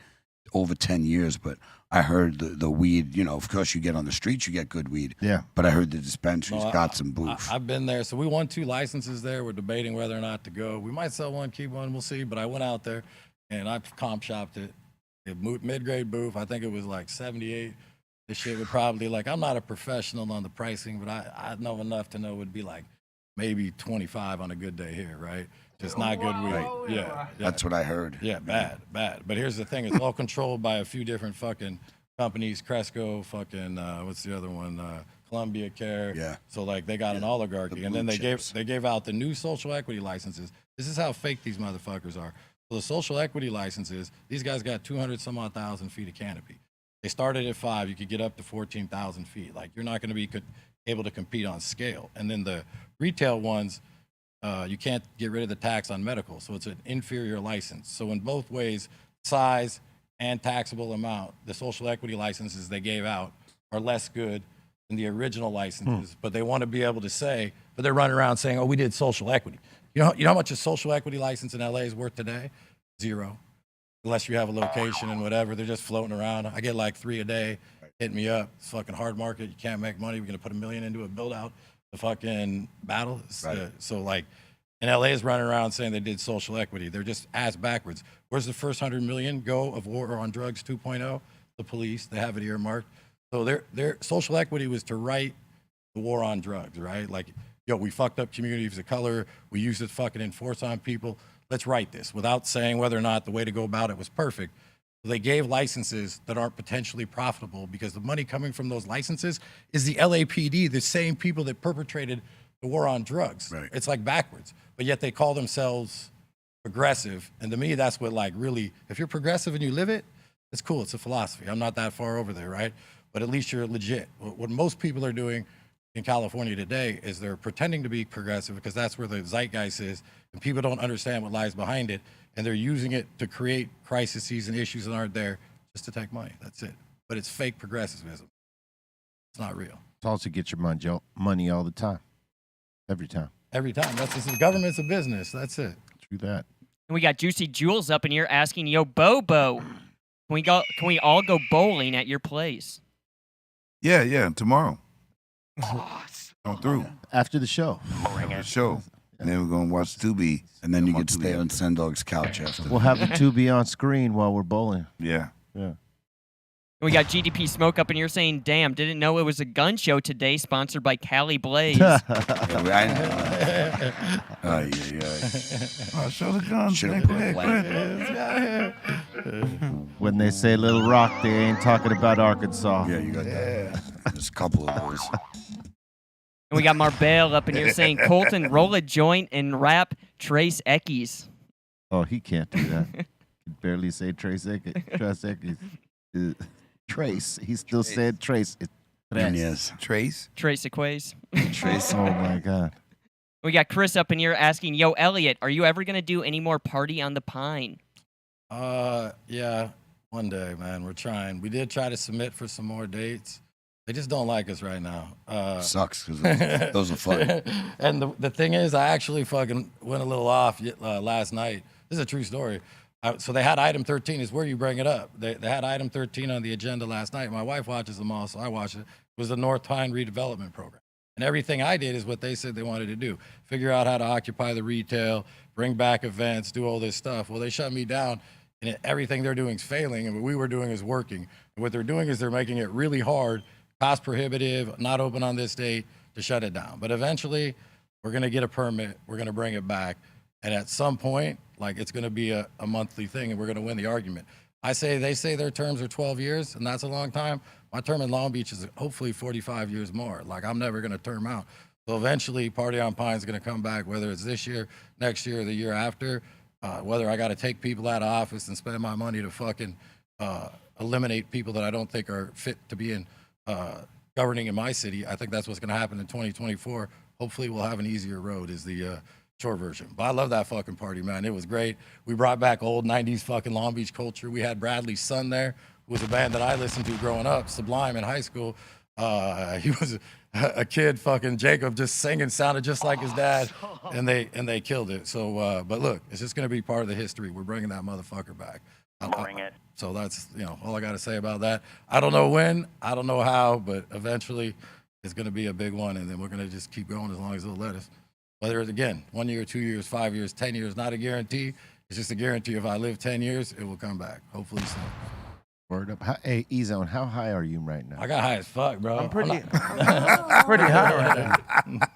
over 10 years, but I heard the weed, of course you get on the streets, you get good weed.
Yeah.
But I heard the dispensaries got some boof.
I've been there. So we won 2 licenses there. We're debating whether or not to go. We might sell one, keep one, we'll see. But I went out there and I comp shopped it. Mid-grade boof. I think it was 78. This shit would probably I'm not a professional on the pricing, but I know enough to know it would be maybe 25 on a good day here, right? Just not good weed. Yeah.
That's what I heard.
Yeah, bad. But here's the thing: it's all controlled by a few different fucking companies. Cresco, fucking what's the other one? Columbia Care.
Yeah.
So they got an oligarchy, and then they gave out the new social equity licenses. This is how fake these motherfuckers are. So the social equity licenses, these guys got 200 some odd thousand feet of canopy. They started at 5. You could get up to 14,000 feet. You're not going to be able to compete on scale. And then the retail ones, you can't get rid of the tax on medical. So it's an inferior license. So in both ways, size and taxable amount, the social equity licenses they gave out are less good than the original licenses, but they want to be able to say, but they're running around saying, oh, we did social equity. You know how much a social equity license in LA is worth today? 0. Unless you have a location and whatever, they're just floating around. I get like 3 a day. Hit me up. It's fucking hard market. You can't make money. We're gonna put $1 million into a build out. The fucking battle. So like, and LA is running around saying they did social equity. They're just ass backwards. Where's the first 100 million go of War on Drugs 2.0? The police. They have it earmarked. So their social equity was to right the war on drugs, right? Like, yo, we fucked up communities of color. We used it to fucking enforce on people. Let's write this without saying whether or not the way to go about it was perfect. They gave licenses that aren't potentially profitable because the money coming from those licenses is the LAPD, the same people that perpetrated the war on drugs. Right. It's like backwards, but yet they call themselves progressive. And to me, that's what like really, if you're progressive and you live it, it's cool. It's a philosophy. I'm not that far over there, right? But at least you're legit. What most people are doing in California today is they're pretending to be progressive because that's where the zeitgeist is, and people don't understand what lies behind it, and they're using it to create crises and issues that aren't there just to take money. That's it. But it's fake progressivism. It's not real.
It's also get your money all the time. Every time.
Every time. That's just, the government's a business. That's it.
True that.
And we got Juicy Jules up in here asking, yo, Bobo, can we all go bowling at your place?
Yeah, tomorrow. Come through.
After the show.
After the show. And then we're going to watch Tubi.
And then you could stay on Sendog's couch after.
We'll have the Tubi on screen while we're bowling.
Yeah.
And we got GDP Smoke up in here saying, damn, didn't know it was a gun show today, sponsored by Cali Blaze.
Oh,
show the guns.
When they say Little Rock, they ain't talking about Arkansas.
Yeah, you got that. There's a couple of those.
And we got Marbell up in here saying, Colton, roll a joint and rap Trace Eckes.
Oh, he can't do that. He can barely say Trace Eckes. Trace. He still said Trace.
Yes.
Trace?
Trace Equays.
Trace.
Oh, my God.
We got Chris up in here asking, yo, Elliot, are you ever going to do any more Party on the Pine?
Yeah, one day, man. We're trying. We did try to submit for some more dates. They just don't like us right now.
Sucks, because those are fun.
And the thing is, I actually fucking went a little off last night. This is a true story. So they had item 13, is where you bring it up. They had item 13 on the agenda last night. My wife watches them all, so I watched it. It was the North Pine redevelopment program. And everything I did is what they said they wanted to do. Figure out how to occupy the retail, bring back events, do all this stuff. Well, they shut me down, and everything they're doing is failing, and what we were doing is working. And what they're doing is they're making it really hard, cost prohibitive, not open on this date, to shut it down. But eventually, we're going to get a permit. We're going to bring it back. And at some point, like, it's going to be a monthly thing, and we're going to win the argument. They say their terms are 12 years, and that's a long time. My term in Long Beach is hopefully 45 years more. Like, I'm never going to term out. So eventually, Party on Pine is going to come back, whether it's this year, next year, or the year after. Whether I got to take people out of office and spend my money to fucking eliminate people that I don't think are fit to be in governing in my city. I think that's what's going to happen in 2024. Hopefully, we'll have an easier road, is the short version. But I love that fucking party, man. It was great. We brought back old 90s fucking Long Beach culture. We had Bradley's son there, who was a band that I listened to growing up, Sublime, in high school. He was a kid, fucking Jacob, just singing, sounded just like his dad, and they killed it. So, but look, it's just going to be part of the history. We're bringing that motherfucker back.
Bring it.
So that's, all I got to say about that. I don't know when, I don't know how, but eventually it's going to be a big one, and then we're going to just keep going as long as they'll let us. Whether it's, again, 1 year, 2 years, 5 years, 10 years, not a guarantee. It's just a guarantee if I live 10 years, it will come back. Hopefully so.
Word up. Hey, E-Zone, how high are you right now?
I got high as fuck, bro.
I'm pretty high right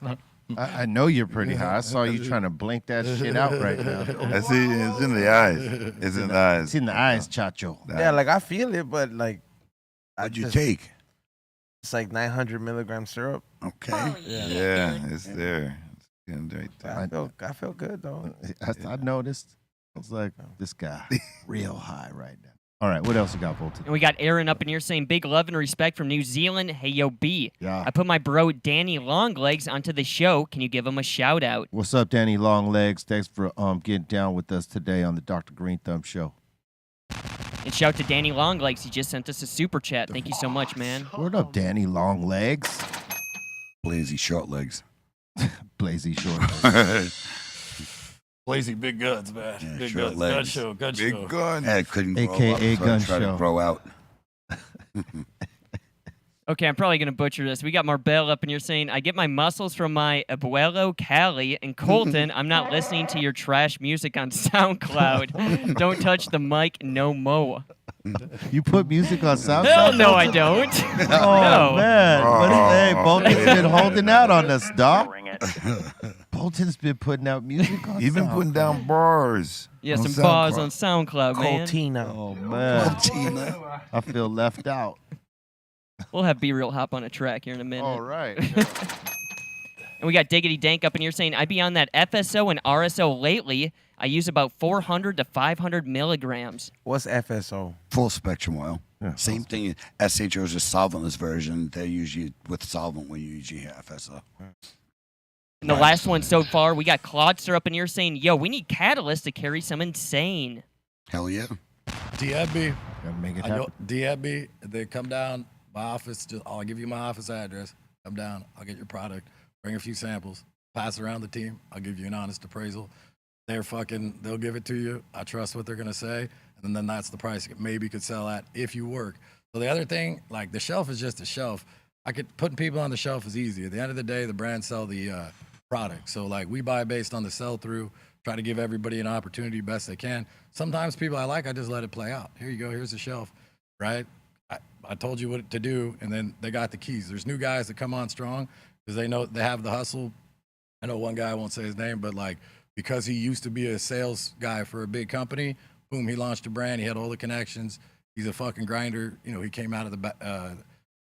now.
I know you're pretty high. I saw you trying to blink that shit out right now.
I see. It's in the eyes. It's in the eyes.
It's in the eyes, Chacho.
Yeah, like I feel it, but like.
What'd you take?
It's like 900 milligram syrup.
Okay.
Oh,
Yeah, it's there. Right there.
I feel good though.
I noticed. I was like, this guy, real high right now. All right, what else you got, Bolton?
And we got Aaron up in here saying, big love and respect from New Zealand. Hey, yo, B.
Yeah.
I put my bro Danny Longlegs onto the show. Can you give him a shout out?
What's up, Danny Longlegs? Thanks for getting down with us today on the Dr. Greenthumb Show.
And shout to Danny Longlegs. He just sent us a super chat. Thank you so much, man.
What up, Danny Longlegs?
Blazy short legs.
Blazy short legs.
Blazy big guns, man.
Yeah,
big
short
guns.
legs.
Gun show. Gun
Big
show.
gun.
Yeah, it couldn't grow
AKA
up, so I
gun
tried
show.
to grow out.
Okay, I'm probably going to butcher this. We got Marbell up and you're saying, I get my muscles from my abuelo Cali. And Colton, I'm not listening to your trash music on SoundCloud. Don't touch the mic, no mo.
You put music on SoundCloud?
Hell no, I don't.
Oh,
No.
man. Hey,
Oh,
Bolton's
man.
been holding out on us, dog. Bolton's been putting out music on
Even putting down bars.
Yeah,
on
some bars
SoundCloud.
on SoundCloud, man.
Coltina.
Oh, man. I feel left out.
We'll have B-Real hop on a track here in a minute.
All right.
And we got Diggity Dank up in here saying, I be on that FSO and RSO lately. I use about 400 to 500 milligrams.
What's FSO?
Full spectrum oil. Same thing. SHO is a solventless version. They're usually with solvent when you usually have FSO.
And the last one so far, we got Claudster up in here saying, yo, we need Catalyst to carry some insane.
Hell yeah.
DFB.
Gotta make it
I know
happen.
DFB. They come down my office. I'll give you my office address. Come down. I'll get your product. Bring a few samples. Pass it around the team. I'll give you an honest appraisal. They'll give it to you. I trust what they're gonna say, and then that's the price you maybe could sell at if you work. So the other thing, like the shelf is just a shelf. Putting people on the shelf is easy. At the end of the day, the brands sell the product. So like we buy based on the sell through. Try to give everybody an opportunity best they can. Sometimes people I just let it play out. Here you go. Here's the shelf, right? I told you what to do, and then they got the keys. There's new guys that come on strong because they know they have the hustle. I know one guy, I won't say his name, but like because he used to be a sales guy for a big company, boom, he launched a brand. He had all the connections. He's a fucking grinder. You know, he came out of the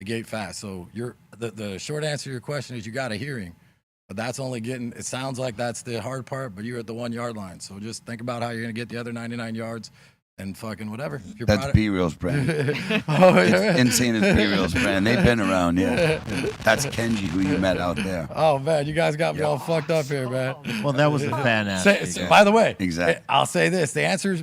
gate fast. So the short answer to your question is you got a hearing, but that's only getting. It sounds like that's the hard part, but you're at the 1 yard line. So just think about how you're gonna get the other 99 yards. And fucking whatever.
That's B-Real's brand.
Oh, yeah.
Insane is B-Real's brand. They've been around, yeah. That's Kenji, who you met out there.
Oh, man, you guys got me all fucked up here, man.
Well, that was a fan answer.
By the way,
Exactly.
I'll say this. The answer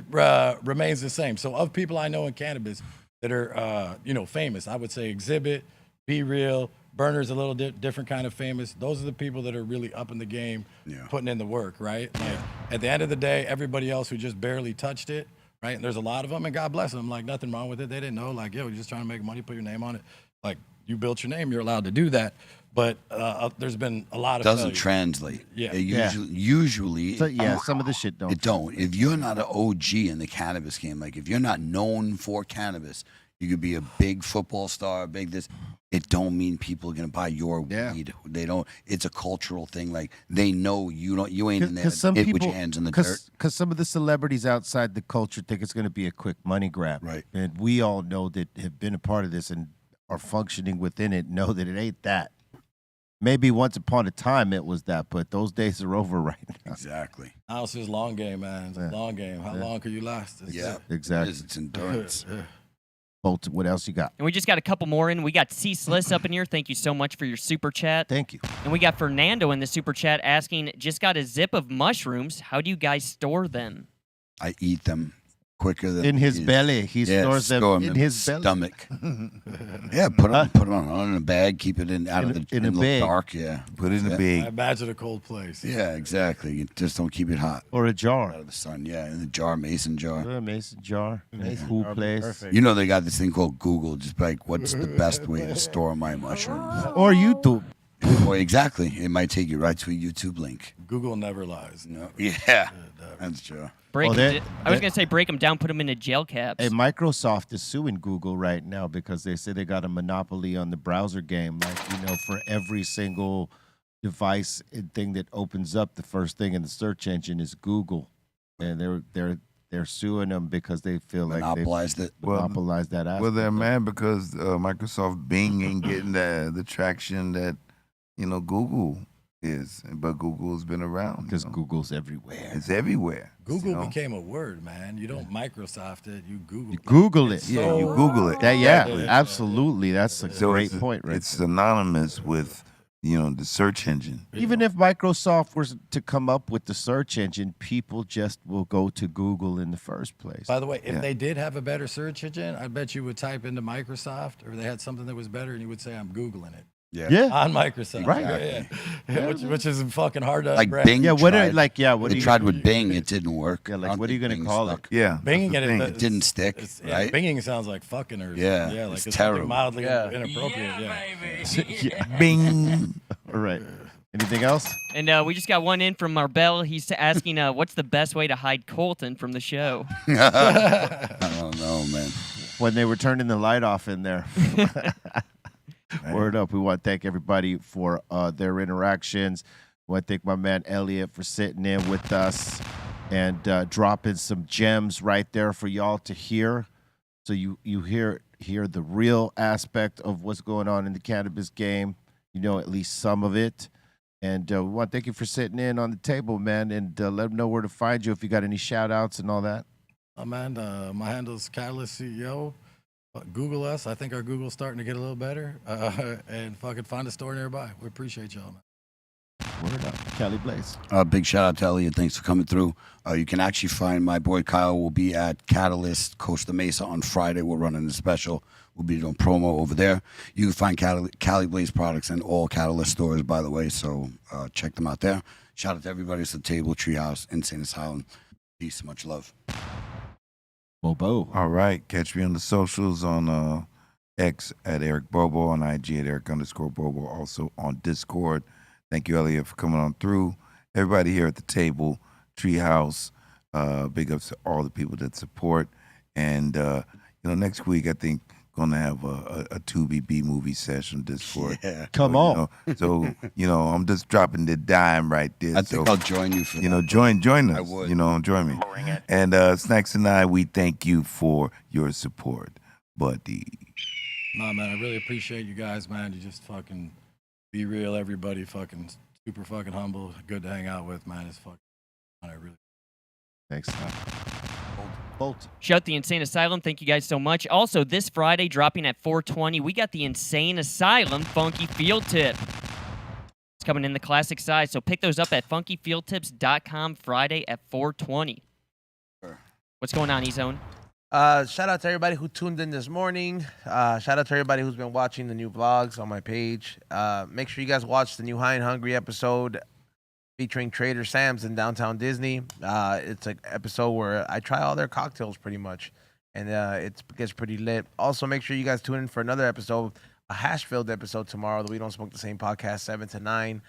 remains the same. So of people I know in cannabis that are, famous, I would say Exhibit, B-Real, Burner's a little different kind of famous. Those are the people that are really up in the game, putting in the work, right? Like, at the end of the day, everybody else who just barely touched it, right? And there's a lot of them, and God bless them. Like, nothing wrong with it. They didn't know. Like, yo, you're just trying to make money, put your name on it. Like, you built your name, you're allowed to do that. But there's been a lot of
Doesn't
failure.
translate.
Yeah.
It usually
So, some of the shit don't.
It don't. If you're not an OG in the cannabis game, like if you're not known for cannabis, you could be a big football star, big this. It don't mean people are gonna buy your weed. They don't. It's a cultural thing. Like they know you don't. You ain't in there with your hands in the dirt.
Because some of the celebrities outside the culture think it's going to be a quick money grab.
Right.
And we all know that have been a part of this and are functioning within it. Know that it ain't that. Maybe once upon a time it was that, but those days are over right now.
Exactly.
Now it's just long game, man. It's a long game. How long can you last?
Exactly.
It's endurance.
Bolton, what else you got?
And we just got a couple more in. We got C. Sliss up in here. Thank you so much for your super chat.
Thank you.
And we got Fernando in the super chat asking, just got a zip of mushrooms. How do you guys store them?
I eat them quicker than
In his belly. He stores them in his
stomach. Yeah, put them on in a bag. Keep it out of the
bag.
dark. Yeah,
put it in a
I
bag.
imagine a cold place.
Yeah, exactly. You just don't keep it hot.
Or a jar.
Out of the sun. Yeah, in the jar, mason jar.
A mason jar. Cool place.
Perfect.
You know they got this thing called Google. Just like, what's the best way to store my mushrooms?
Or YouTube.
Or exactly. It might take you right to a YouTube link.
Google never lies.
No. Yeah, that's true.
I was going to say break them down, put them into gel caps.
Hey, Microsoft is suing Google right now because they say they got a monopoly on the browser game. Like, for every single device and thing that opens up, the first thing in the search engine is Google. And they're suing them because they feel like
Monopolized it.
Monopolized that aspect.
Well, they're mad because Microsoft Bing ain't getting the traction that Google is, but Google's been around
because Google's everywhere.
It's everywhere.
Google became a word, man. You don't Microsoft it, you Google it.
Google it.
Yeah, you Google it.
Absolutely. That's a great point, right?
It's synonymous with, the search engine.
Even if Microsoft was to come up with the search engine, people just will go to Google in the first place.
By the way, if they did have a better search engine, I bet you would type into Microsoft, or they had something that was better, and you would say, "I'm Googling it."
Yeah.
On Microsoft.
Right.
Yeah. Which is fucking hard to
Like
grab.
Bing.
Yeah, what
tried.
are like yeah, what
They
do you
tried with Bing, it didn't work.
Yeah,
I
like
don't
what are you
think
gonna
Bing
call
stuck.
it?
Yeah.
Binging
It didn't stick, right?
Binging sounds like fucking or
Yeah,
like
it's
it's
terrible.
mildly inappropriate. Yeah.
Bing.
All right. Anything else?
And we just got one in from Marbell. He's asking, what's the best way to hide Colton from the show?
I don't know, man.
When they were turning the light off in there. Word up. We want to thank everybody for their interactions. We want to thank my man Elliot for sitting in with us and dropping some gems right there for y'all to hear. So you hear the real aspect of what's going on in the cannabis game. You know at least some of it. And we want to thank you for sitting in on the table, man, and let them know where to find you if you got any shout-outs and all that.
Man, my handle is Catalyst CEO. Google us. I think our Google's starting to get a little better. And fucking find a store nearby. We appreciate y'all, man.
Word up. Cali Blaze.
Big shout out to Elliot. Thanks for coming through. You can actually find my boy Kyle will be at Catalyst Costa Mesa on Friday. We're running a special. We'll be doing promo over there. You can find Cali Blaze products in all Catalyst stores, by the way. So check them out there. Shout out to everybody at the table, Treehouse, Insane Asylum. Peace. Much love.
Bobo.
All right. Catch me on the socials on X at Eric Bobo, on IG at Eric_Bobo, also on Discord. Thank you, Elliot, for coming on through. Everybody here at the table, Treehouse, big ups to all the people that support. And, next week, I think, going to have a Tubi B movie session Discord.
Yeah.
Come on.
So, I'm just dropping the dime right there.
I think I'll join you for that.
Join us.
I would.
Join me. And Snacks and I, we thank you for your support, buddy.
Nah, man, I really appreciate you guys, man. You just fucking be real, everybody. Fucking super fucking humble. Good to hang out with, man. It's fucking, I really.
Thanks. Bolt.
Shout the Insane Asylum. Thank you guys so much. Also, this Friday, dropping at 420, we got the Insane Asylum Funky Field Tip. It's coming in the classic size, so pick those up at funkyfieldtips.com Friday at 420.
Sure.
What's going on, E-Zone?
Shout out to everybody who tuned in this morning. Shout out to everybody who's been watching the new vlogs on my page. Make sure you guys watch the new High and Hungry episode featuring Trader Sam's in downtown Disney. It's an episode where I try all their cocktails pretty much, and it gets pretty lit. Also, make sure you guys tune in for another episode, a hash-filled episode tomorrow, the We Don't Smoke the Same podcast, 7 to 9.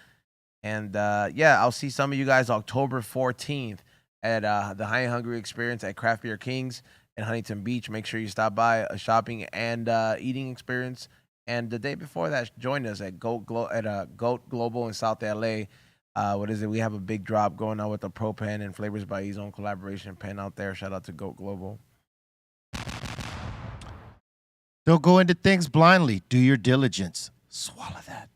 And I'll see some of you guys October 14th at the High and Hungry Experience at Craft Beer Kings in Huntington Beach. Make sure you stop by, a shopping and eating experience. And the day before that, join us at Goat Global in South LA. We have a big drop going on with the Pro Pen and Flavors by E-Zone collaboration pen out there. Shout out to Goat Global.
Don't go into things blindly. Do your diligence. Swallow that.